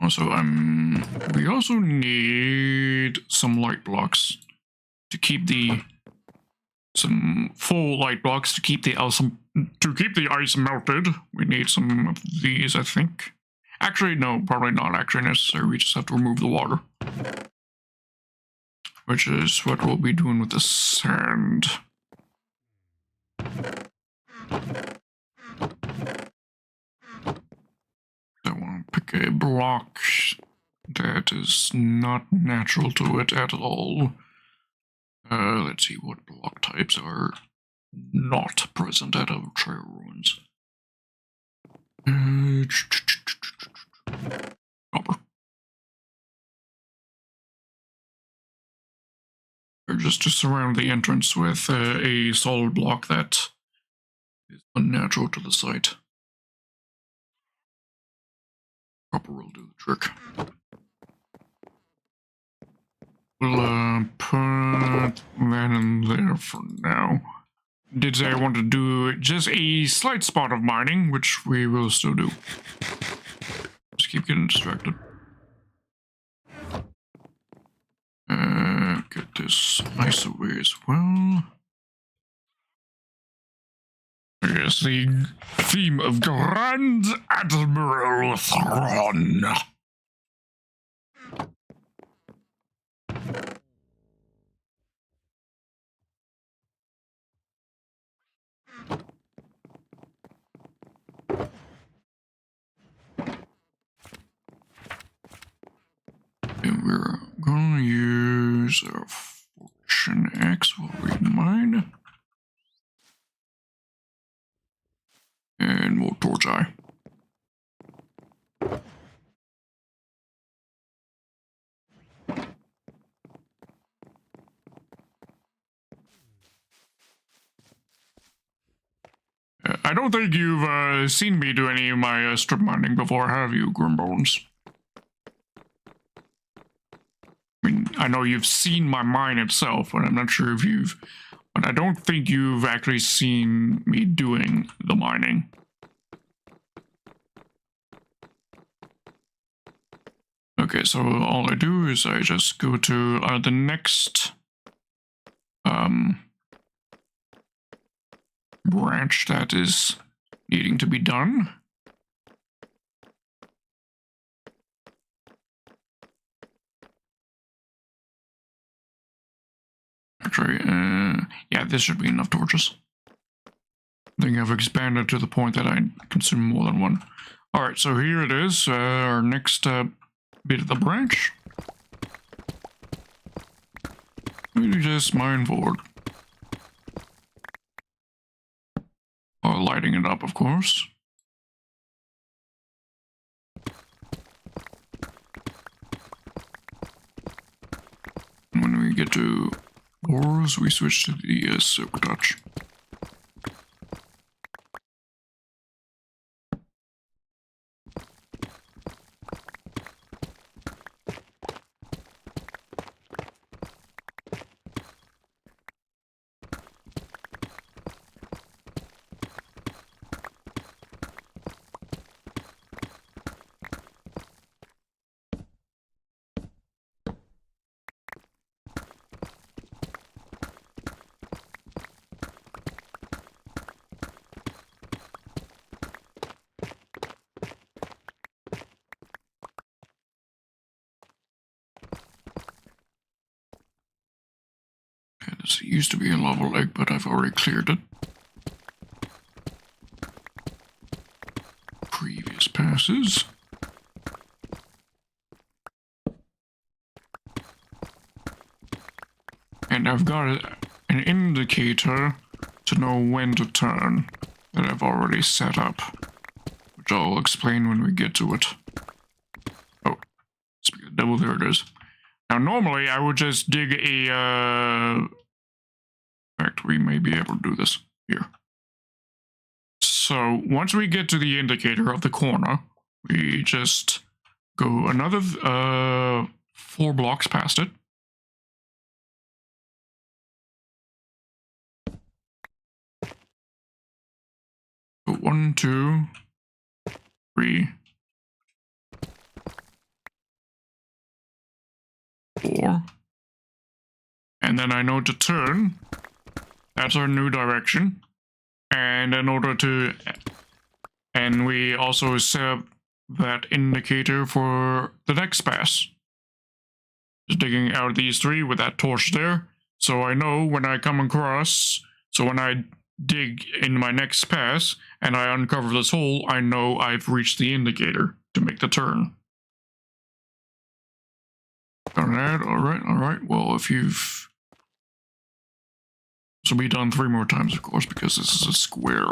Also, we also need some light blocks to keep some full light blocks to keep the ice melted. We need some of these, I think. Actually, no, probably not actually necessary. We just have to remove the water, which is what we'll be doing with the sand. I want to pick a block that is not natural to it at all. Let's see what block types are not present at Arbitrary Ruins. Copper. Or just to surround the entrance with a solid block that is unnatural to the site. Copper will do the trick. We'll put that in there for now. Did say I want to do just a slight spot of mining, which we will still do. Just keep getting distracted. Get this ice away as well. Yes, the theme of Grand Admiral Thrawn. And we're gonna use our Fortune X while we mine. And more torch eye. I don't think you've seen me do any of my strip mining before, have you, Grimbones? I mean, I know you've seen my mine itself, but I'm not sure if you've... But I don't think you've actually seen me doing the mining. Okay, so all I do is I just go to the next branch that is needing to be done. Actually, yeah, this should be enough torches. I think I've expanded to the point that I consume more than one. Alright, so here it is, our next bit of the branch. We just mine forward. While lighting it up, of course. When we get to ores, we switch to the silk touch. This used to be a lava lake, but I've already cleared it. Previous passes. And I've got an indicator to know when to turn that I've already set up, which I'll explain when we get to it. Oh, speak of the devil, there it is. Now, normally I would just dig a, in fact, we may be able to do this here. So, once we get to the indicator of the corner, we just go another 4 blocks past it. Go 1, 2, 3, 4. And then I know to turn. That's our new direction. And in order to... And we also set that indicator for the next pass. Just digging out these 3 with that torch there. So I know when I come across... So when I dig in my next pass and I uncover this hole, I know I've reached the indicator to make the turn. Done that, alright. Well, if you've... This will be done 3 more times, of course, because this is a square.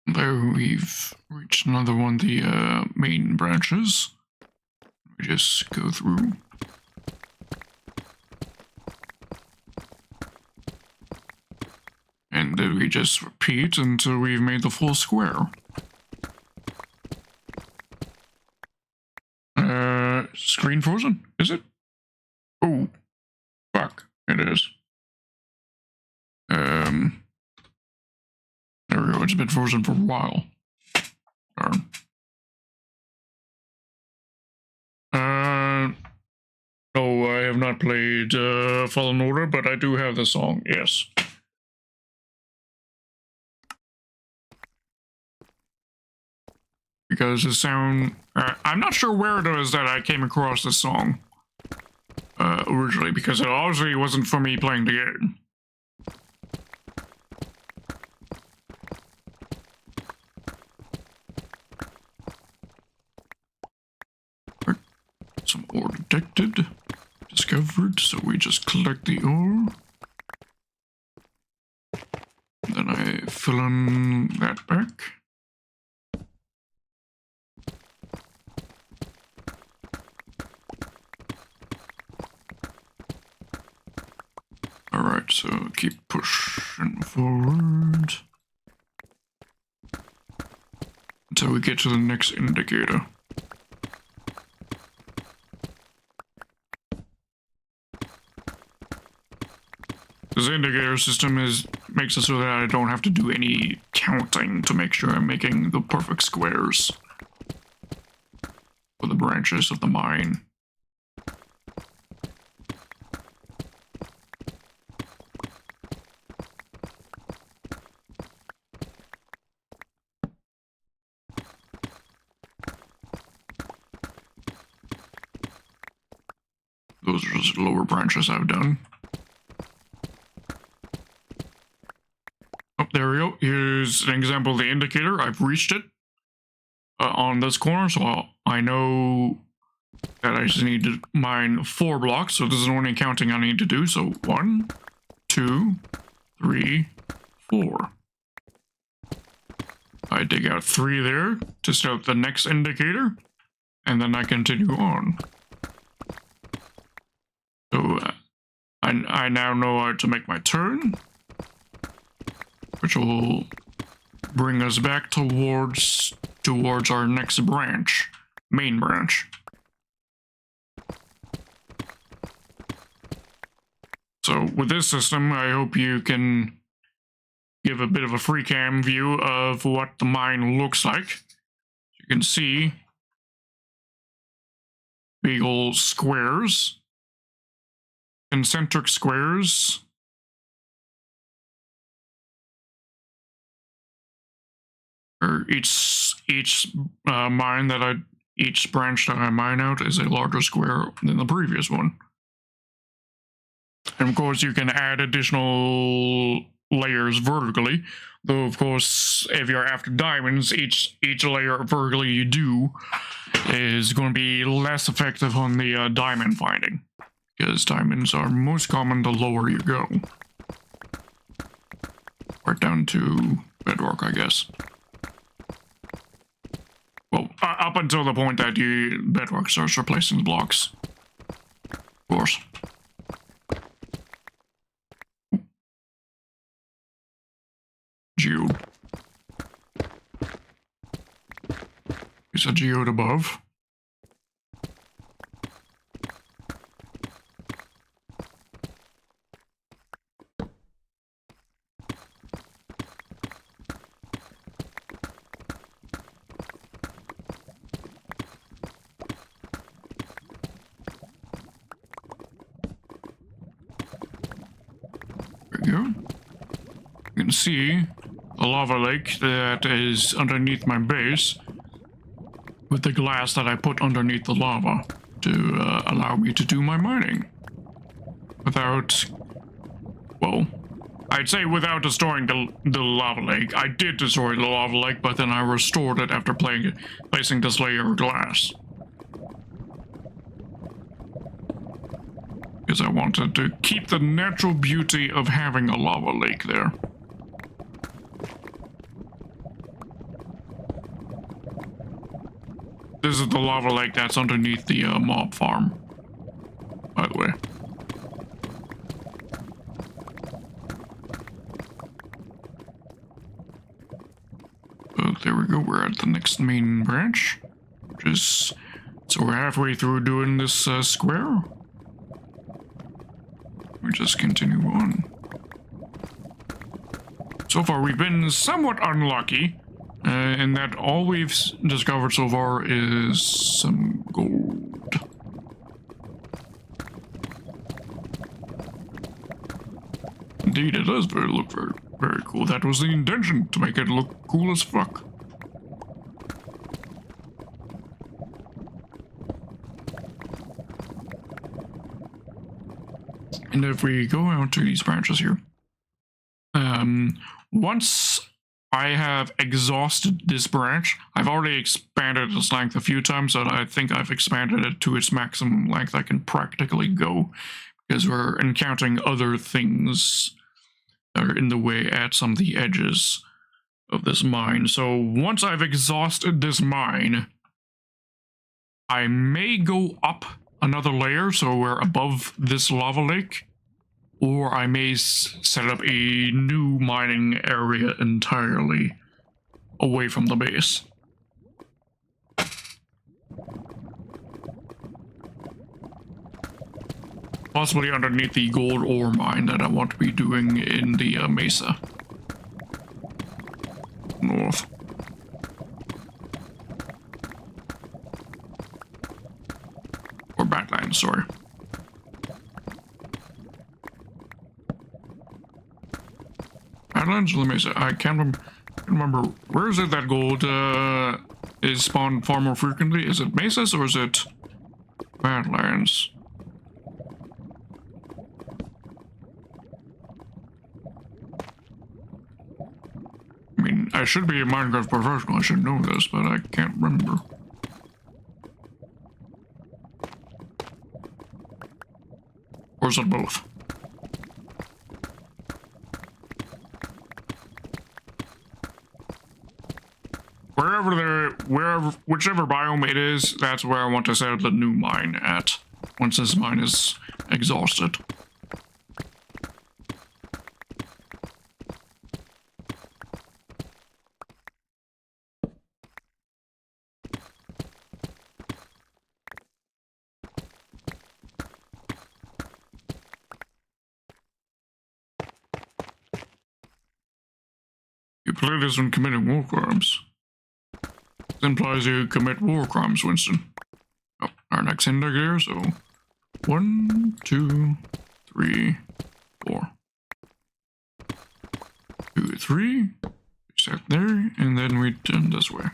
There we've reached another one of the main branches. We just go through. And then we just repeat until we've made the full square. Screen frozen? Is it? Oh, fuck, it is. There we go, it's been frozen for a while. Darn. No, I have not played Fallen Order, but I do have the song, yes. Because the sound... I'm not sure where it is that I came across this song originally, because it obviously wasn't for me playing the game. Some ore detected, discovered, so we just collect the ore. Then I fill in that back. Alright, so keep pushing forward until we get to the next indicator. This indicator system makes it so that I don't have to do any counting to make sure I'm making the perfect squares for the branches of the mine. Those are just lower branches I've done. Oh, there we go. Here's an example of the indicator. I've reached it on this corner, so I know that I just need to mine 4 blocks. So this is the only counting I need to do. So 1, 2, 3, 4. I dig out 3 there to start the next indicator, and then I continue on. So I now know how to make my turn, which will bring us back towards our next branch, main branch. So with this system, I hope you can give a bit of a free cam view of what the mine looks like. You can see big old squares, concentric squares. Or each mine that each branch that I mine out is a larger square than the previous one. And of course you can add additional layers vertically, though of course if you're after diamonds, each layer vertically you do is going to be less effective on the diamond finding, because diamonds are most common the lower you go. Right down to bedrock, I guess. Well, up until the point that bedrock starts replacing the blocks. Of course. Geode. Is a geode above? You can see a lava lake that is underneath my base with the glass that I put underneath the lava to allow me to do my mining without, well, I'd say without destroying the lava lake. I did destroy the lava lake, but then I restored it after placing this layer of glass. Because I wanted to keep the natural beauty of having a lava lake there. This is the lava lake that's underneath the mob farm, by the way. There we go, we're at the next main branch, which is, so we're halfway through doing this square. We just continue on. So far, we've been somewhat unlucky, in that all we've discovered so far is some gold. indeed, it does look very, very cool. That was the intention, to make it look cool as fuck. And if we go out to these branches here, once I have exhausted this branch, I've already expanded its length a few times, so I think I've expanded it to its maximum length I can practically go, because we're encountering other things that are in the way at some of the edges of this mine. So once I've exhausted this mine, I may go up another layer so we're above this lava lake, or I may set up a new mining area entirely away from the base. Possibly underneath the gold ore mine that I want to be doing in the mesa. North. Or Badlands, sorry. Badlands or the mesa? I can't remember. Where is it that gold is spawned far more frequently? Is it mesas or is it Badlands? I mean, I should be a Minecraft professional, I should know this, but I can't remember. Or is it both? Whichever biome it is, that's where I want to set up the new mine at, once this mine is exhausted. You play this when committing war crimes. This implies you commit war crimes, Winston. Oh, our next indicator, so 1, 2, 3, 4. 2, 3. Set there, and then we turn this way.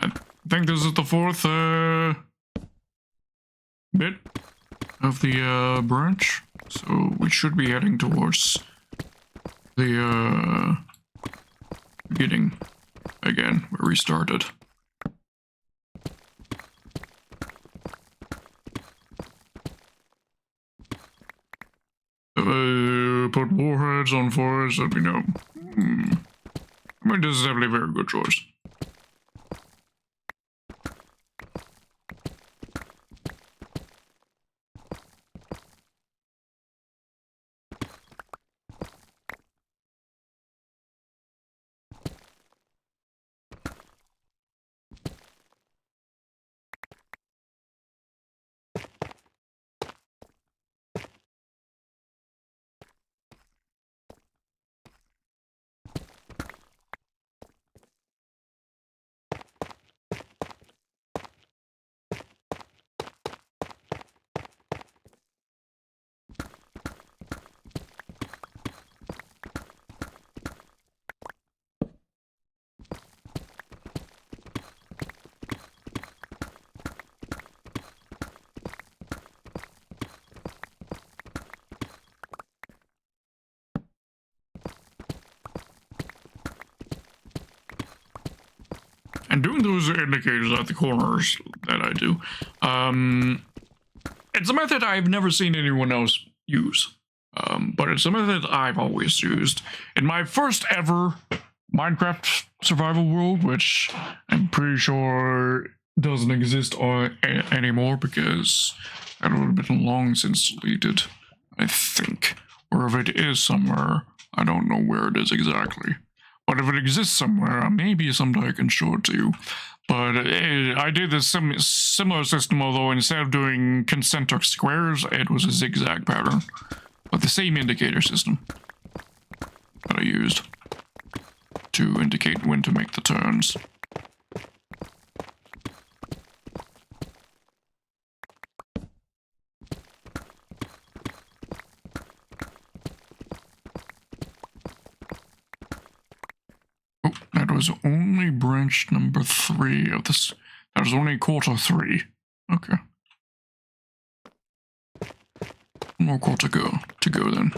I think this is the fourth bit of the branch, so we should be heading towards the beginning again, where we started. Put warheads on fires, let me know. I mean, this is definitely a very good choice. And doing those indicators at the corners that I do, it's a method I've never seen anyone else use, but it's a method I've always used. In my first ever Minecraft survival world, which I'm pretty sure doesn't exist anymore because that would have been long since deleted, I think. Or if it is somewhere, I don't know where it is exactly. But if it exists somewhere, maybe someday I can show it to you. But I did this similar system, although instead of doing concentric squares, it was a zigzag pattern. but the same indicator system that I used to indicate when to make the turns. Oh, that was only branch number 3 of this. That was only quarter 3. Okay. One more quarter to go then.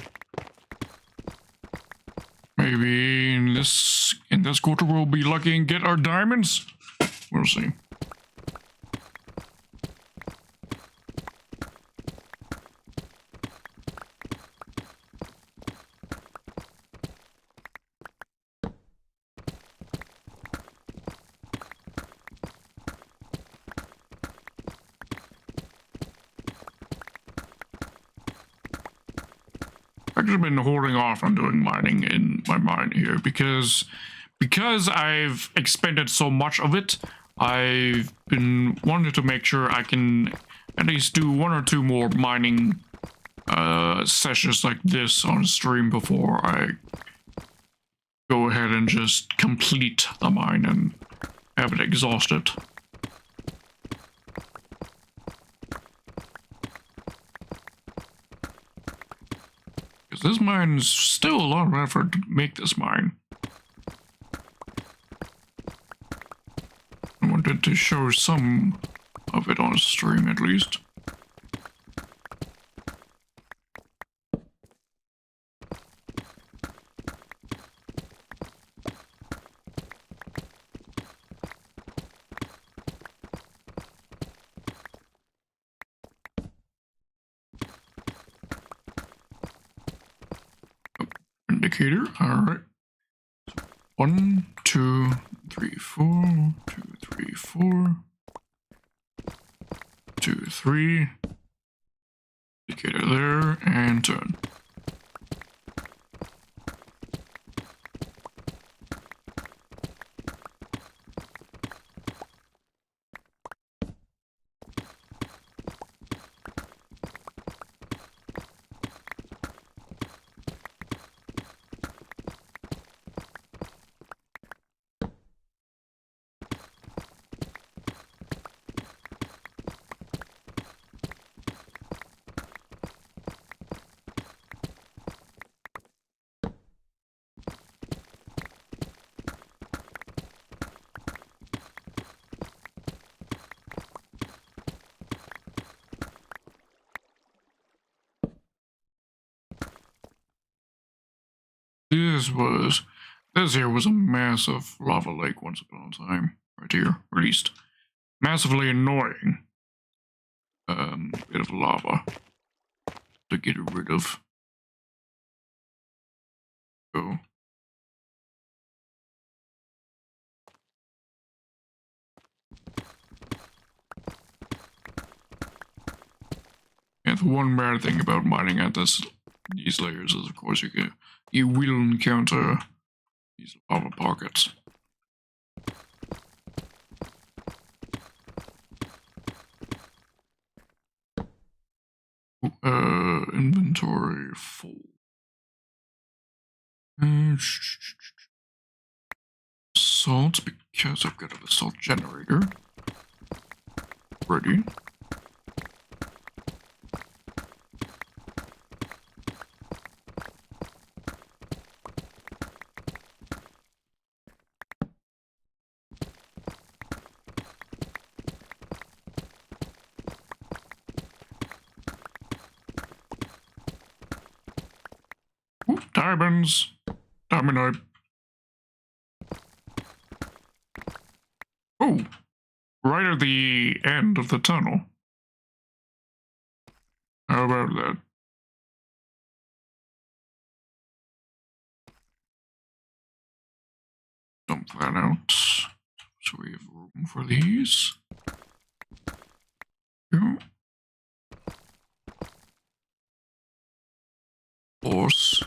Maybe in this quarter we'll be lucky and get our diamonds. We'll see. I've just been holding off on doing mining in my mine here because I've expended so much of it. I've been wanting to make sure I can at least do 1 or 2 more mining sessions like this on stream before I go ahead and just complete the mine and have it exhausted. This mine's still a lot of effort to make this mine. I wanted to show some of it on stream at least. Indicator, alright. 1, 2, 3, 4, 2, 3, 4, 2, 3. Indicator there, and turn. This here was a massive lava lake once upon a time, right here, or at least massively annoying bit of lava to get rid of. So yeah, the one bad thing about mining at these layers is, of course, you will encounter these lava pockets. Inventory full. Salt, because I've got a salt generator ready. Diamonds. Diamond eye. Oh, right at the end of the tunnel. How about that? Dump that out. So we have room for these. Go. Force.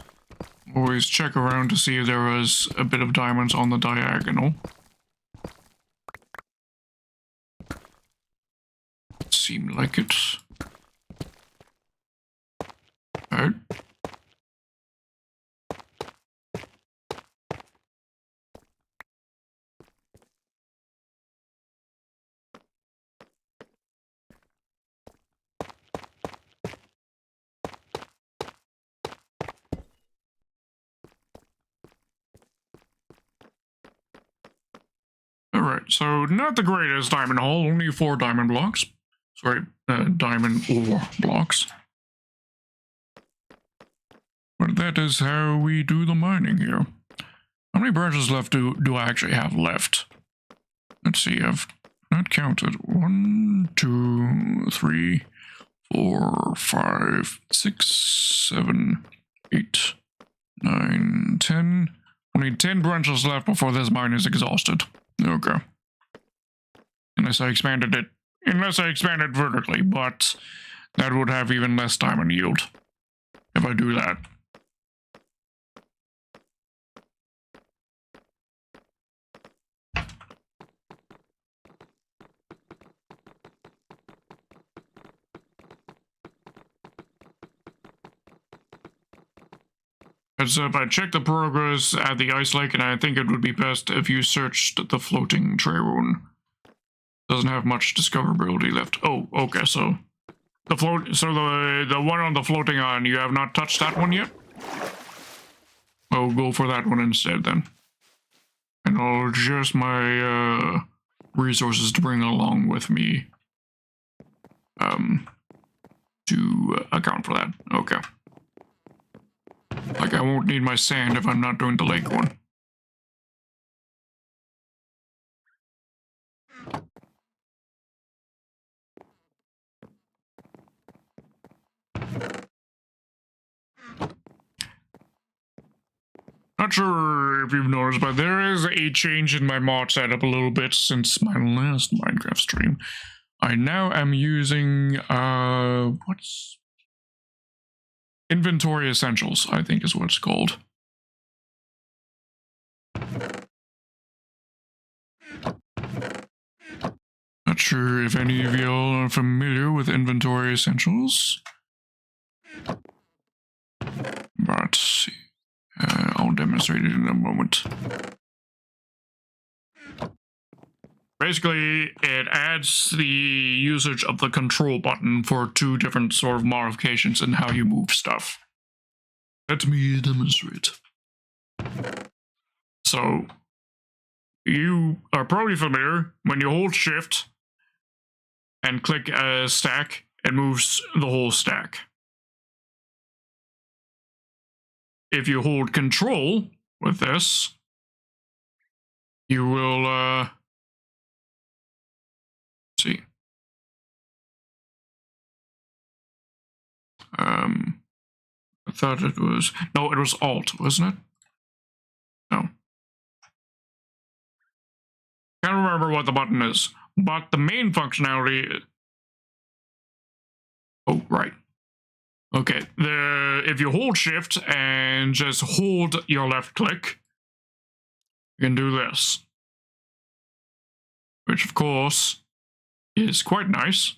Always check around to see if there was a bit of diamonds on the diagonal. Seemed like it. Alright. Alright, so not the greatest diamond haul, only 4 diamond blocks. Sorry, diamond ore blocks. But that is how we do the mining here. How many branches left do I actually have left? Let's see, I've not counted. 1, 2, 3, 4, 5, 6, 7, 8, 9, 10. Only 10 branches left before this mine is exhausted. Okay. Unless I expanded it. Unless I expanded vertically, but that would have even less diamond yield if I do that. As if I checked the progress at the ice lake, and I think it would be best if you searched the floating tray rune. Doesn't have much discoverability left. Oh, okay, so the one on the floating island, you have not touched that one yet? I'll go for that one instead then. And I'll adjust my resources to bring along with me to account for that. Okay. Like, I won't need my sand if I'm not doing the lake one. Not sure if you've noticed, but there is a change in my mod setup a little bit since my last Minecraft stream. I now am using, what's... Inventory Essentials, I think is what it's called. Not sure if any of y'all are familiar with Inventory Essentials. But I'll demonstrate it in a moment. Basically, it adds the usage of the control button for 2 different sort of modifications in how you move stuff. Let me demonstrate. So, you are probably familiar when you hold shift and click a stack, it moves the whole stack. If you hold control with this, you will, see. I thought it was, no, it was Alt, wasn't it? No. Can't remember what the button is, but the main functionality, oh, right. Okay, if you hold shift and just hold your left click, you can do this. Which, of course, is quite nice.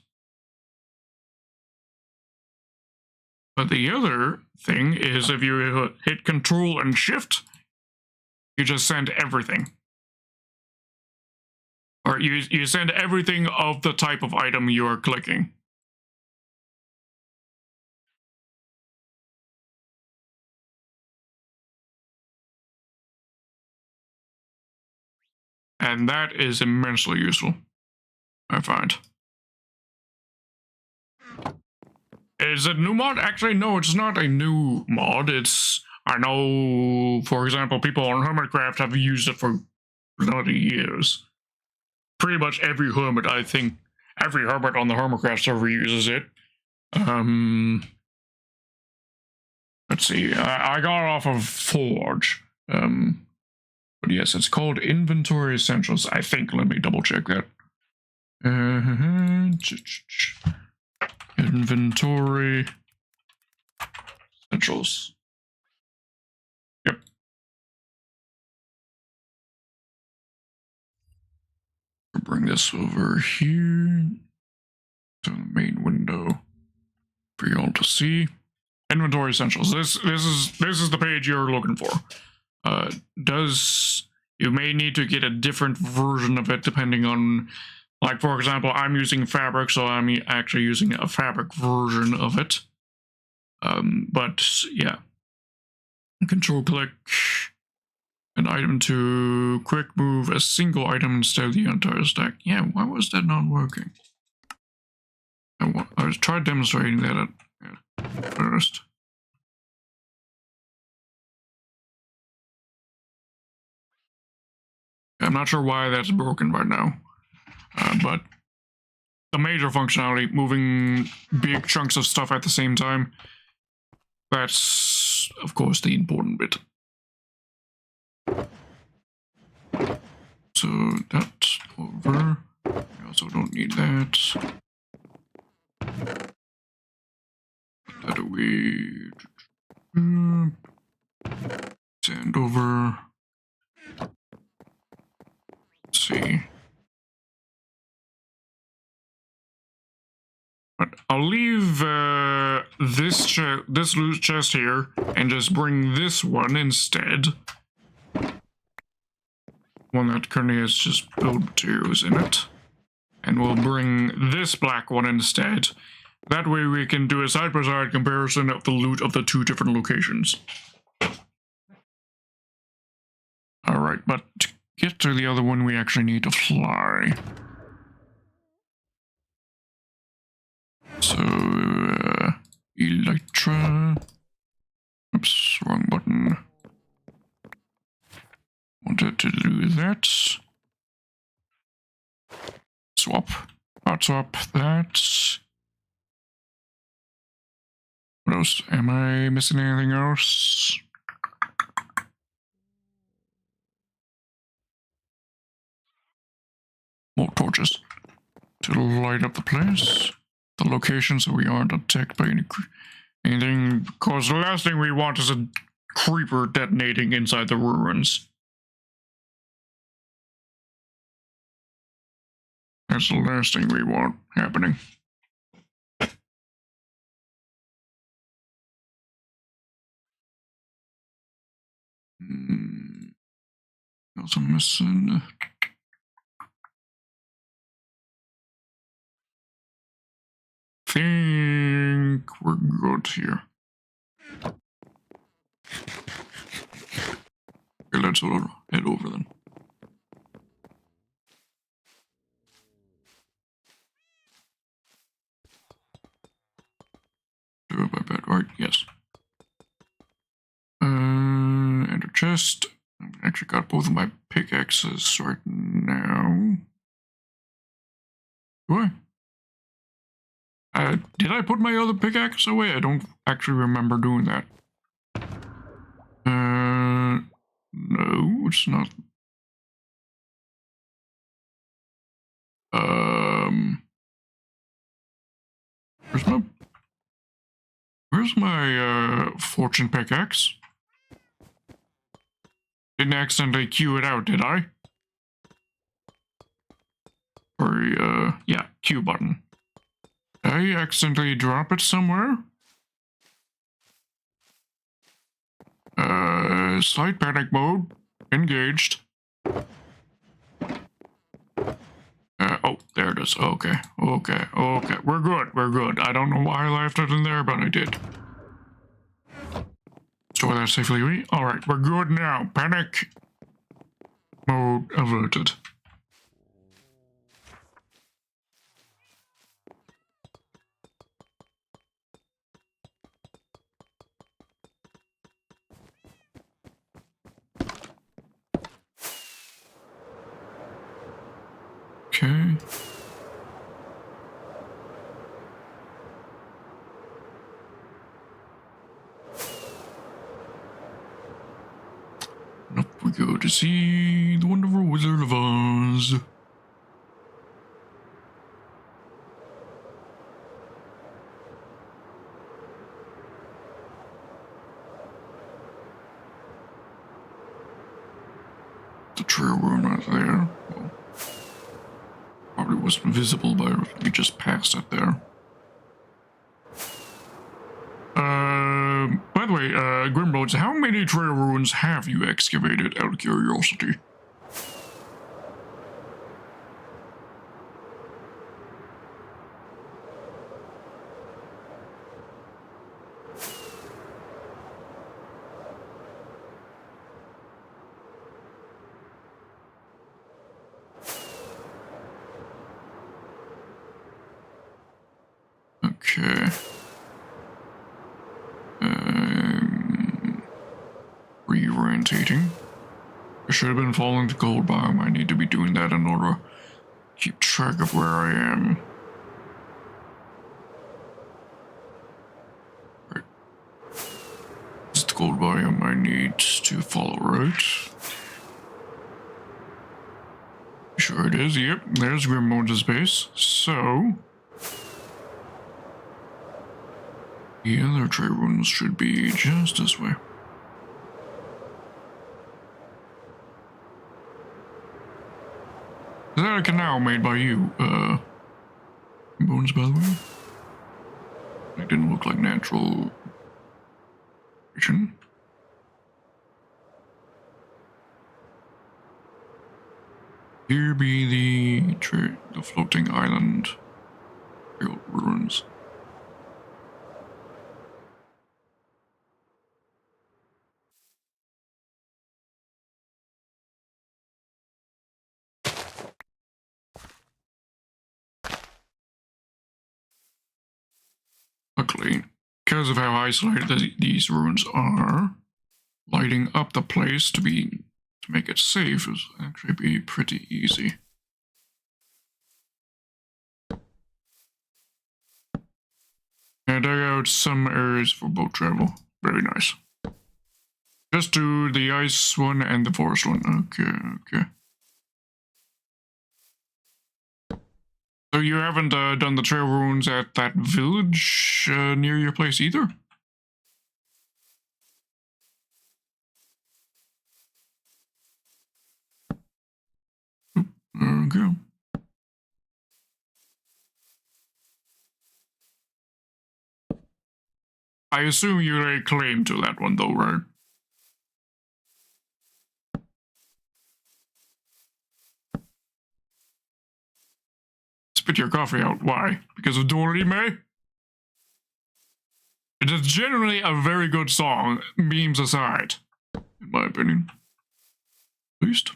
But the other thing is if you hit Control and Shift, you just send everything. Or you send everything of the type of item you are clicking. And that is immensely useful, I find. Is it a new mod? Actually, no, it's not a new mod. It's, I know, for example, people on Hermitcraft have used it for bloody years. Pretty much every hermit, I think, every hermit on the Hermitcraft server uses it. Let's see, I got it off of Forge. But yes, it's called Inventory Essentials, I think. Let me double check that. Inventory Essentials. Yep. I'll bring this over here to the main window for y'all to see. Inventory Essentials. This is the page you're looking for. You may need to get a different version of it depending on, like, for example, I'm using fabric, so I'm actually using a fabric version of it. But yeah, control click, and item to quick move a single item instead of the entire stack. Yeah, why was that not working? I tried demonstrating that at first. I'm not sure why that's broken right now, but the major functionality, moving big chunks of stuff at the same time, that's, of course, the important bit. So that's over. We also don't need that. That away. Sand over. Let's see. But I'll leave this loot chest here and just bring this one instead. One that currently has just build materials in it. And we'll bring this black one instead. That way we can do a side-by-side comparison of the loot of the two different locations. Alright, but to get to the other one, we actually need to fly. So, Elytra. Oops, wrong button. Wanted to do that. Swap. Hot swap that. What else? Am I missing anything else? More torches to light up the place, the location, so we aren't attacked by anything. Because the last thing we want is a creeper detonating inside the ruins. That's the last thing we want happening. Also missing. Think we're good here. Okay, let's head over then. Do it by bed, right? Yes. Enter chest. I actually got both of my pickaxes right now. Do I? Did I put my other pickaxe away? I don't actually remember doing that. No, it's not. Where's my fortune pickaxe? Didn't accidentally Q it out, did I? Or, yeah, Q button. Did I accidentally drop it somewhere? Slight panic mode. Engaged. Oh, there it is. Okay. We're good. I don't know why I left it in there, but I did. Store that safely. Alright, we're good now. Panic mode averted. Okay. Up we go to see the wonderful Wizard of Oz. The trail room right there. Well, probably wasn't visible, but we just passed it there. By the way, Grimroads, how many trail ruins have you excavated, out of curiosity? orientating. I should have been following the cold biome. I need to be doing that in order to keep track of where I am. Right. It's the cold biome I need to follow, right? Sure it is, yep. There's Grimbones' base. So the other trade runes should be just this way. Is that a canal made by you, Bones, by the way? It didn't look like natural vision. Here be the floating island ruins. Luckily, because of how isolated these ruins are, lighting up the place to make it safe is actually be pretty easy. And dug out some areas for boat travel. Very nice. Just do the ice one and the forest one. Okay. So you haven't done the trail runes at that village near your place either? Okay. I assume you lay claim to that one though, right? Spit your coffee out. Why? Because of Dorime? It is generally a very good song, memes aside, in my opinion. At least.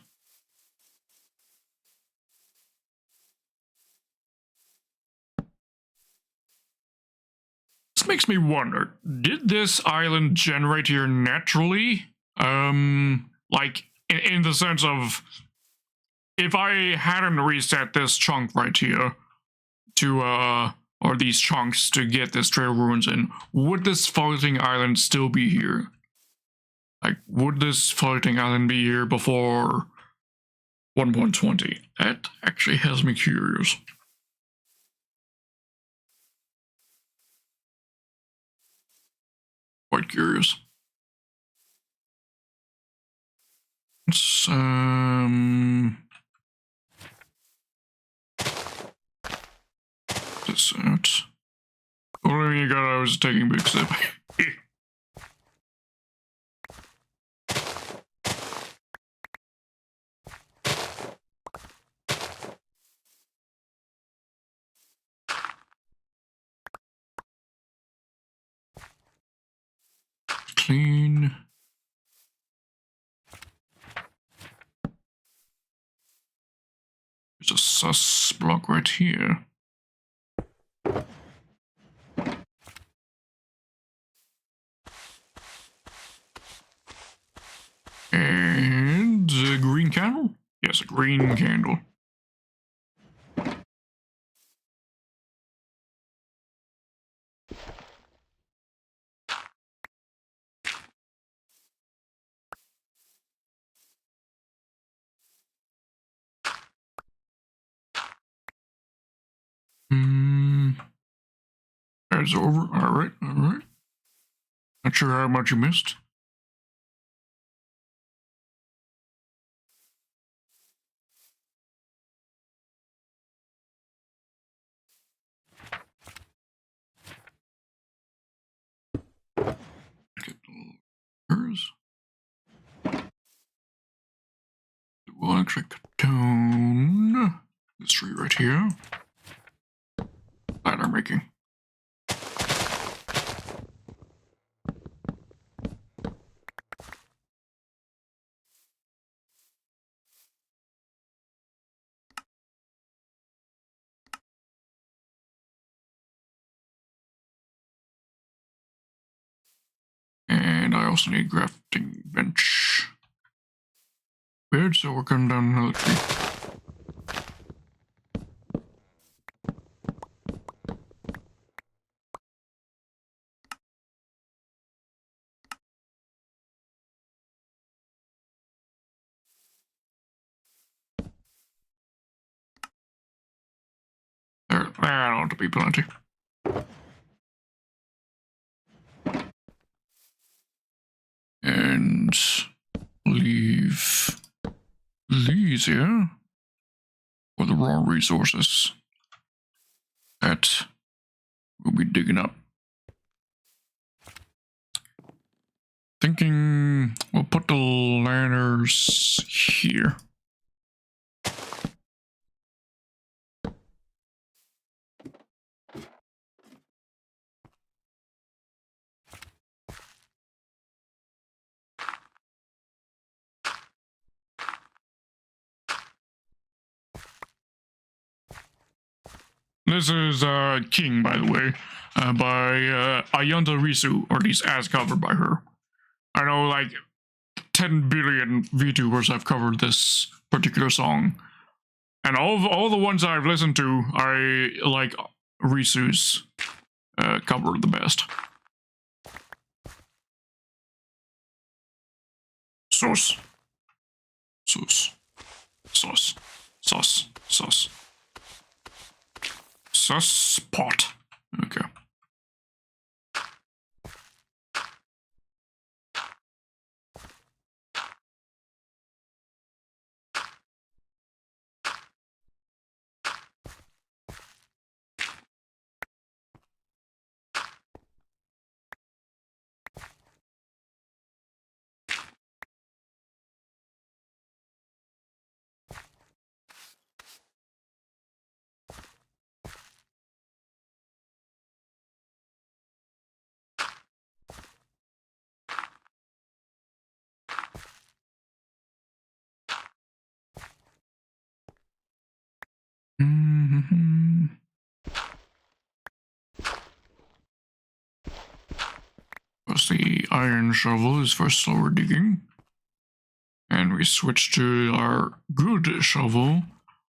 This makes me wonder, did this island generate here naturally? Like, in the sense of, if I hadn't reset this chunk right here to, or these chunks to get this trail ruins in, would this floating island still be here? Like, would this floating island be here before 1.20? That actually has me curious. Quite curious. Let's, this out. Only you got I was taking a big sip. Clean. There's a sus block right here. And a green candle? Yes, a green candle. That's over. Alright. Not sure how much you missed. Get the hers. The electric tone. This tree right here. Ladder making. And I also need crafting bench. Weird, so we're going down another tree. There ought to be plenty. And leave these here for the raw resources that we'll be digging up. Thinking we'll put the ladders here. This is King, by the way, by Ayanta Risu, or at least as covered by her. I know like 10 billion VTubers have covered this particular song, and all the ones I've listened to, I like Risu's cover the best. Sauce. Sauce. Sauce. Sauce. Sauce. Sauce pot. Okay. Mm-hmm. The iron shovel is for slower digging. And we switch to our good shovel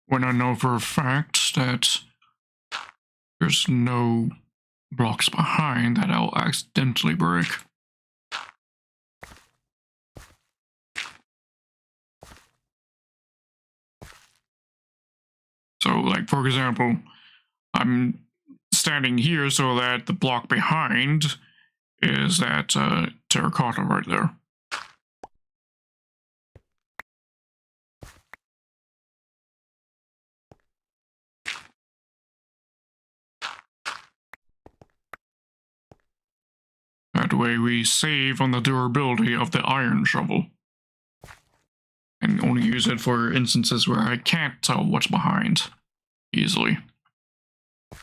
when I know for a fact that there's no blocks behind that I'll accidentally break. So, like, for example, I'm standing here so that the block behind is that terracotta right there. That way we save on the durability of the iron shovel. And only use it for instances where I can't tell what's behind easily.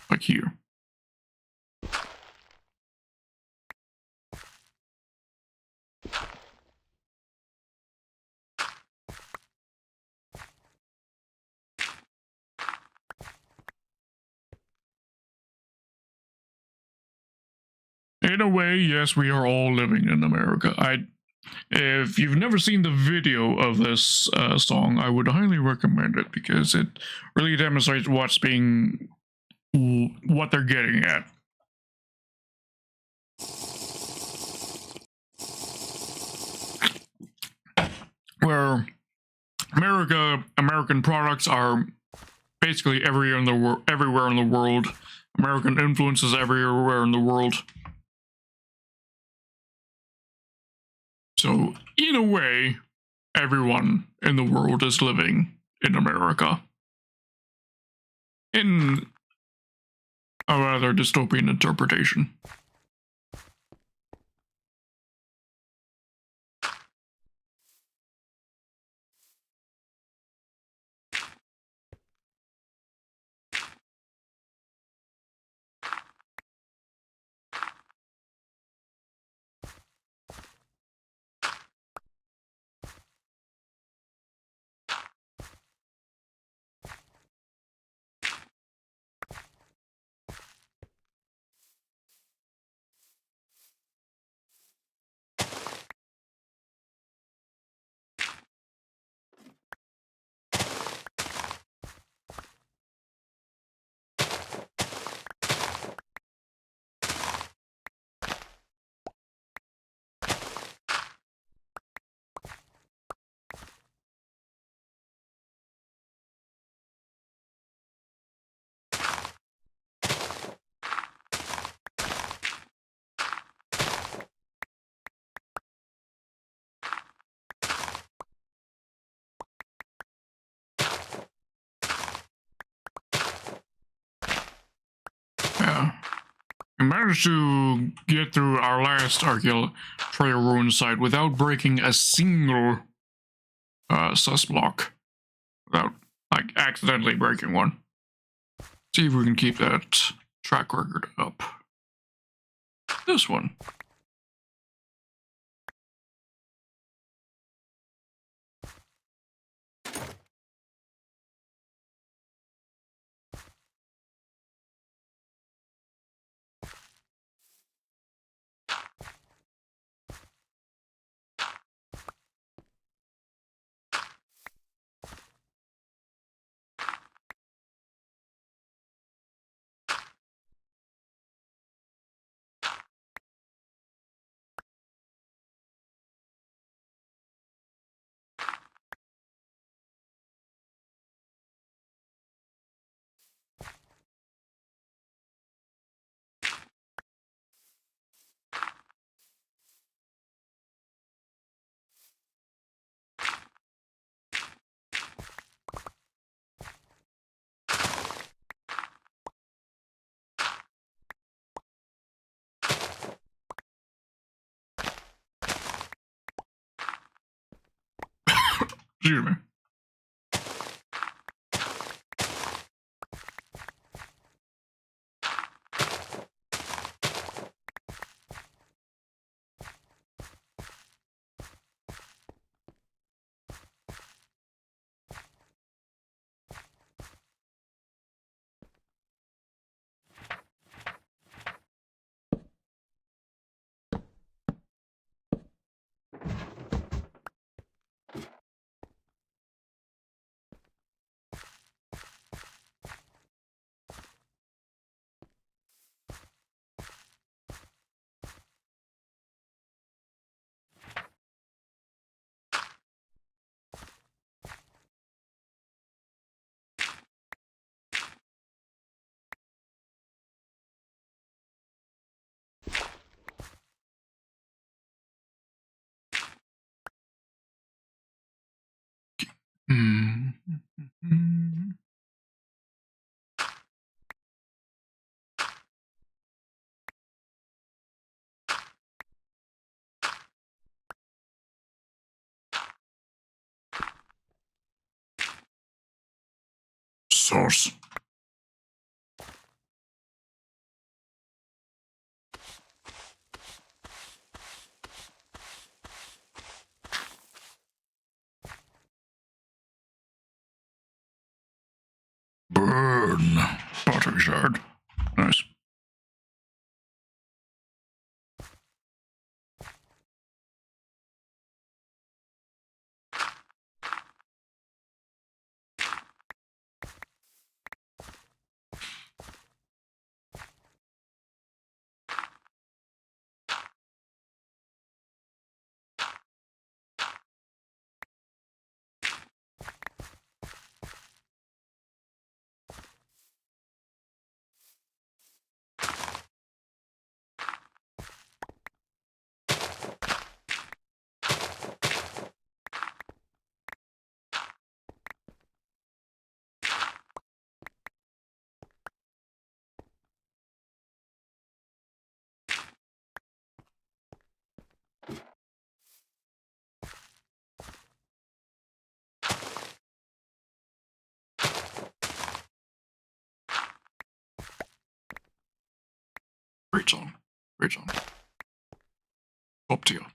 Like here. In a way, yes, we are all living in America. If you've never seen the video of this song, I would highly recommend it because it really demonstrates what they're getting at. Where American products are basically everywhere in the world. American influences everywhere in the world. So, in a way, everyone in the world is living in America. In a rather dystopian interpretation. I managed to get through our last Trail Ruin site without breaking a single sus block. Without, like, accidentally breaking one. See if we can keep that track record up. This one. Excuse me. Source. Burn. Pottery shard. Nice. Great song. Great song. Up to you.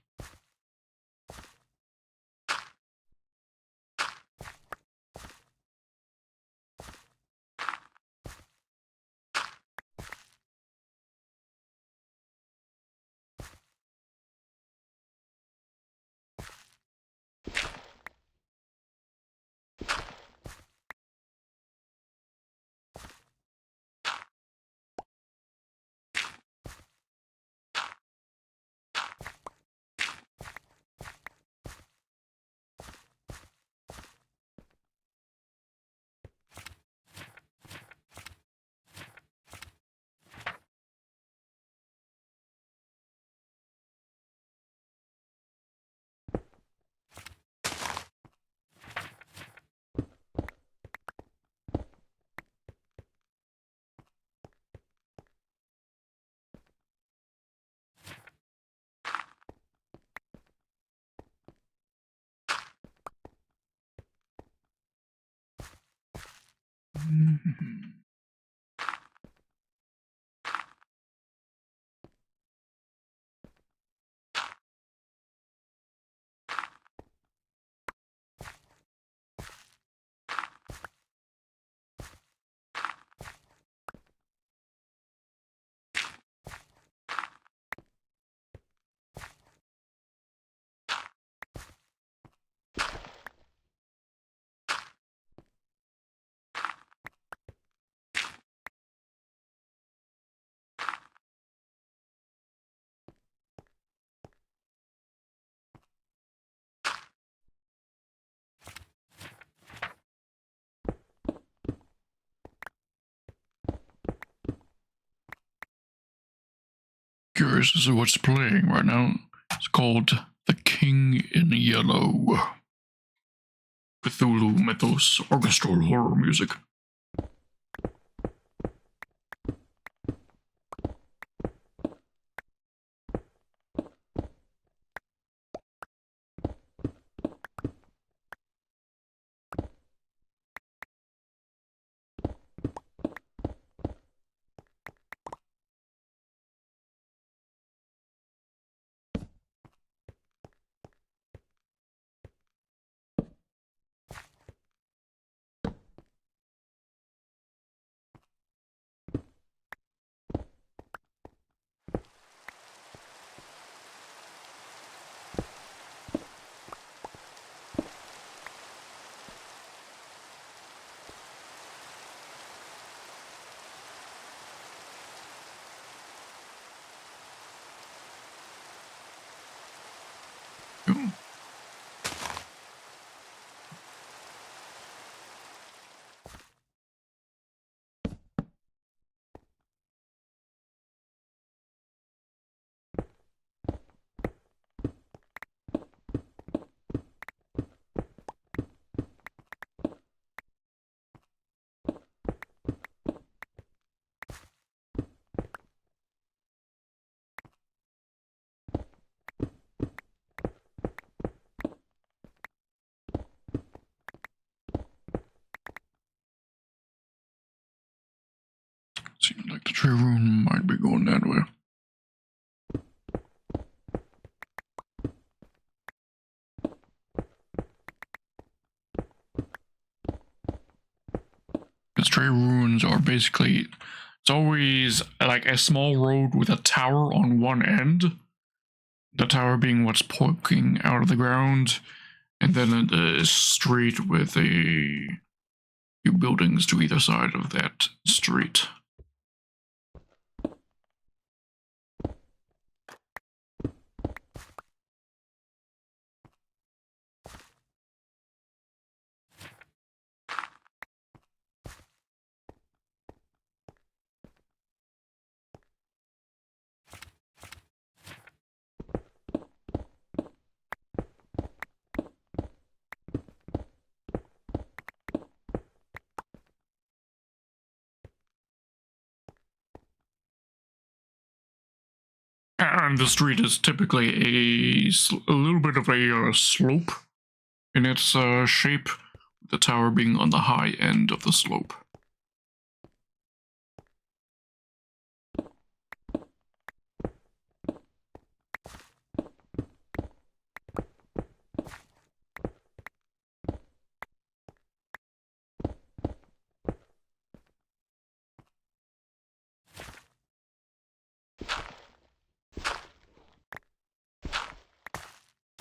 Curious as to what's playing right now. It's called The King in Yellow. Cthulhu Mythos orchestral horror music. Seems like the tree room might be going that way. Because tree ruins are basically, it's always like a small road with a tower on one end. The tower being what's poking out of the ground, and then a street with a few buildings to either side of that street. And the street is typically a little bit of a slope in its shape, with the tower being on the high end of the slope.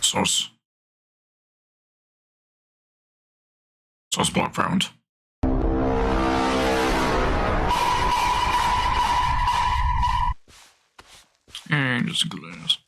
Sauce. Sauce block found. And just a glass.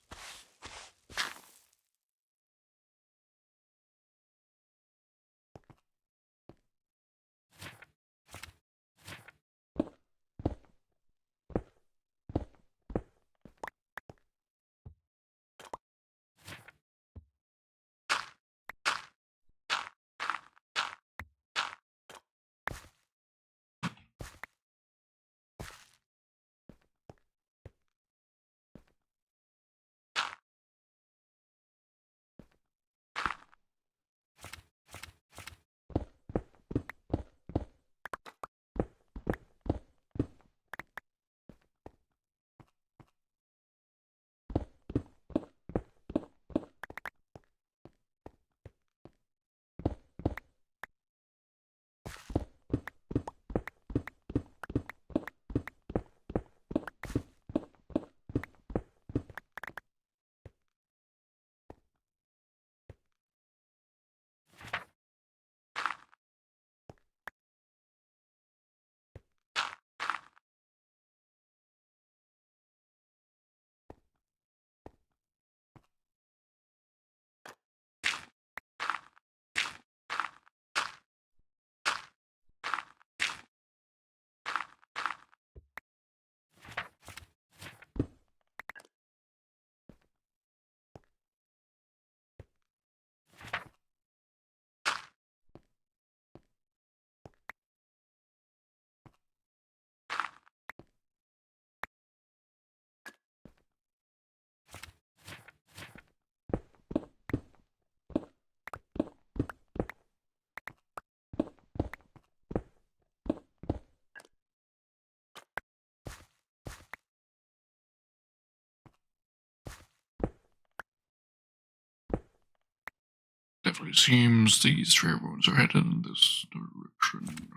definitely seems these trade roads are headed in this direction.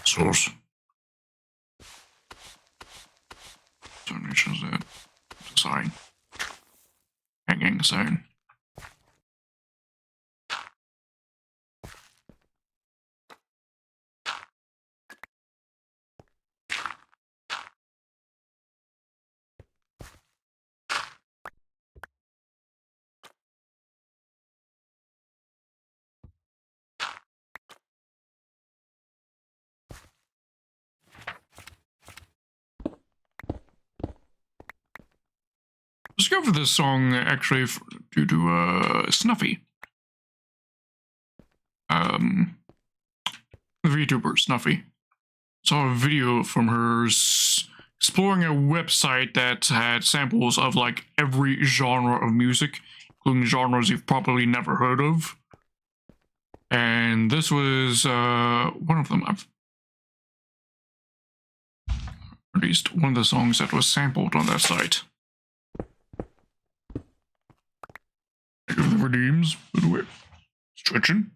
Source. Certainly shows that. It's a sign. Hanging sign. Discovered this song actually due to Snuffy. The VTuber Snuffy. Saw a video from her exploring a website that had samples of like every genre of music, including genres you've probably never heard of. And this was one of them. At least one of the songs that was sampled on that site. Thank you for the redeems, by the way. Stretching.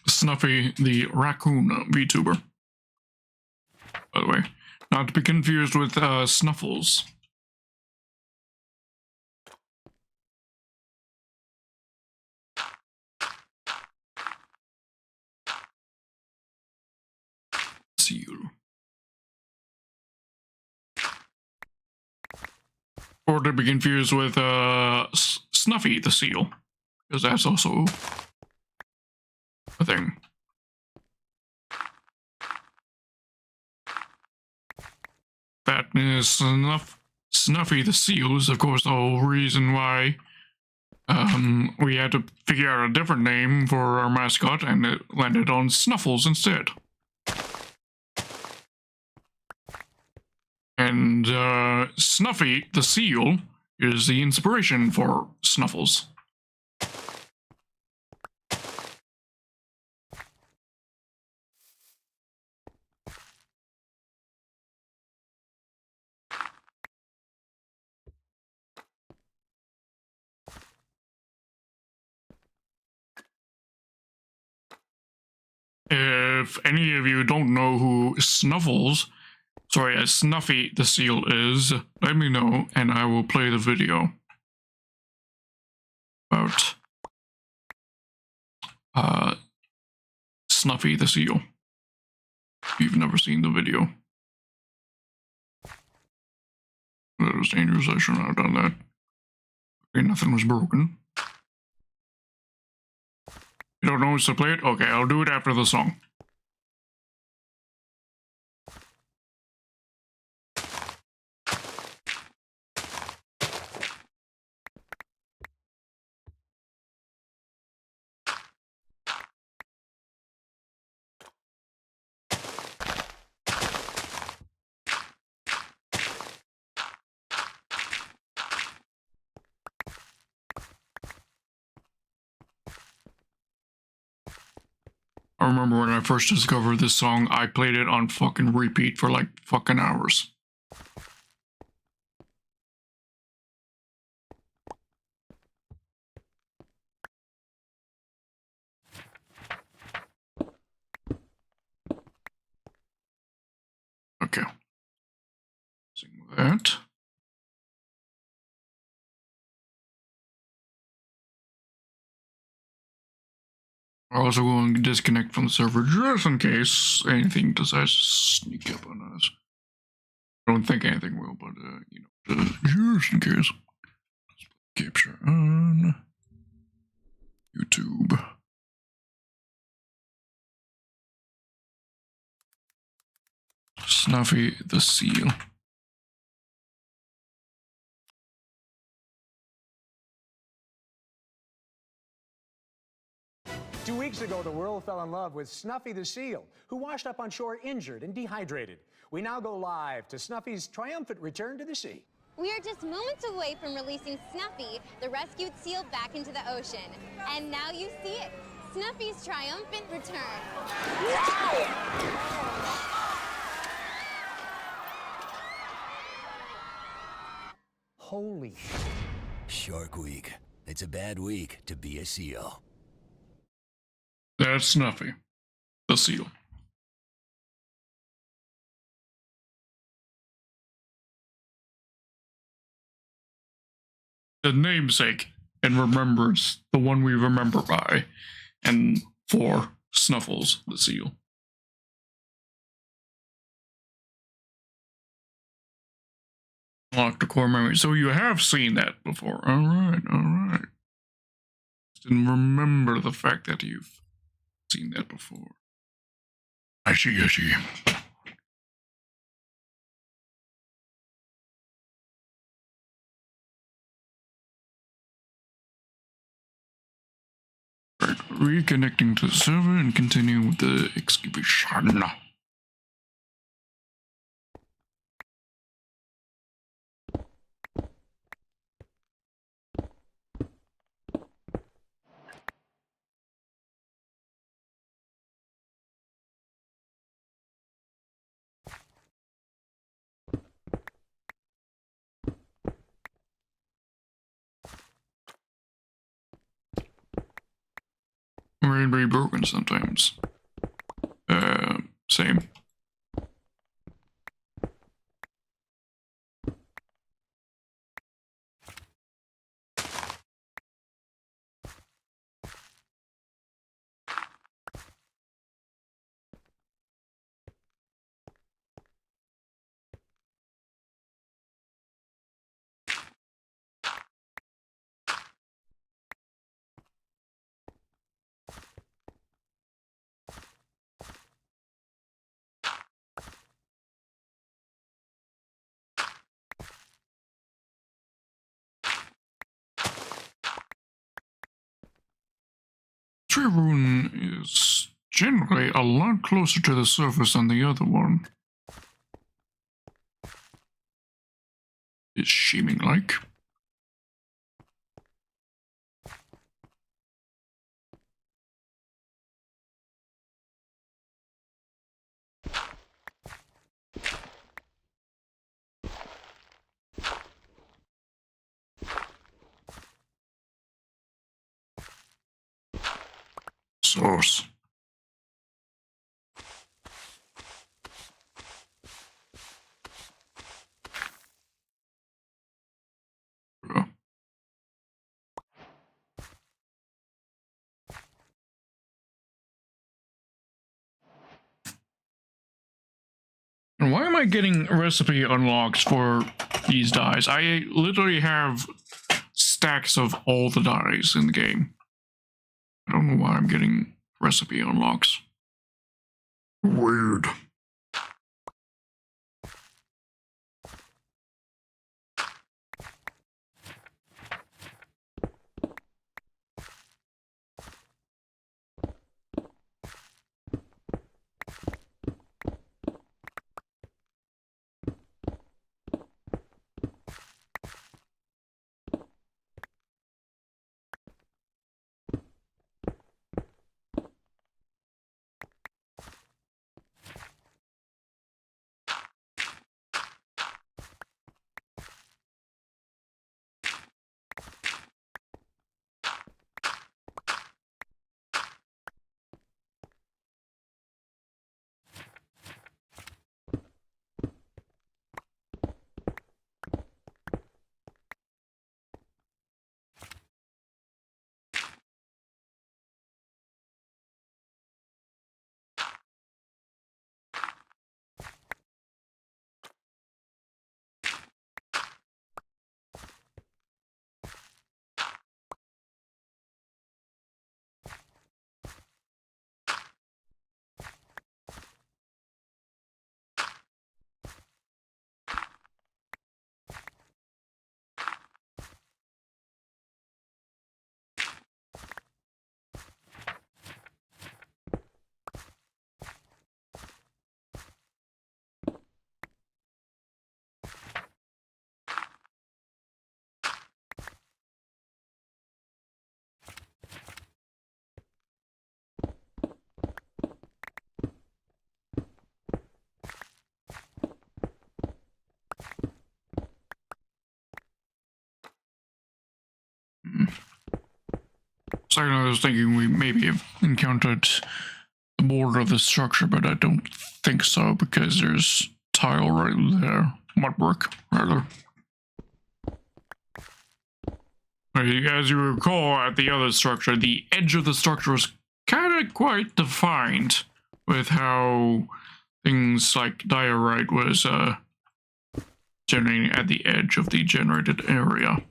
Snuffy the raccoon VTuber. By the way, not to be confused with Snuffles. Seal. Or to be confused with Snuffy the seal, because that's also a thing. That is Snuffy the seal is, of course, the whole reason why we had to figure out a different name for our mascot, and it landed on Snuffles instead. And Snuffy the seal is the inspiration for Snuffles. If any of you don't know who Snuffy the seal is, let me know and I will play the video about Snuffy the seal. If you've never seen the video. That was dangerous, I shouldn't have done that. Okay, nothing was broken. You don't know us to play it? Okay, I'll do it after the song. I remember when I first discovered this song, I played it on fucking repeat for like fucking hours. Okay. Sing that. We're also going to disconnect from the server just in case anything decides to sneak up on us. I don't think anything will, but you know, just in case. Capture on YouTube. Snuffy the seal. Two weeks ago, the world fell in love with Snuffy the seal, who washed up on shore injured and dehydrated. We now go live to Snuffy's triumphant return to the sea. We are just moments away from releasing Snuffy, the rescued seal, back into the ocean. And now you see it, Snuffy's triumphant return. Holy sh! Shark Week. It's a bad week to be a seal. That's Snuffy, the seal. The namesake and remembrance, the one we remember by, and for Snuffles, the seal. Lock the core memory. So you have seen that before. All right, all right. Didn't remember the fact that you've seen that before. I see, I see. Right, reconnecting to the server and continuing with the excavation. Rain very broken sometimes. Same. Tree rune is generally a lot closer to the surface than the other one. Is seeming like. Source. And why am I getting recipe unlocks for these dyes? I literally have stacks of all the dyes in the game. I don't know why I'm getting recipe unlocks. Weird. second I was thinking we maybe have encountered the border of the structure, but I don't think so because there's tile right there. Mudbrick, rather. As you recall, at the other structure, the edge of the structure was kind of quite defined with how things like diorite was generating at the edge of the generated area.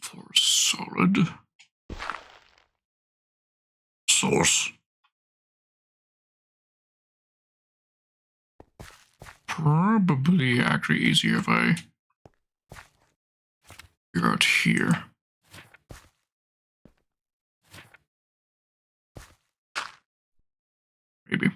Floor is solid. Source. Probably actually easier if I figure out here. Maybe.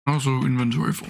Also inventory full.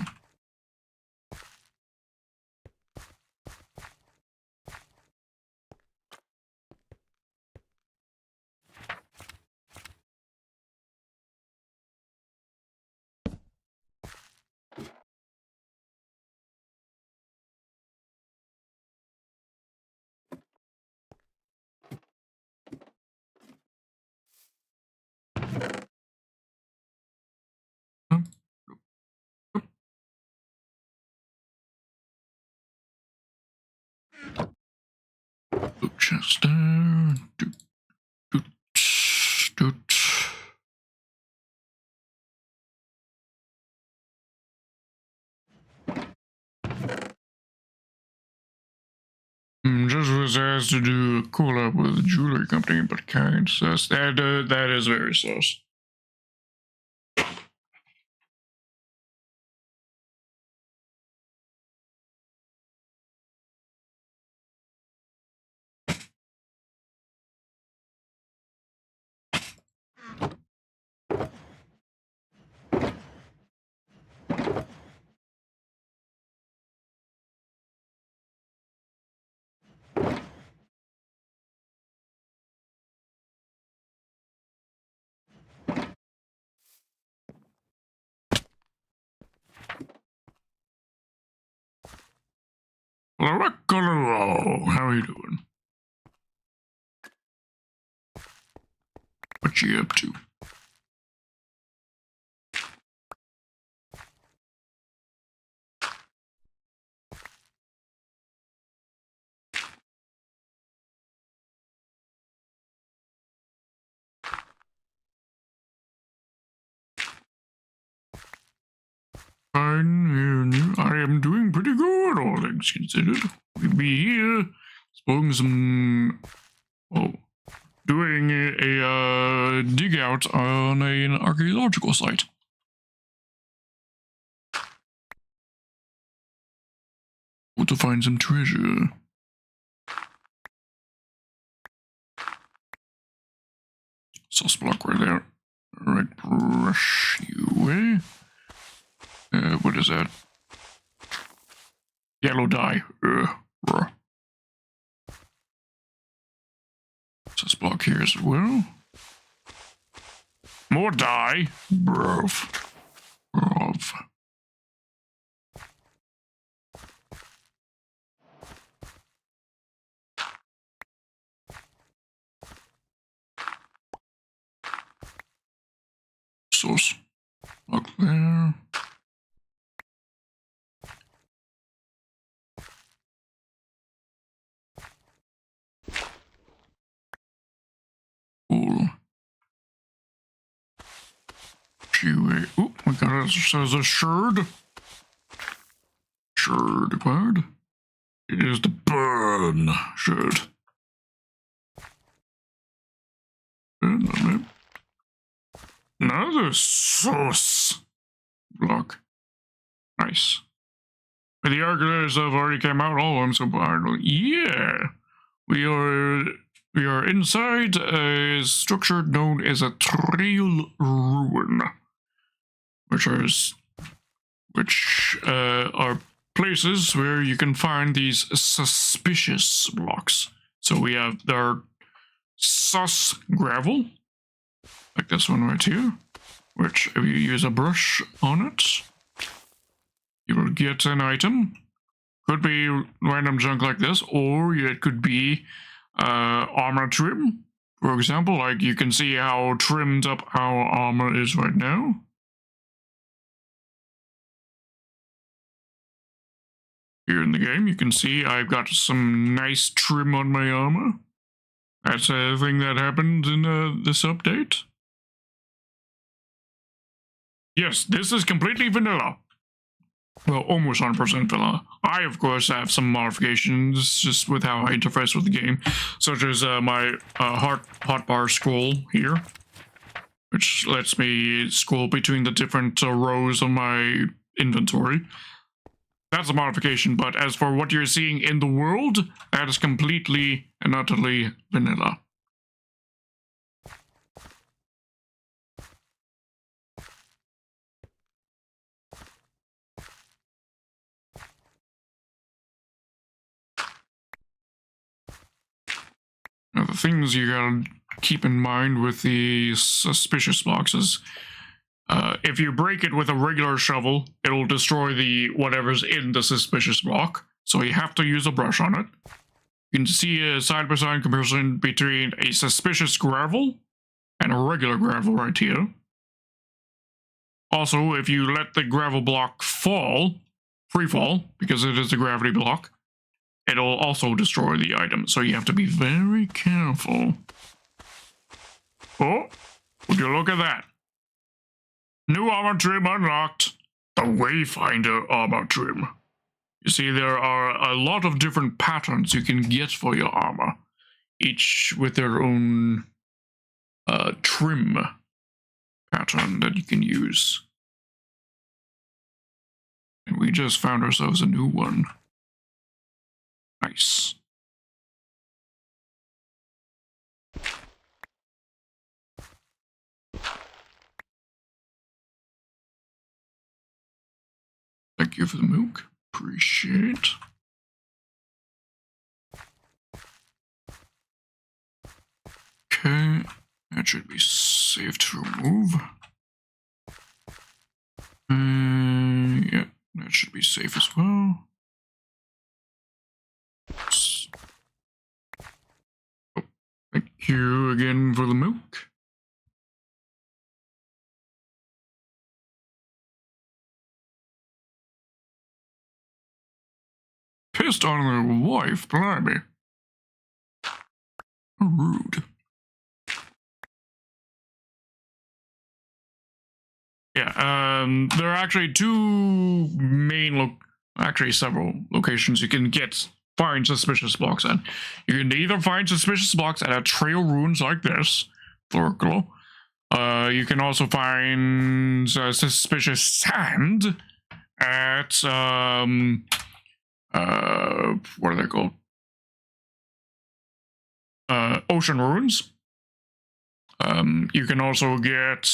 Loot chest there. Doot, doot, doot. Just was asked to do a collab with a jewelry company, but can't. Sus. That is very sus. How are you doing? What you up to? Fine, I am doing pretty good, all things considered. We'll be here, exploring some. Oh, doing a dig out on an archaeological site. Hope to find some treasure. Sauce block right there. Alright, brush you away. What is that? Yellow dye. Bruh. This block here as well. More dye. Bruv. Sauce. Look there. Cool. Oh my god, it says a sherd. Sherd word. It is the burn sherd. Another sauce block. Nice. The arguers have already came out, all of them, so yeah. We are inside a structure known as a trail ruin, which are places where you can find these suspicious blocks. So we have our sus gravel, like this one right here, which if you use a brush on it, you will get an item. Could be random junk like this, or it could be armor trim. For example, like you can see how trimmed up our armor is right now. Here in the game, you can see I've got some nice trim on my armor. That's a thing that happened in this update. Yes, this is completely vanilla. Well, almost 100% vanilla. I, of course, have some modifications just with how I interface with the game, such as my hotbar scroll here, which lets me scroll between the different rows of my inventory. That's a modification, but as for what you're seeing in the world, that is completely and utterly vanilla. Now, the things you gotta keep in mind with the suspicious blocks is, if you break it with a regular shovel, it'll destroy the whatever's in the suspicious block, so you have to use a brush on it. You can see a side-by-side comparison between a suspicious gravel and a regular gravel right here. Also, if you let the gravel block fall, free fall, because it is a gravity block, it'll also destroy the item, so you have to be very careful. Oh, would you look at that? New armor trim unlocked. The Wayfinder armor trim. You see, there are a lot of different patterns you can get for your armor, each with their own trim pattern that you can use. And we just found ourselves a new one. Nice. Thank you for the milk. Appreciate. Okay, that should be safe to remove. Yeah, that should be safe as well. Oh, thank you again for the milk. Pissed on their wife, blimey. How rude. Yeah, there are actually two main actually several locations you can find suspicious blocks at. You can either find suspicious blocks at a trail ruins like this, Florkle. You can also find suspicious sand at what are they called? Ocean ruins. You can also get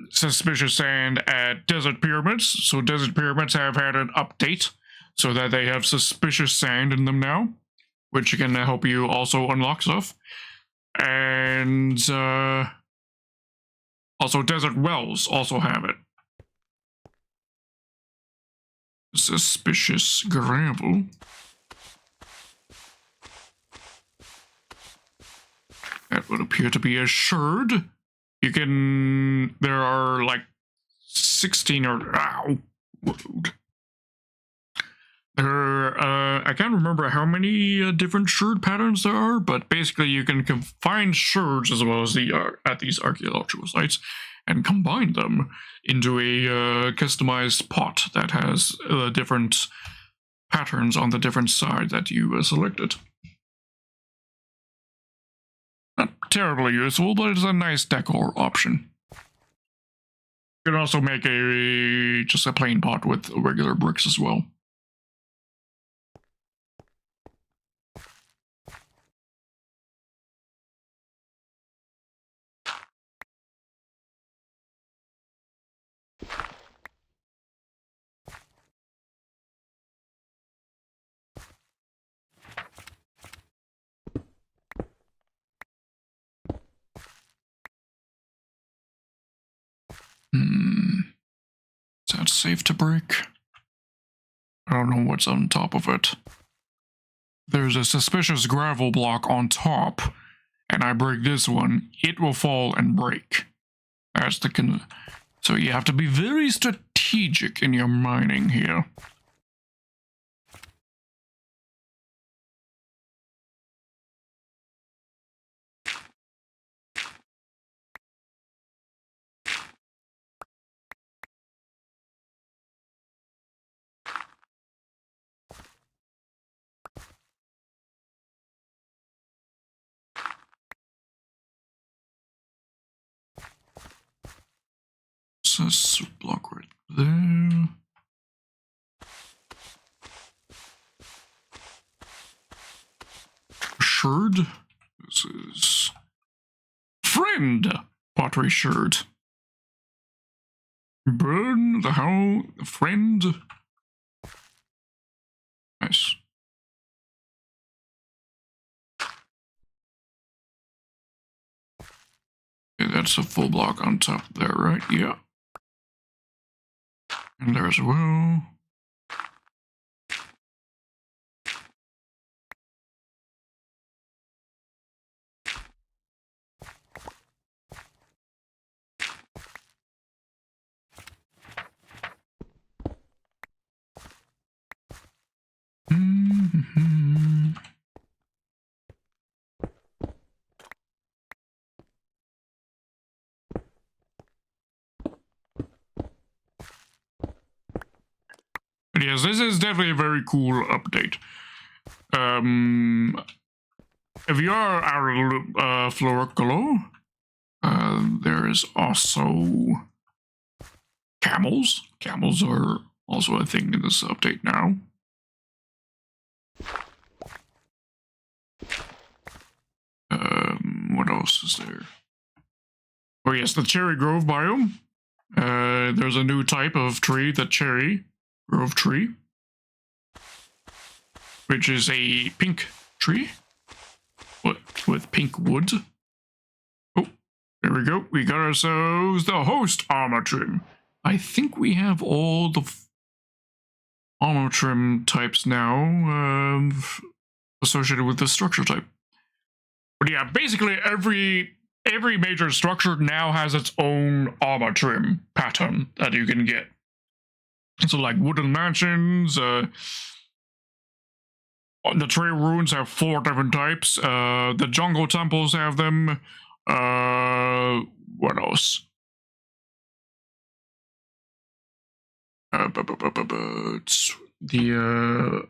suspicious sand at desert pyramids. So desert pyramids have had an update so that they have suspicious sand in them now, which can help you also unlock stuff. And also desert wells also have it. Suspicious gravel. That would appear to be a sherd. You can... There are like 16 or... Ow! I can't remember how many different sherd patterns there are, but basically you can find sherds as well as at these archaeological sites and combine them into a customized pot that has different patterns on the different side that you selected. Not terribly useful, but it's a nice decor option. You can also make just a plain pot with regular bricks as well. Is that safe to break? I don't know what's on top of it. There's a suspicious gravel block on top, and I break this one, it will fall and break. That's the so you have to be very strategic in your mining here. This block right there. Sherd. This is friend pottery sherd. Burn the hell friend. Nice. Okay, that's a full block on top there, right? Yeah. And there as well. But yes, this is definitely a very cool update. If you are out of Floricolo, there is also camels. Camels are also a thing in this update now. What else is there? Oh yes, the cherry grove biome. There's a new type of tree, the cherry grove tree, which is a pink tree with pink wood. Oh, there we go. We got ourselves the host armor trim. I think we have all the armor trim types now associated with the structure type. But yeah, basically every major structure now has its own armor trim pattern that you can get. So like wooden mansions, the tree ruins have 4 different types. The jungle temples have them. What else? The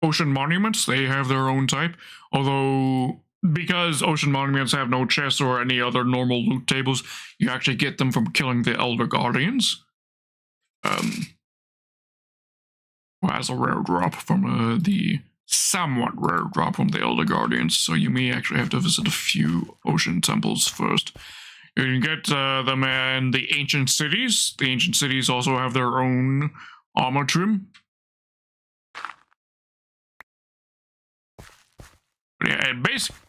ocean monuments, they have their own type. Although, because ocean monuments have no chests or any other normal loot tables, you actually get them from killing the Elder Guardians. As a rare drop from the somewhat rare drop from the Elder Guardians, so you may actually have to visit a few ocean temples first. You can get them in the ancient cities. The ancient cities also have their own armor trim. Yeah,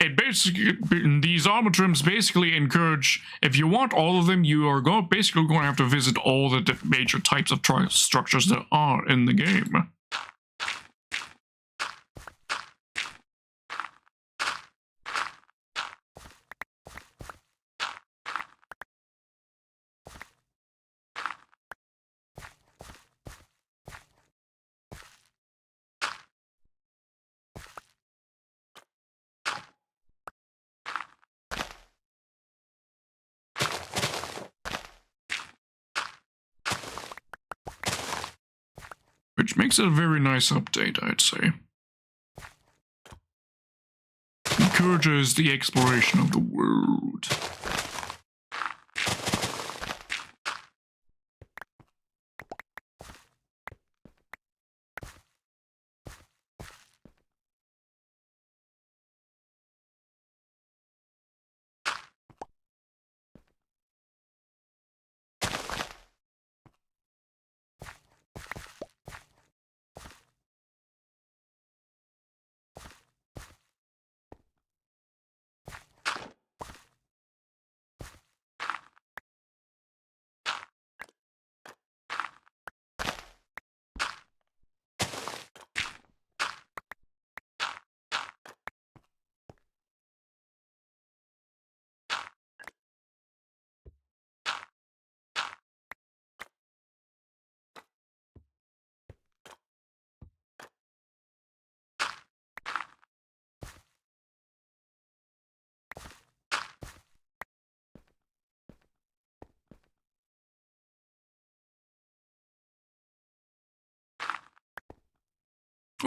it basically these armor trims basically encourage, if you want all of them, you are basically going to have to visit all the major types of structures that are in the game. Which makes it a very nice update, I'd say. Encourages the exploration of the world.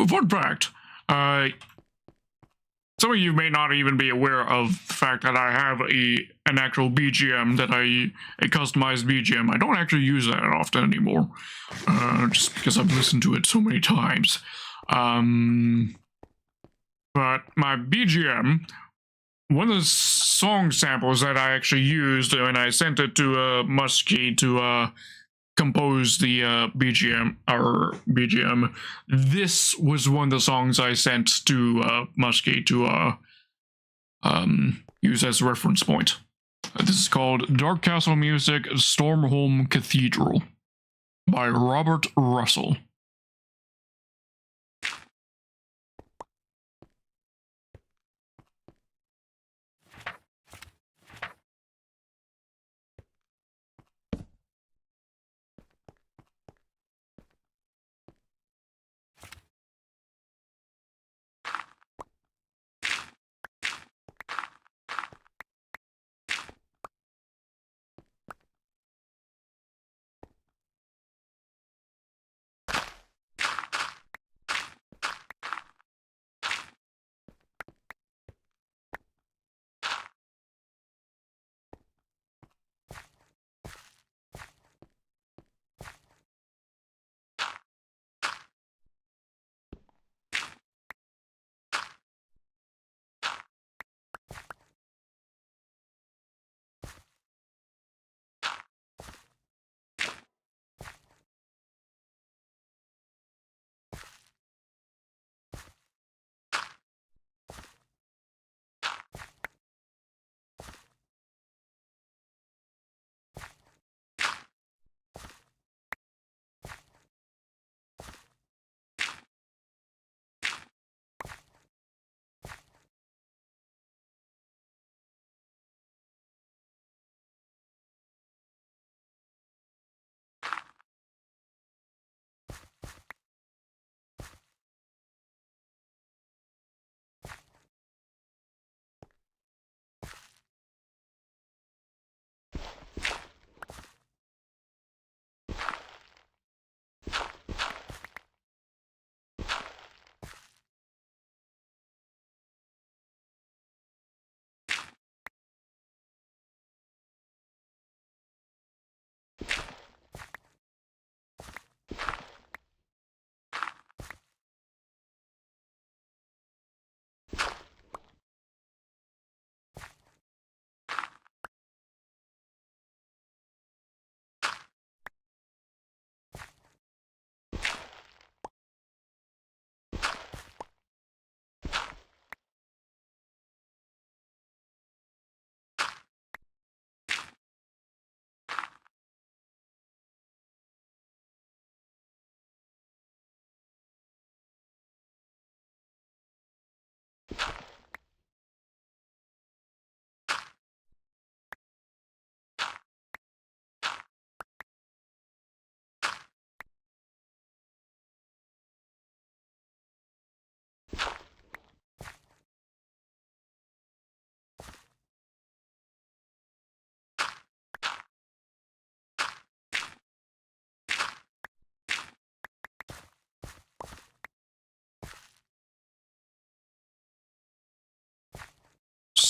Fun fact, some of you may not even be aware of the fact that I have an actual BGM a customized BGM. I don't actually use that often anymore, just because I've listened to it so many times. But my BGM, one of the song samples that I actually used when I sent it to Muskie to compose the BGM. This was one of the songs I sent to Muskie to use as a reference point. This is called Dark Castle Music Stormholm Cathedral by Robert Russell.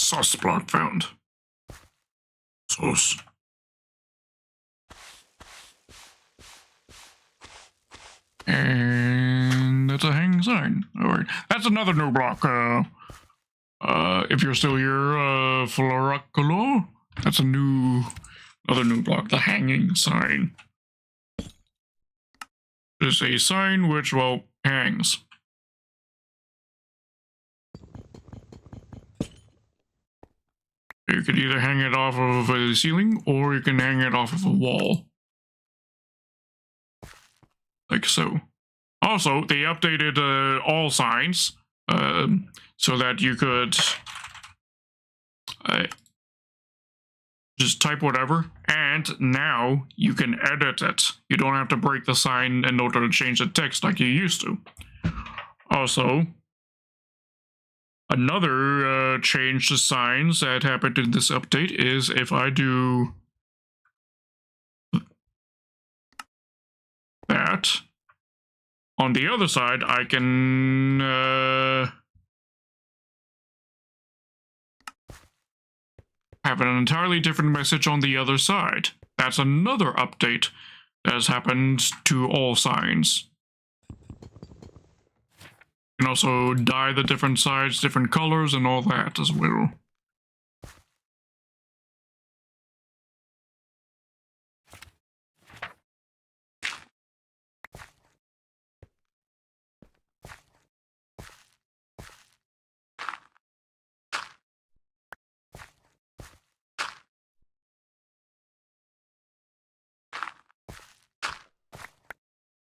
Sus block found. Sus. And that's a hanging sign. Alright. That's another new block. If you're still here, Floracolo, that's another new block, the hanging sign. It's a sign which, well, hangs. You could either hang it off of a ceiling, or you can hang it off of a wall. Like so. Also, they updated all signs, so that you could just type whatever, and now you can edit it. You don't have to break the sign in order to change the text like you used to. Also, another change to signs that happened in this update is if I do that, on the other side, I can have an entirely different message on the other side. That's another update that has happened to all signs. You can also dye the different sides, different colors, and all that as well.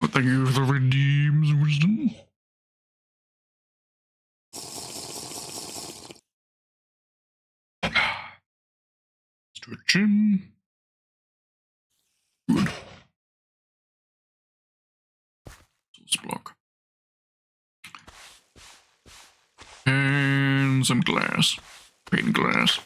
But thank you for the redeems, wisdom. Stretching. Good. Let's block. And some glass. Paint glass.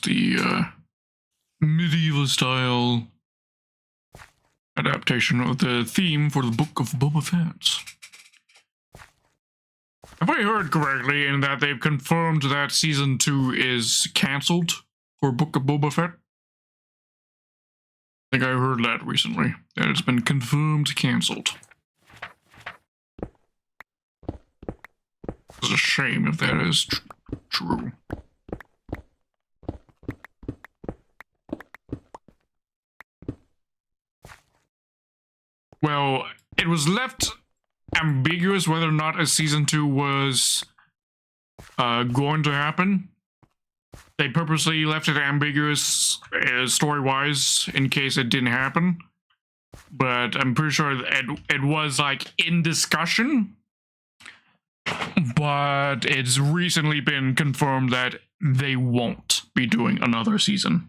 The medieval style adaptation of the theme for the Book of Boba Fett. Have I heard correctly in that they've confirmed that season 2 is cancelled for Book of Boba Fett? I think I heard that recently, that it's been confirmed cancelled. It's a shame if that is true. Well, it was left ambiguous whether or not a season 2 was going to happen. They purposely left it ambiguous story-wise in case it didn't happen. But I'm pretty sure it was like in discussion. But it's recently been confirmed that they won't be doing another season.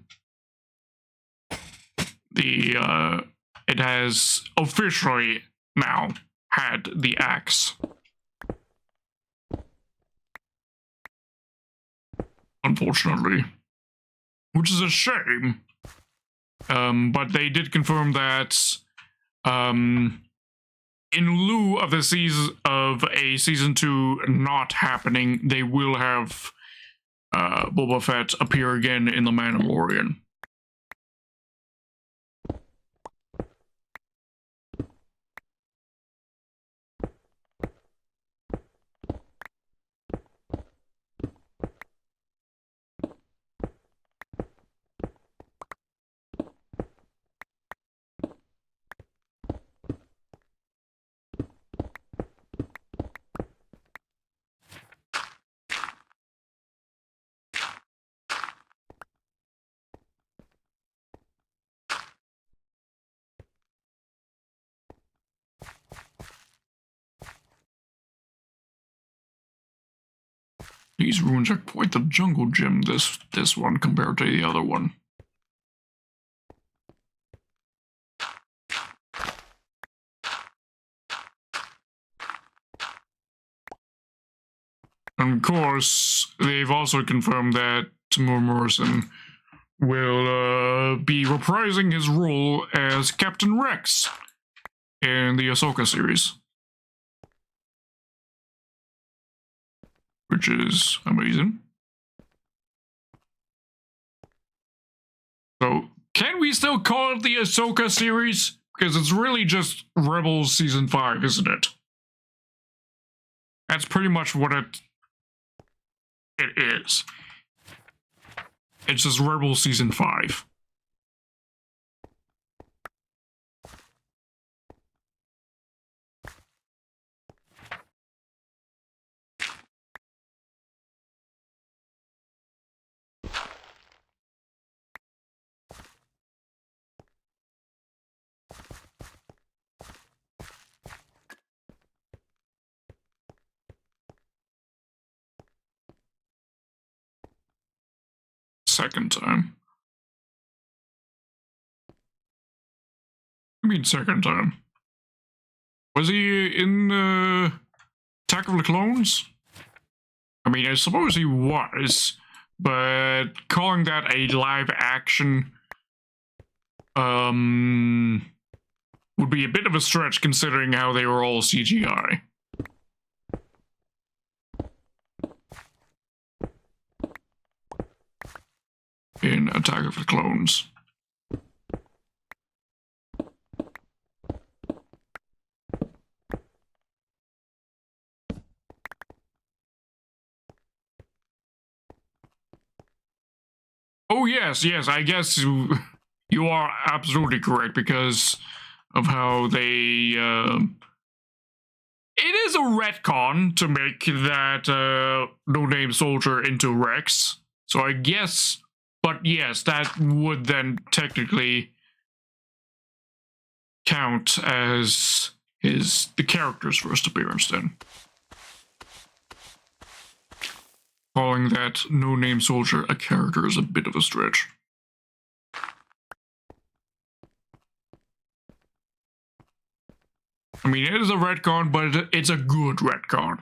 It has officially now had the axe. Unfortunately. Which is a shame. But they did confirm that in lieu of a season 2 not happening, they will have Boba Fett appear again in The Mandalorian. These ruins are quite the jungle gym, this one compared to the other one. And of course, they've also confirmed that Timur Morrison will be reprising his role as Captain Rex in the Ahsoka series, which is amazing. So, can we still call it the Ahsoka series? Because it's really just Rebels Season 5, isn't it? That's pretty much what it is. It's just Rebels Season 5. Second time. I mean, second time. Was he in Attack of the Clones? I mean, I suppose he was, but calling that a live action would be a bit of a stretch considering how they were all CGI. In Attack of the Clones. Oh yes, I guess you are absolutely correct because of how they it is a retcon to make that no-name soldier into Rex. So I guess, but yes, that would then technically count as the character's first appearance then. Calling that no-name soldier a character is a bit of a stretch. I mean, it is a retcon, but it's a good retcon.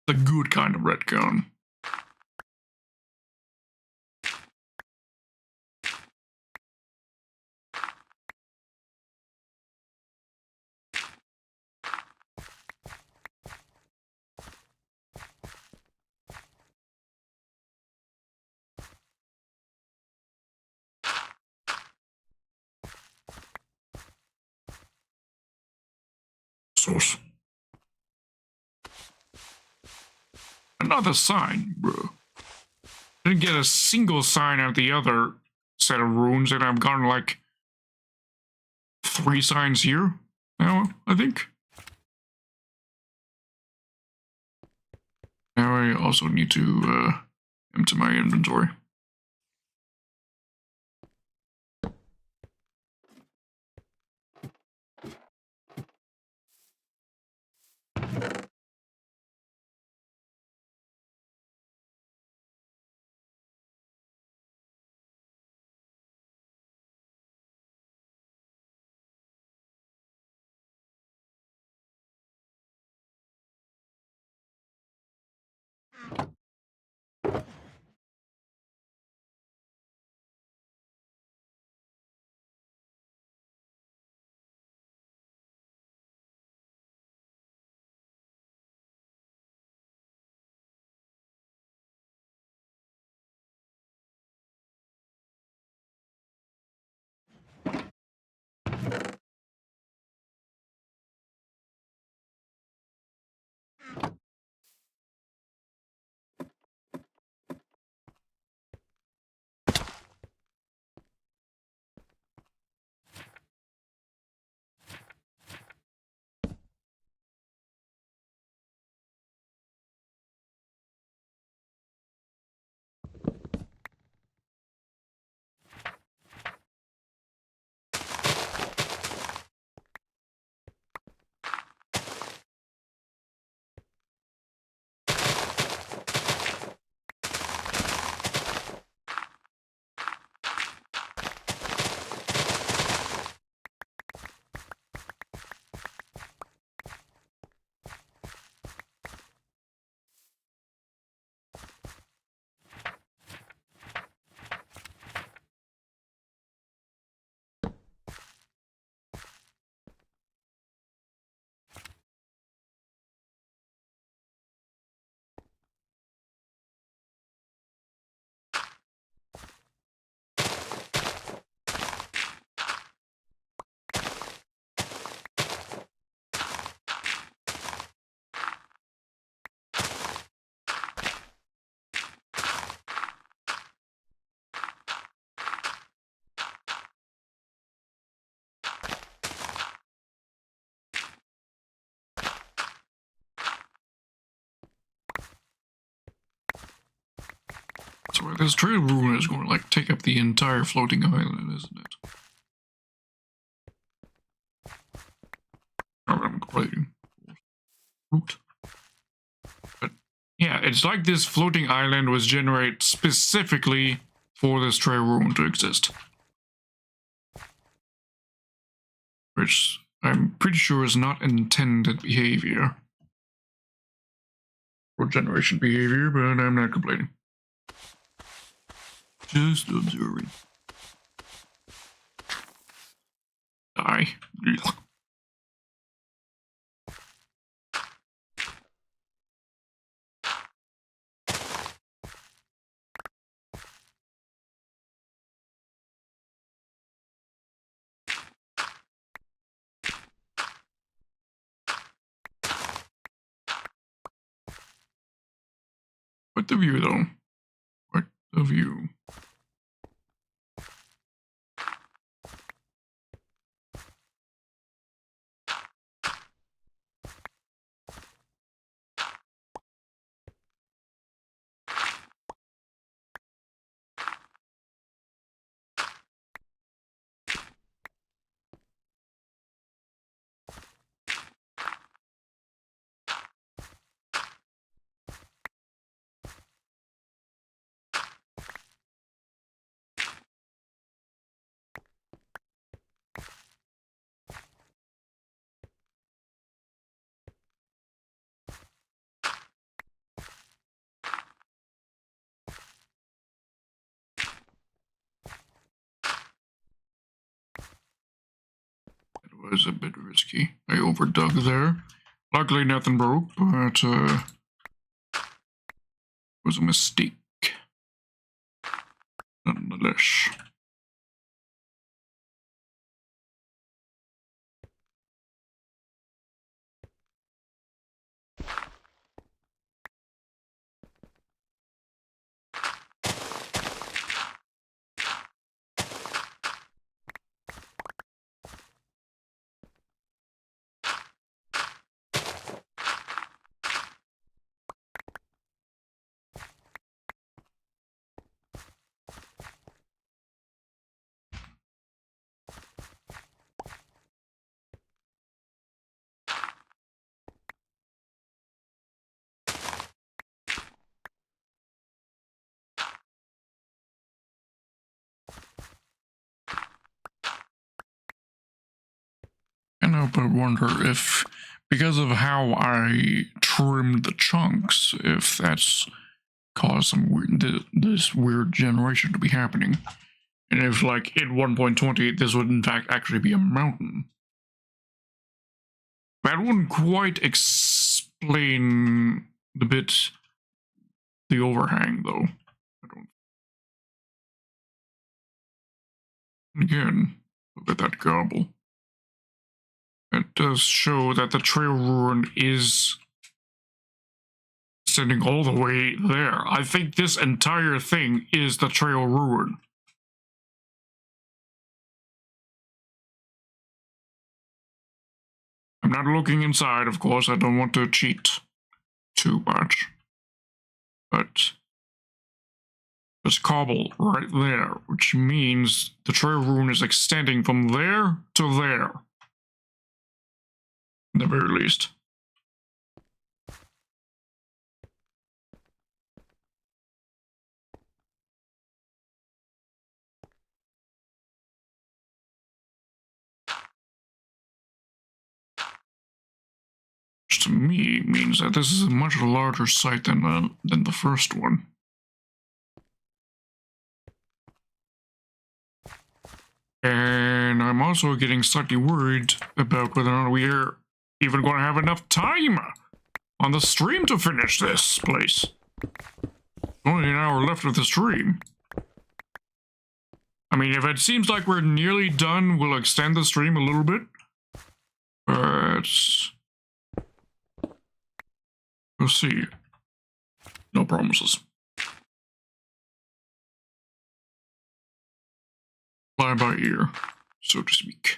The good kind of retcon. Source. Another sign, bro. Didn't get a single sign out the other set of runes, and I've gotten like 3 signs here now, I think. Now I also need to empty my inventory. That's why this trail rune is going to like take up the entire floating island, isn't it? I'm completely root. But yeah, it's like this floating island was generated specifically for this trail rune to exist. Which I'm pretty sure is not intended behavior. Or generation behavior, but I'm not complaining. Just observing. Die. What the view, though? What the view? It was a bit risky. I overdug there. Luckily, nothing broke, but it was a mistake. Nonetheless. Can't help but wonder if, because of how I trimmed the chunks, if that's caused some weird, this weird generation to be happening. And if, like, in 1.20, this would in fact actually be a mountain. That wouldn't quite explain the overhang, though. I don't. Again, look at that gobble. It does show that the trail rune is sending all the way there. I think this entire thing is the trail rune. I'm not looking inside, of course. I don't want to cheat too much. But there's cobble right there, which means the trail rune is extending from there to there. At the very least. Which to me means that this is a much larger site than the first one. And I'm also getting slightly worried about whether or not we are even going to have enough time on the stream to finish this place. Only an hour left of the stream. I mean, if it seems like we're nearly done, we'll extend the stream a little bit. But we'll see. No promises. Fly by ear, so to speak.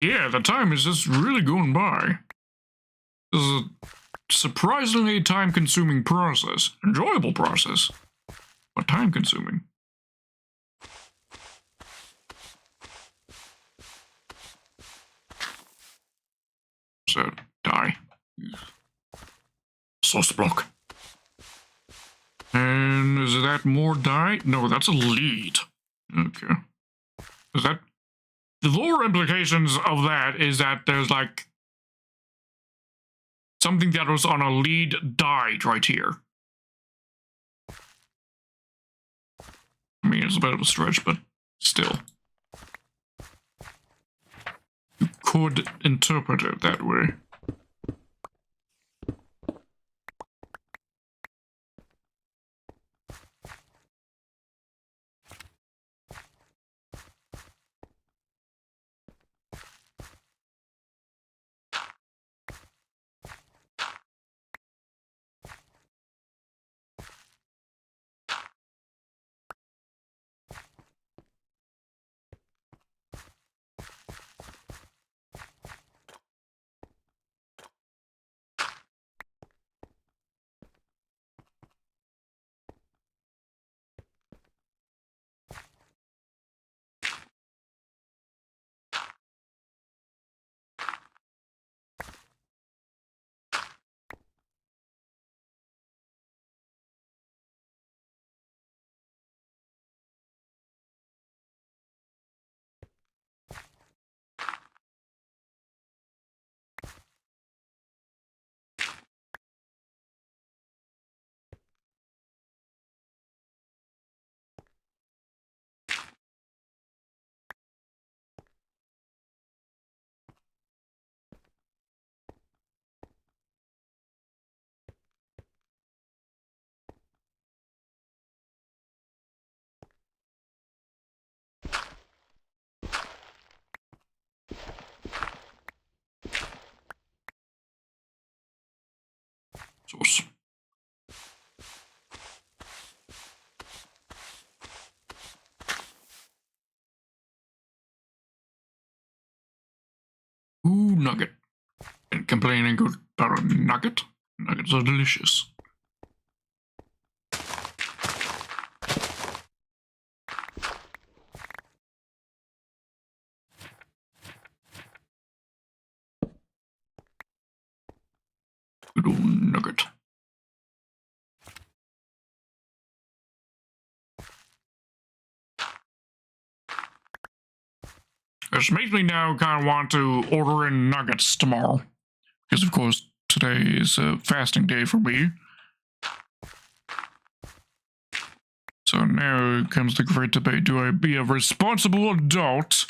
Yeah, the time is just really going by. This is a surprisingly time-consuming process. Enjoyable process, but time-consuming. So, die. Sauce block. And is that more die? No, that's a lead. Okay. Is that... The lore implications of that is that there's like... something that was on a lead died right here. I mean, it's a bit of a stretch, but still. You could interpret it that way. Sauce. Ooh, nugget. And complaining about a nugget? Nuggets are delicious. Good old nugget. This makes me now kind of want to order in nuggets tomorrow. Because, of course, today is a fasting day for me. So now comes the great debate. Do I be a responsible adult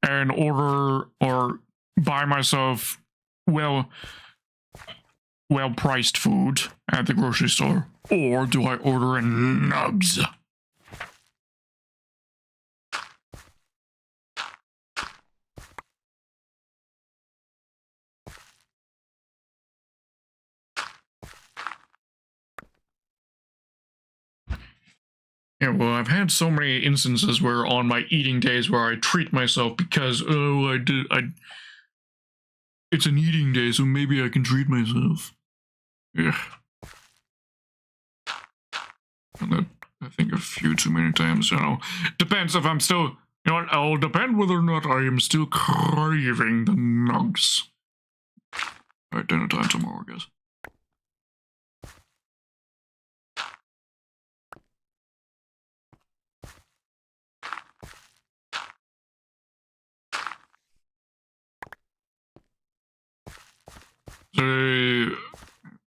and order or buy myself well-priced food at the grocery store? Or do I order in nugs? Yeah, well, I've had so many instances where on my eating days where I treat myself because, oh, it's an eating day, so maybe I can treat myself. Yeah. And that, I think, a few too many times, you know. Depends if I'm still, you know what, it'll depend whether or not I am still craving the nugs. Alright, dinner time tomorrow, I guess.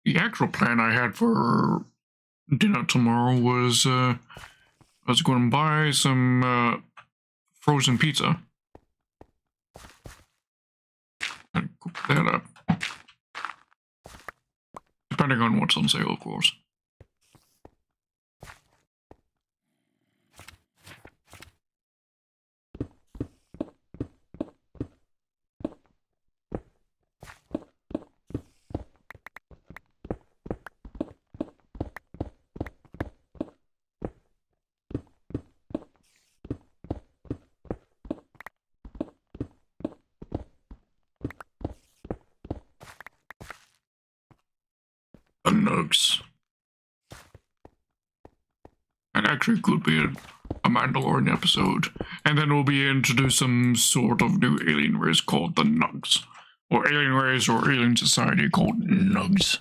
The actual plan I had for dinner tomorrow was I was going to buy some frozen pizza and cook that up, depending on what's on sale, of course. The nugs. And actually could be a Mandalorian episode. And then we'll be introduced some sort of new alien race called the Nugs. Or alien race or alien society called Nugs.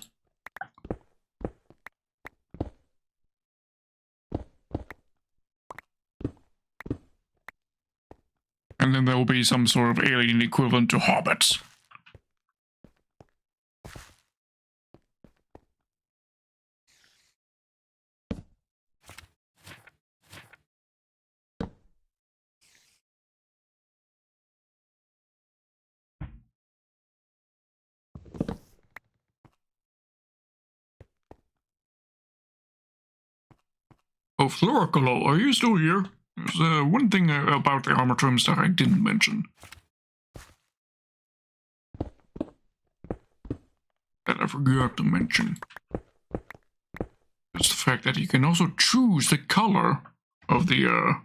And then there will be some sort of alien equivalent to hobbits. Oh, Floricolo, are you still here? There's one thing about the armor trims that I didn't mention. That I forgot to mention. It's the fact that you can also choose the color of the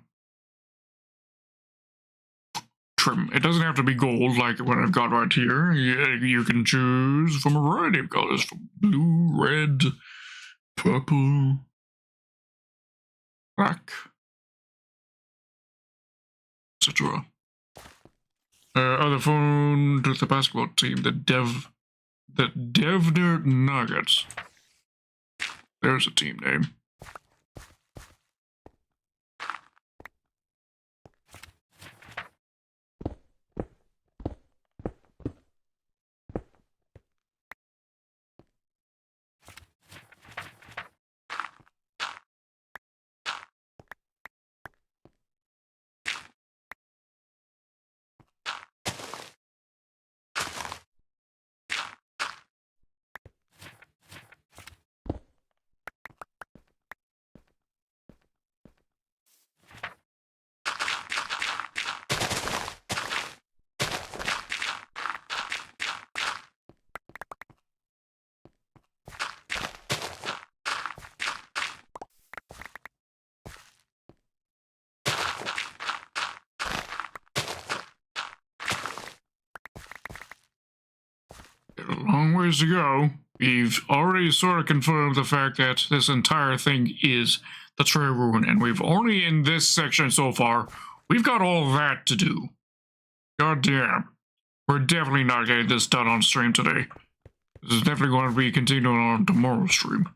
trim. It doesn't have to be gold like what I've got right here. You can choose from a variety of colors. From blue, red, purple, black, etc. Other phone to the basketball team, the Devner Nuggets. There's a team name. A long ways to go. We've already sort of confirmed the fact that this entire thing is the Trey Ruin, and we've only in this section so far, we've got all that to do. God damn. We're definitely not getting this done on stream today. This is definitely going to be continuing on tomorrow's stream.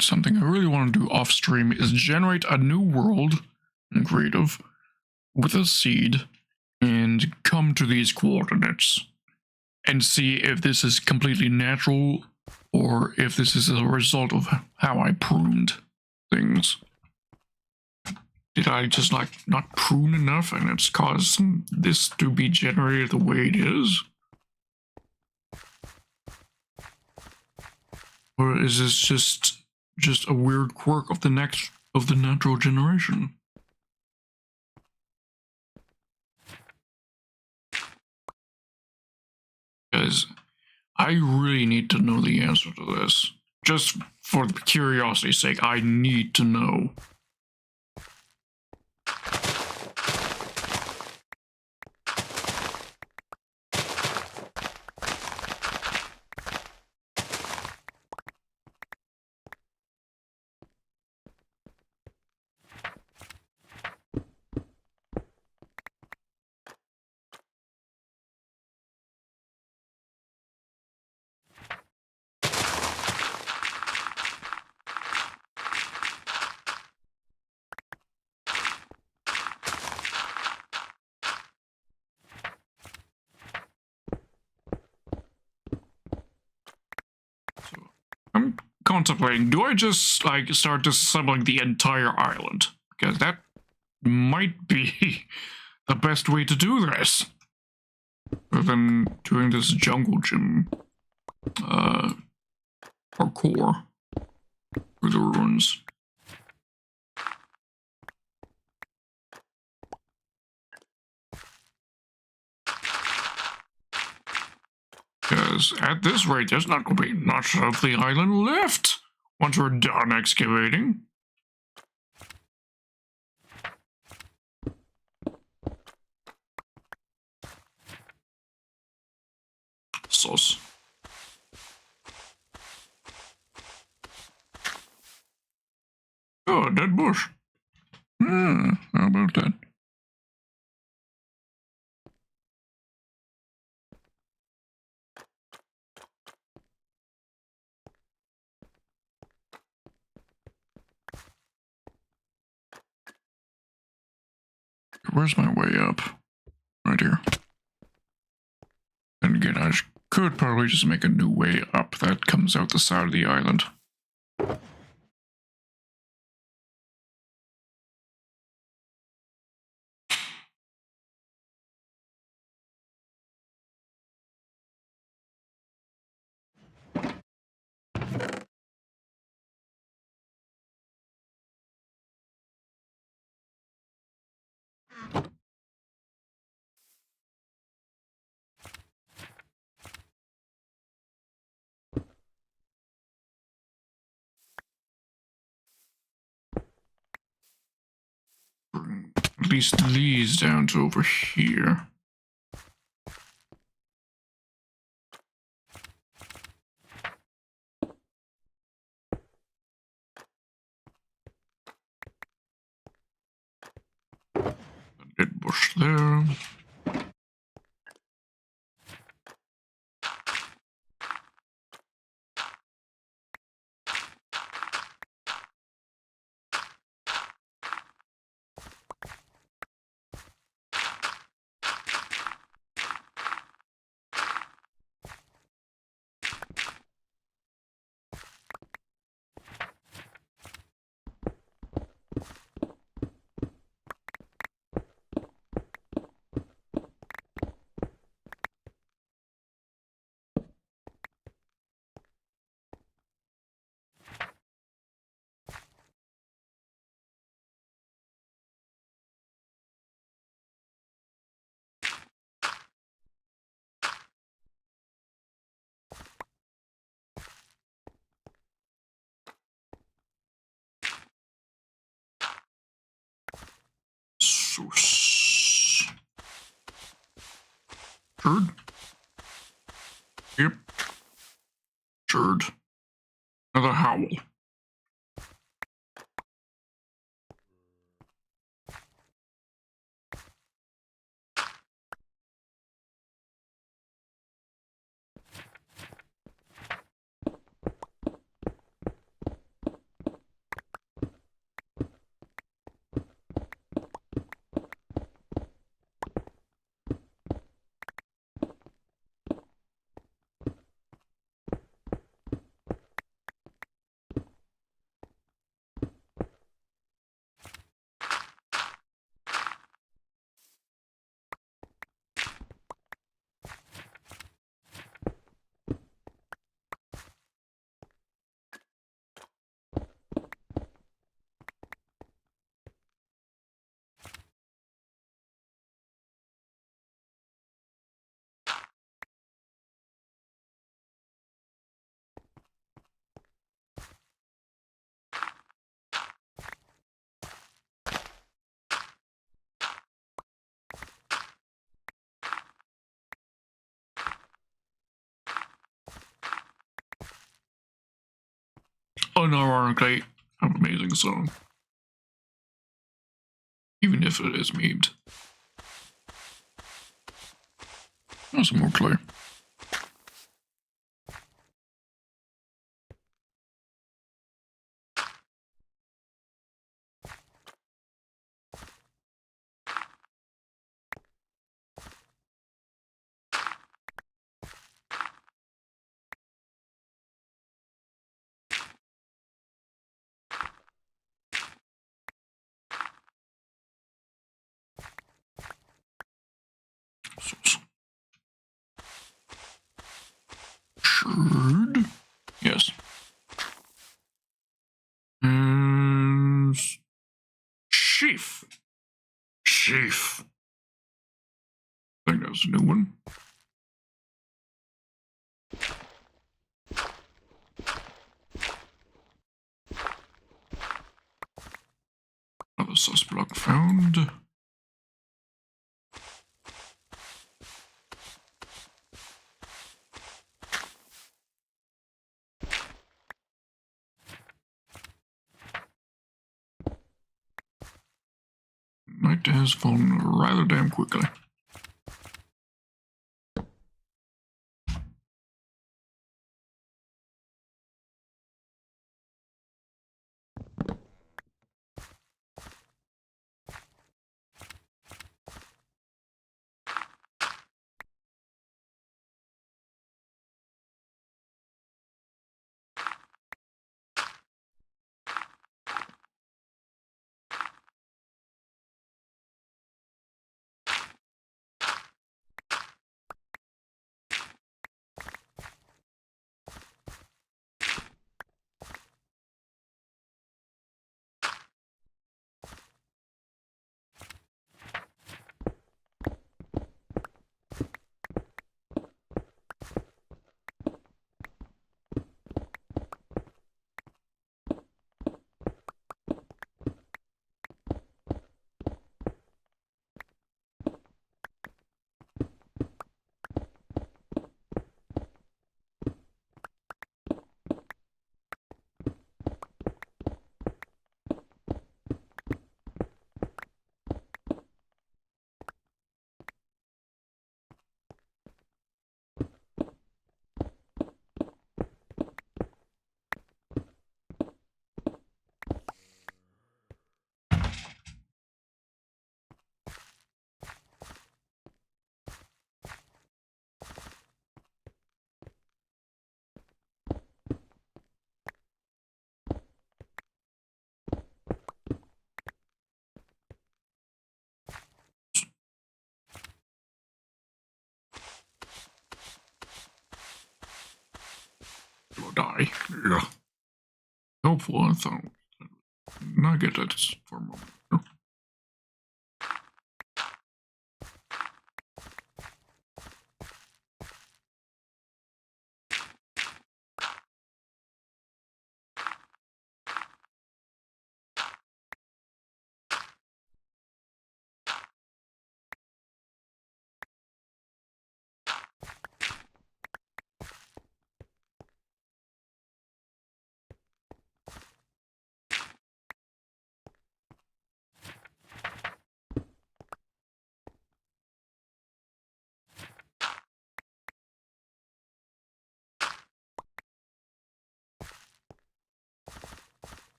Something I really want to do off stream is generate a new world in creative with a seed and come to these coordinates and see if this is completely natural or if this is a result of how I pruned things. Did I just like not prune enough and it's caused this to be generated the way it is? Or is this just a weird quirk of the natural generation? Because I really need to know the answer to this. Just for the curiosity's sake, I need to know. I'm contemplating, do I just like start disassembling the entire island? Because that might be the best way to do this. Rather than doing this jungle gym parkour through the ruins. Because at this rate, there's not going to be much of the island left once we're done excavating. Sus. Oh, a dead bush. How about that? Where's my way up? Right here. And again, I could probably just make a new way up that comes out the side of the island. Bring at least these down to over here. A dead bush there. Turd? Yep. Turd. Another howl. unironically an amazing song. Even if it is memed. That's more clear. Should. Yes. Sheaf. Sheaf. I think that's a new one. Another sus block found. Night has fallen rather damn quickly. Will die. Yeah. Helpful, I thought. Not get that for a moment.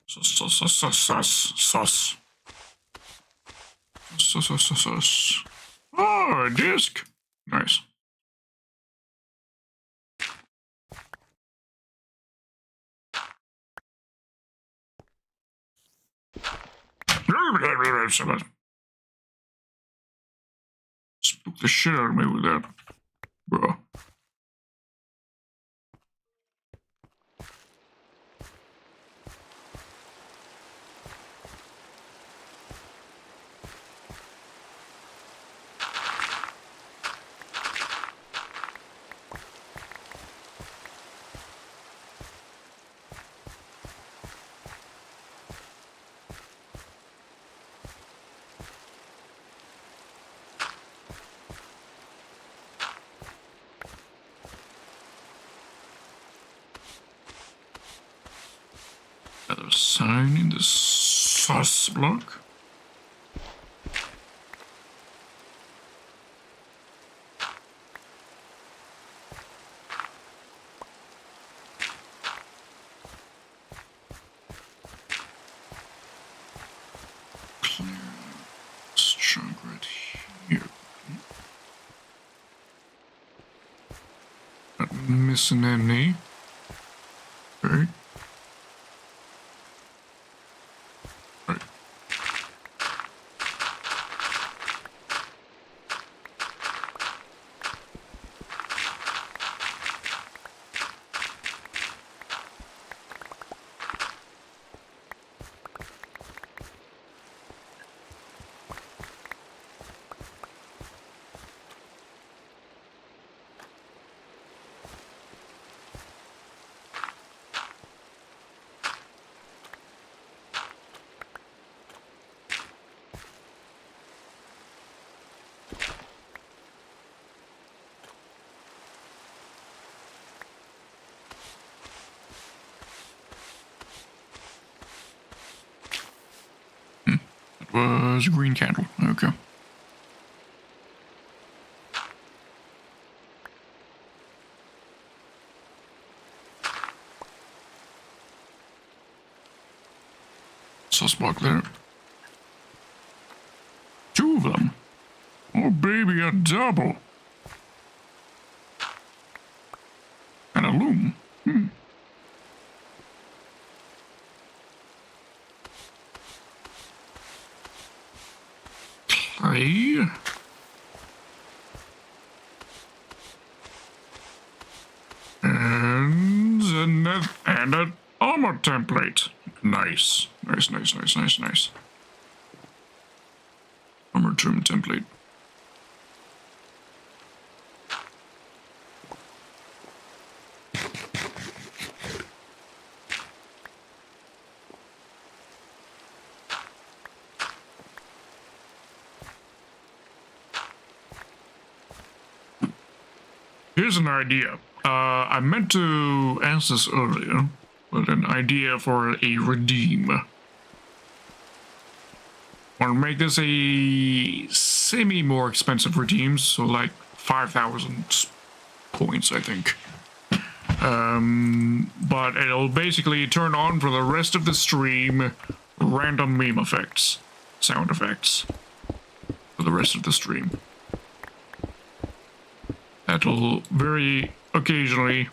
Sus. Oh, a disc. Nice. Spook the shit out of me with that, bro. Another sign in the sus block. Clear this chunk right here. Not missing any. Okay. Was a green candle. Okay. Sus block there. Two of them. Oh baby, a double. And a loom. Clay. And an armor template. Nice. Nice. Armor trim template. Here's an idea. I meant to ask this earlier, but an idea for a redeem. Want to make this a semi more expensive redeem, so like 5,000 points, I think. But it'll basically turn on for the rest of the stream random meme effects, sound effects, for the rest of the stream. That'll very occasionally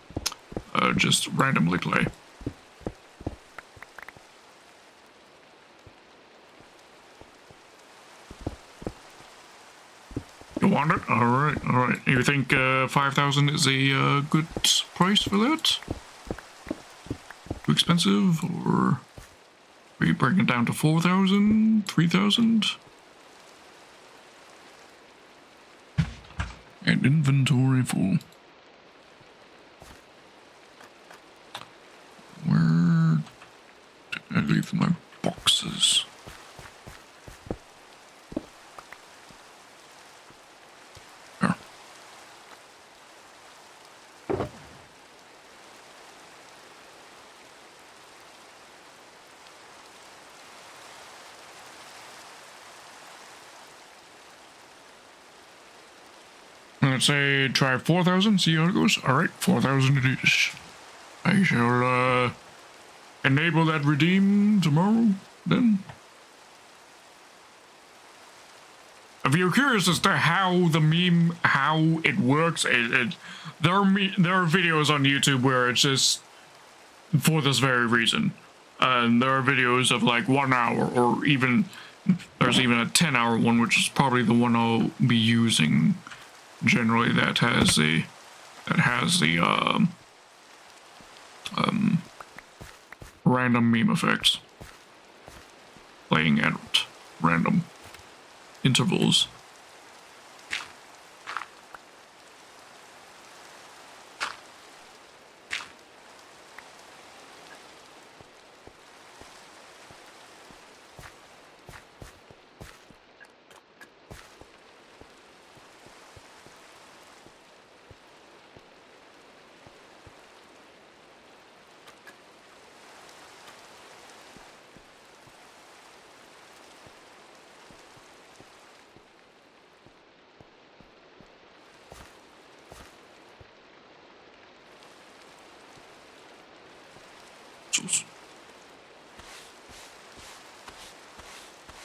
just randomly play. You want it? Alright. You think 5,000 is a good price for that? Too expensive? Or are you breaking it down to 4,000? 3,000? And inventory full. Where did I leave my boxes? There. Let's say try 4,000, see how it goes. Alright, 4,000 it is. I shall enable that redeem tomorrow then. If you're curious as to how the meme, how it works, there are videos on YouTube where it's just for this very reason. And there are videos of like 1 hour, or even there's even a 10-hour one, which is probably the one I'll be using generally. That has the random meme effects playing at random intervals.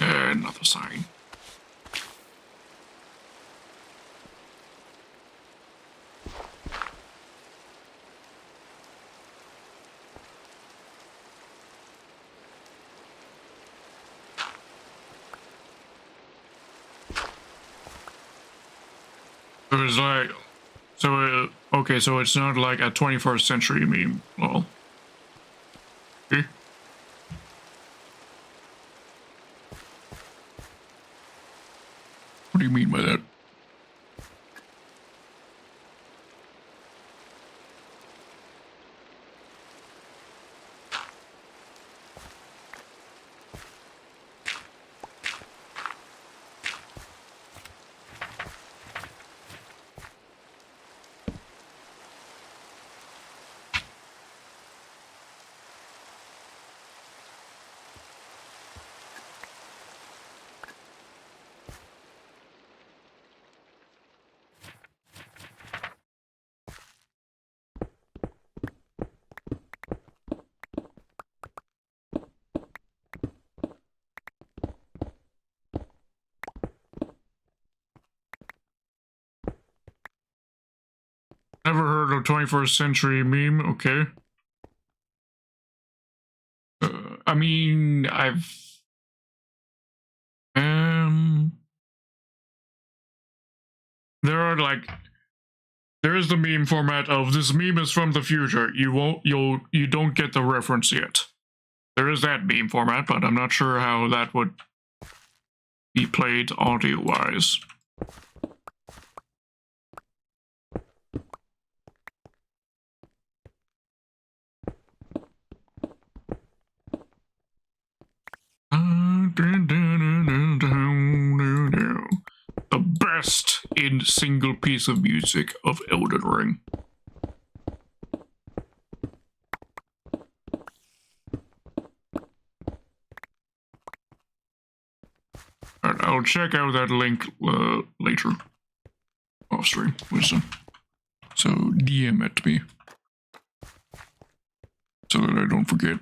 Another sign. It was like, okay, so it's not like a 21st century meme. Well, okay. What do you mean by that? Never heard of 21st century meme. Okay. I mean, there are like, there is the meme format of this meme is from the future. You don't get the reference yet. There is that meme format, but I'm not sure how that would be played audio-wise. The best in single piece of music of Elden Ring. Alright, I'll check out that link later. Off stream, wisdom. So DM it to me. So that I don't forget.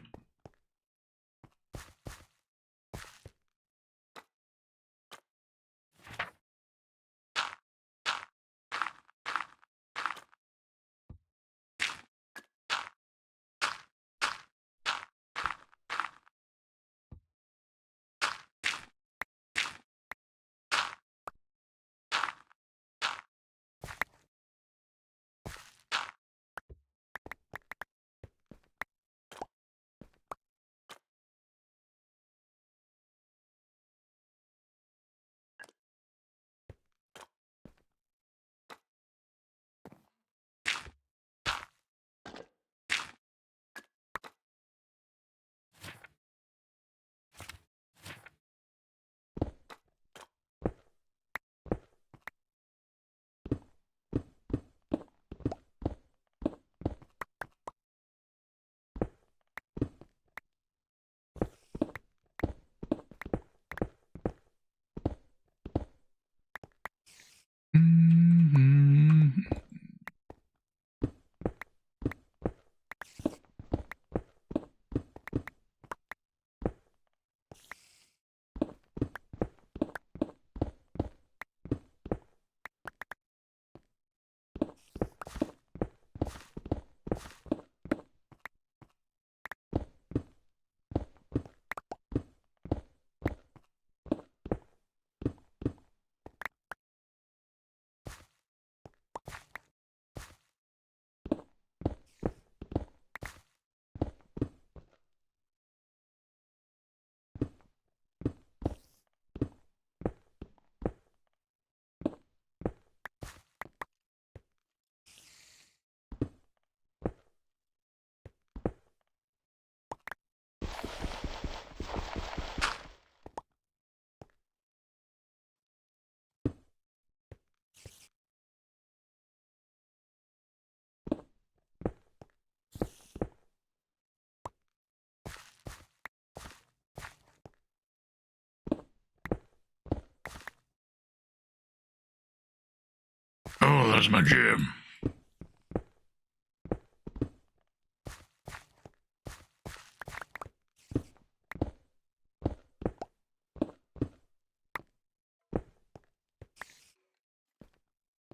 Oh, that's my gym.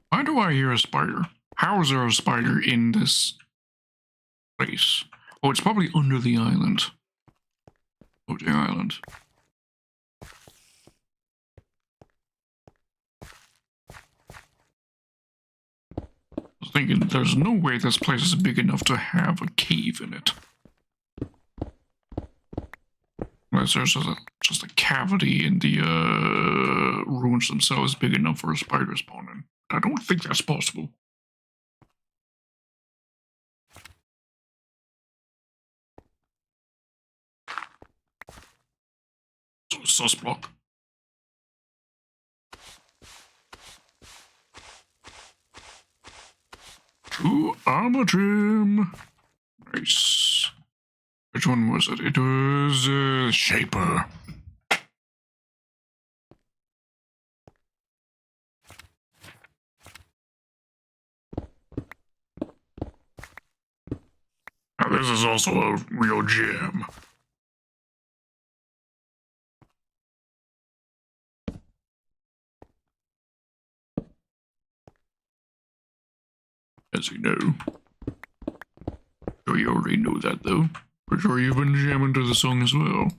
Why do I hear a spider? How is there a spider in this place? Oh, it's probably under the island. Floating island. I was thinking there's no way this place is big enough to have a cave in it. Unless there's just a cavity in the ruins themselves big enough for a spider spawning. I don't think that's possible. So, sus block. To armor trim. Nice. Which one was it? It was Shaper. Now this is also a real gem. As you know. Sure you already know that though. For sure you've been jamming to the song as well.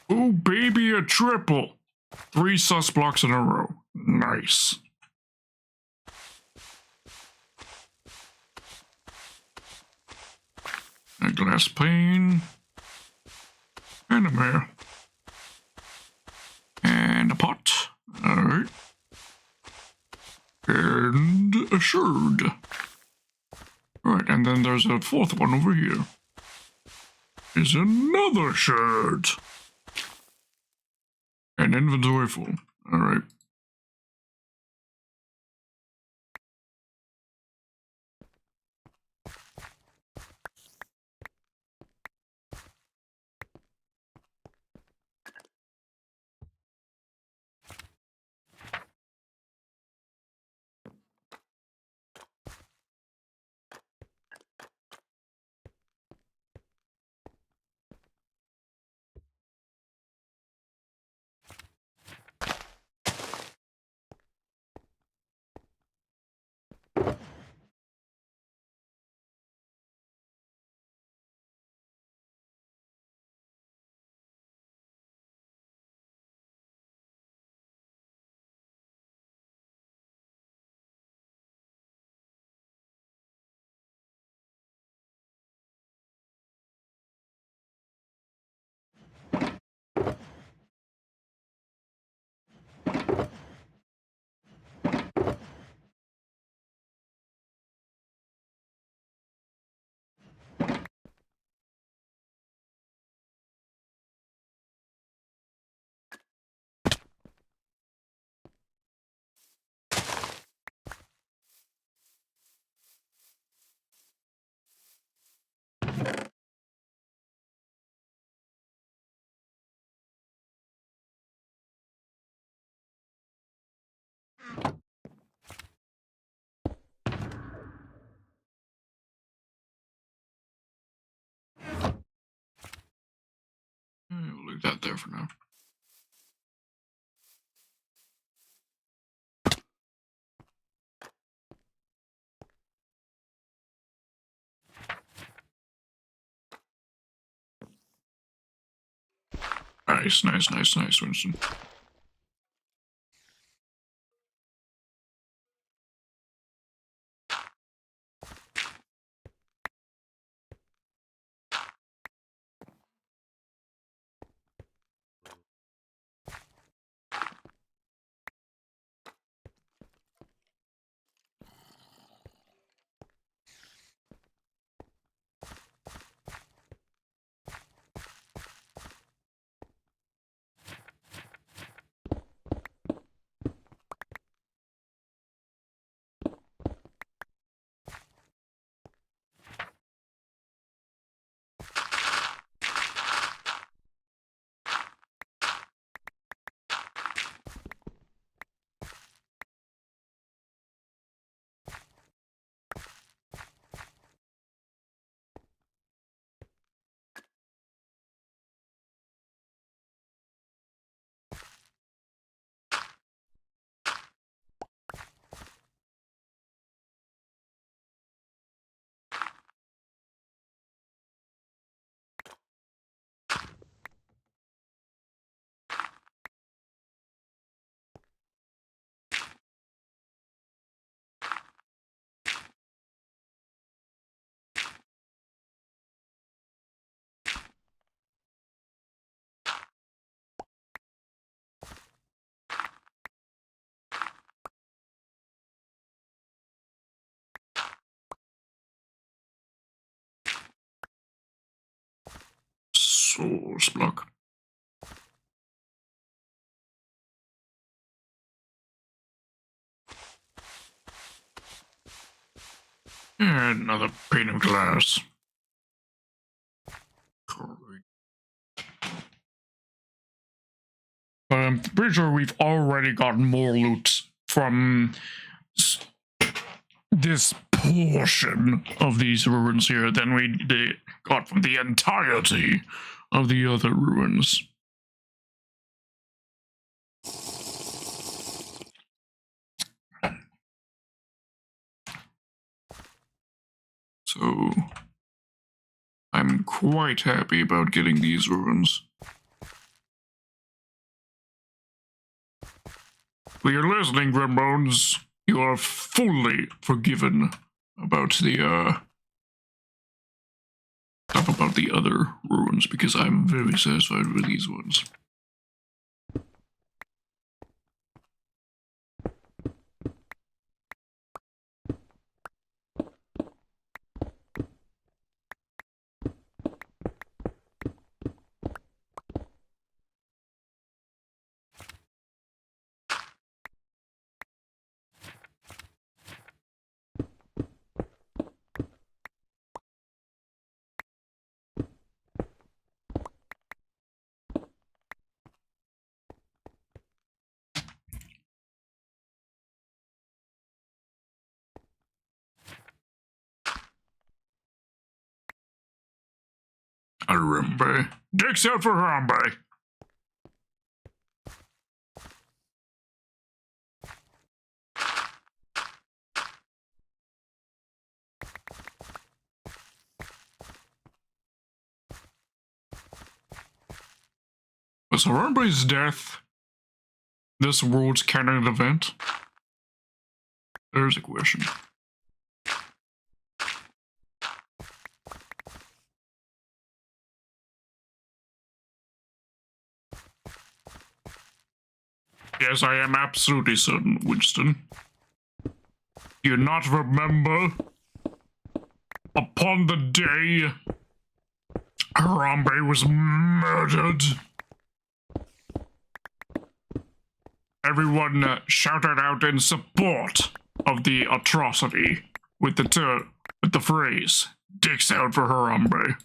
Oh baby, a triple! 3 sus blocks in a row. Nice. A glass pane. And a mare. And a pot. Alright. And a sherd. Alright, and then there's a 4th one over here. Is another sherd. And inventory full. Alright. We'll leave that there for now. Alright. Nice, nice, nice, nice, Winston. Source block. And another pane of glass. But I'm pretty sure we've already gotten more loot from this portion of these ruins here than we got from the entirety of the other ruins. So I'm quite happy about getting these ruins. If you're listening, Grimbones, you are fully forgiven about the stuff about the other ruins, because I'm very satisfied with these ones. Harambe. Dicks out for Harambe. Was Harambe's death this world's canon event? There's a question. Yes, I am absolutely certain, Winston. Do you not remember? Upon the day Harambe was murdered, everyone shouted out in support of the atrocity with the phrase, "Dicks out for Harambe."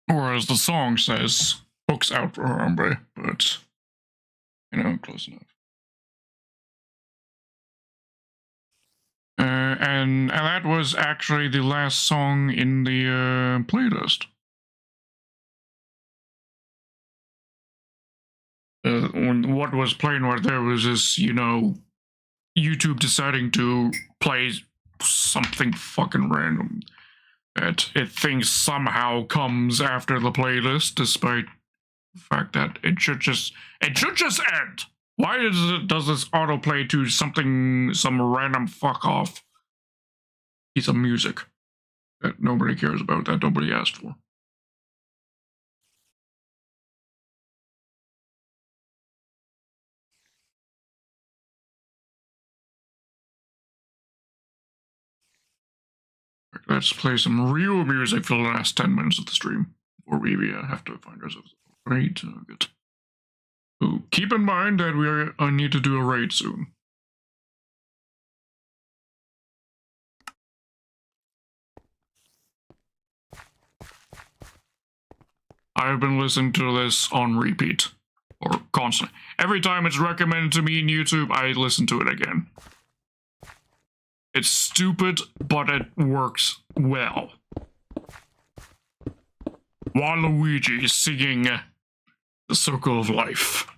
Or as the song says, books out for Harambe, but, you know, close enough. And that was actually the last song in the playlist. What was playing right there was just, you know, YouTube deciding to play something fucking random that it thinks somehow comes after the playlist, despite the fact that it should just end. Why does this autoplay to some random fuck off piece of music that nobody cares about, that nobody asked for? Let's play some real music for the last 10 minutes of the stream before we have to find ourselves a raid target. So keep in mind that I need to do a raid soon. I've been listening to this on repeat, or constantly. Every time it's recommended to me in YouTube, I listen to it again. It's stupid, but it works well. Waluigi singing The Circle of Life.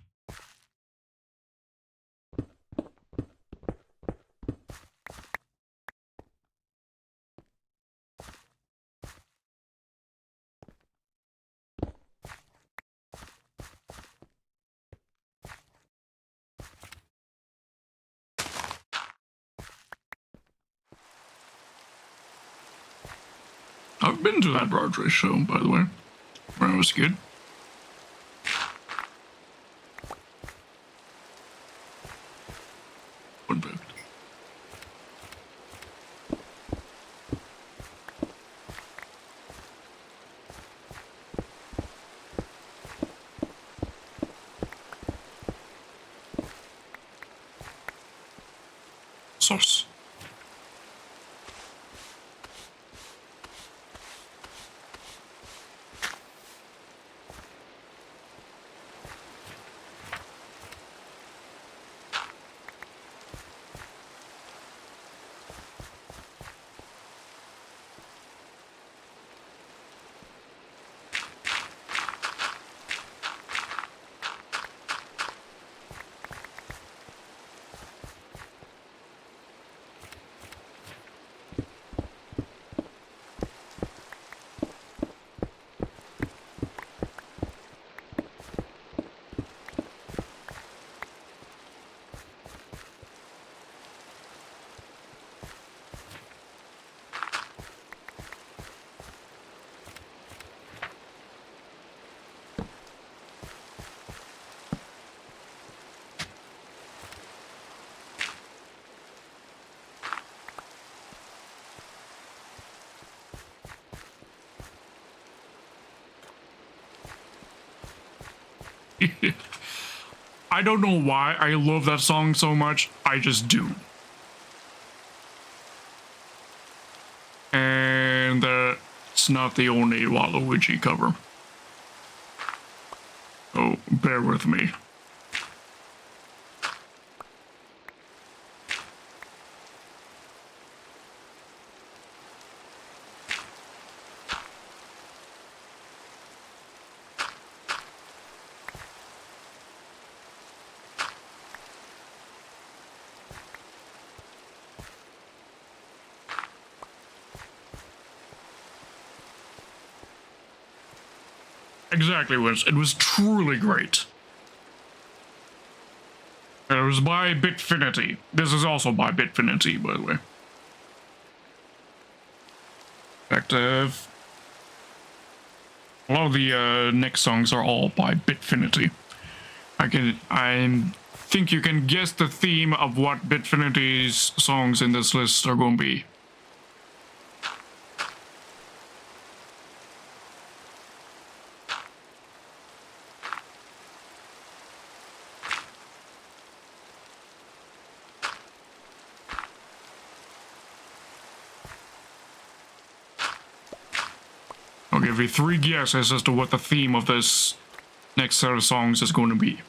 I've been to that Broadway show, by the way, when I was a kid. Fun fact. Sauce. I don't know why I love that song so much. I just do. And it's not the only Waluigi cover. So bear with me. Exactly, it was truly great. And it was by Bitfinity. This is also by Bitfinity, by the way. In fact, a lot of the next songs are all by Bitfinity. I think you can guess the theme of what Bitfinity's songs in this list are going to be. I'll give you 3 guesses as to what the theme of this next set of songs is going to be.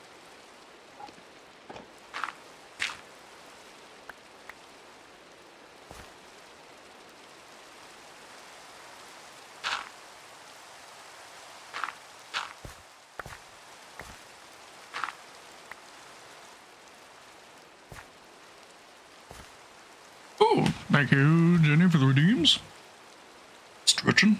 Oh, thank you, Jenny, for the redeems. Stretching.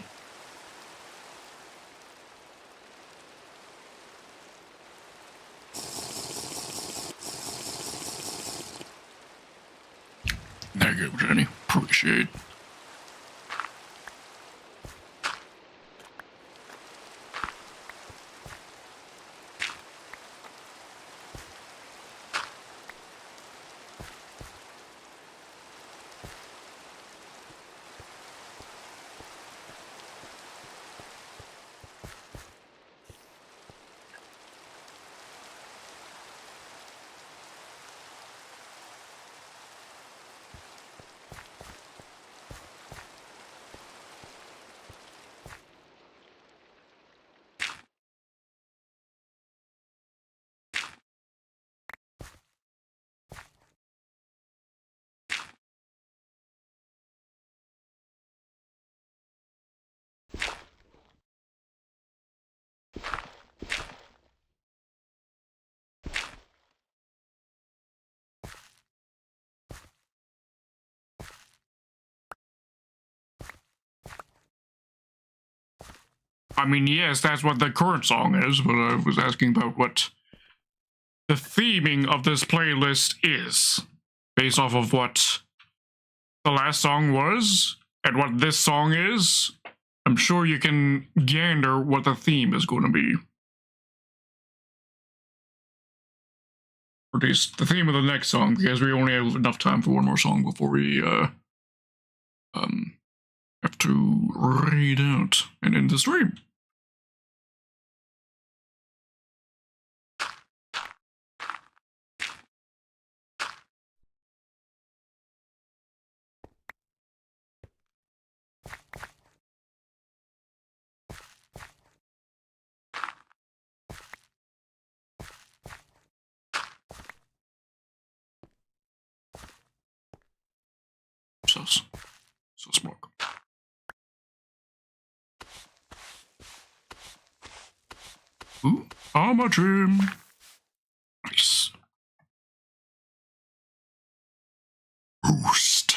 Thank you, Jenny. Appreciate. I mean, yes, that's what the current song is, but I was asking about what the theming of this playlist is, based off of what the last song was and what this song is. I'm sure you can gander what the theme is going to be. Or at least the theme of the next song, because we only have enough time for one more song before we have to raid out and end the stream. So smoke. Ooh, armor trim. Nice. Boost.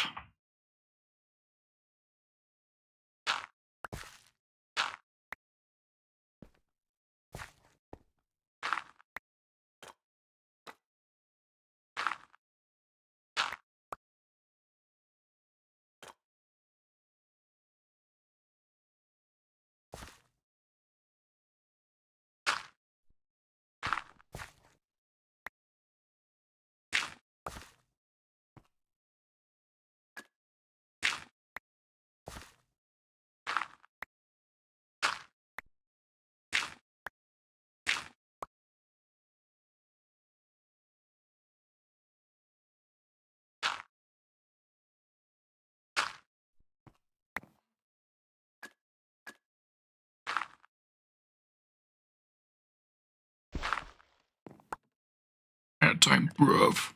Ad time, bruv.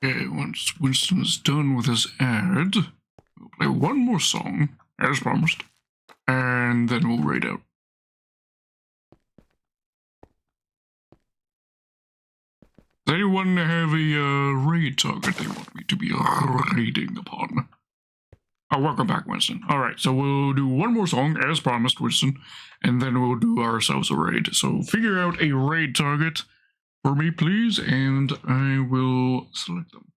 Okay, once Winston is done with his ad, we'll play one more song, as promised, and then we'll raid out. Does anyone have a raid target they want me to be raiding upon? Oh, welcome back, Winston. Alright, so we'll do one more song, as promised, Winston, and then we'll do ourselves a raid. So figure out a raid target for me, please, and I will select them.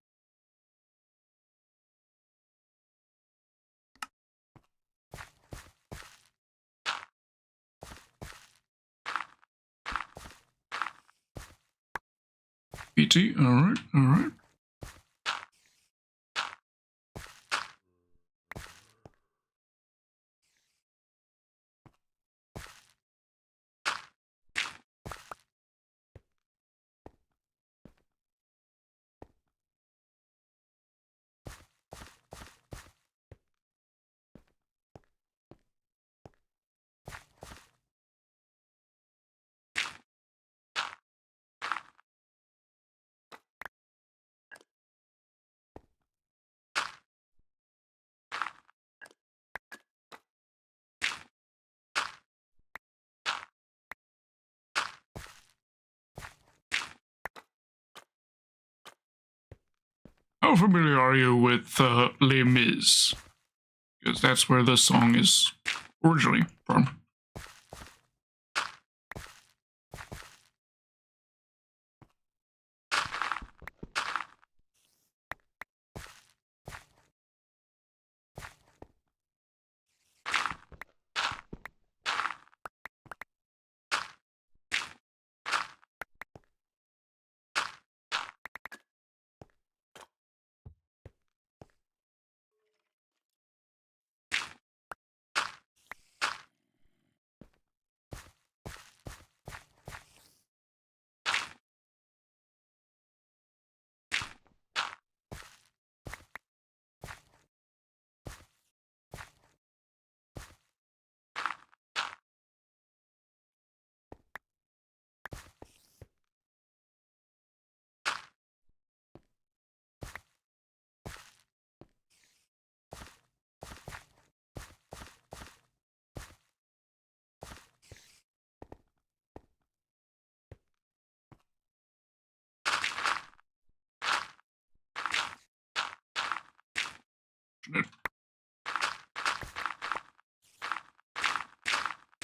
PT, alright, alright. How familiar are you with Les Mis? Because that's where this song is originally from.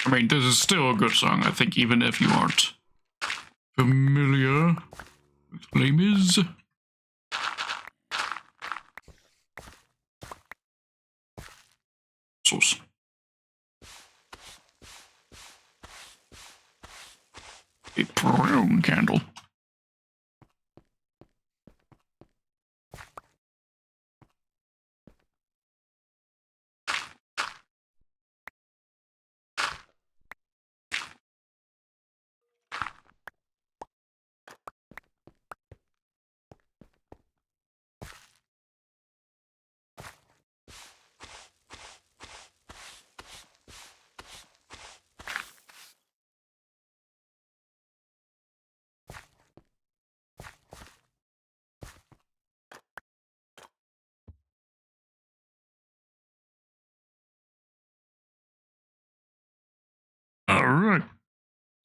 I mean, this is still a good song, I think, even if you aren't familiar with Les Mis. Sauce. A brown candle. Alright.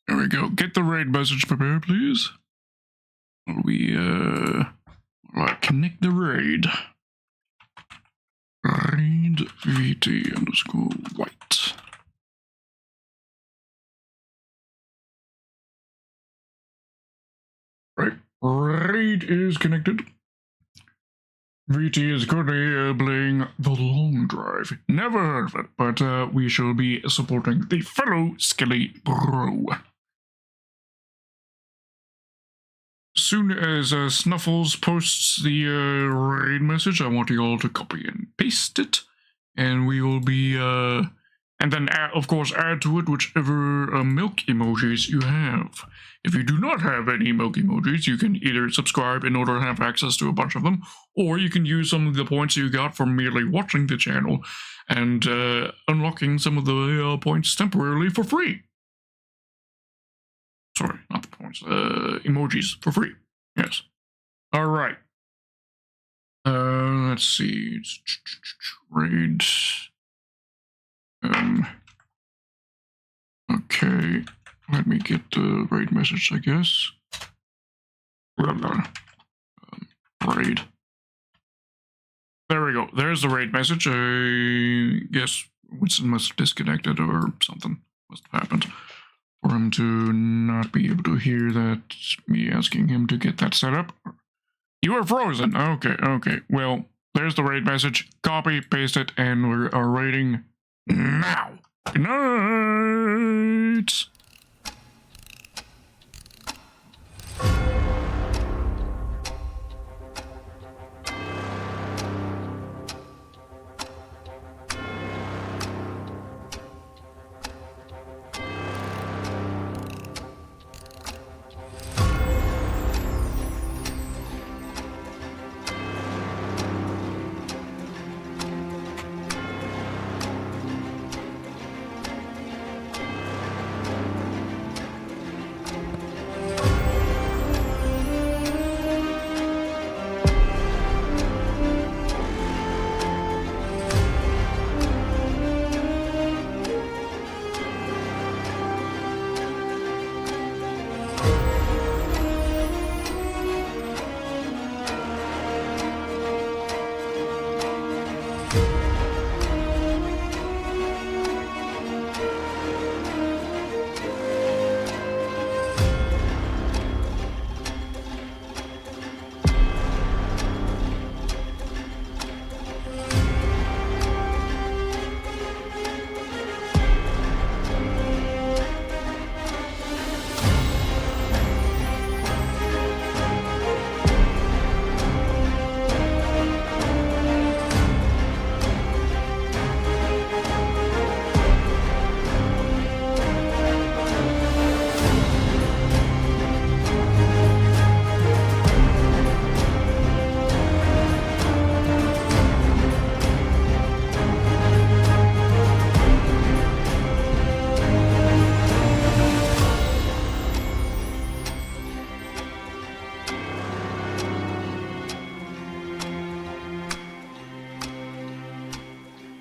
There we go. Get the raid message prepared, please. We, connect the raid. Raid VT underscore white. Right. Raid is connected. VT is currently playing The Long Drive. Never heard of it, but we shall be supporting the fellow Skelly Bro. Soon as Snuffles posts the raid message, I want you all to copy and paste it, and we will be, and then of course add to it whichever milk emojis you have. If you do not have any milk emojis, you can either subscribe in order to have access to a bunch of them, or you can use some of the points you got from merely watching the channel and unlocking some of the points temporarily for free. Sorry, not the points, emojis for free. Yes. All right. Let's see. Raid. Okay. Let me get the raid message, I guess. Raid. There we go. There's the raid message. I guess Winston must have disconnected or something must have happened for him to not be able to hear that, me asking him to get that set up. You are frozen. Okay, okay. Well, there's the raid message. Copy, paste it, and we are raiding now. Good night.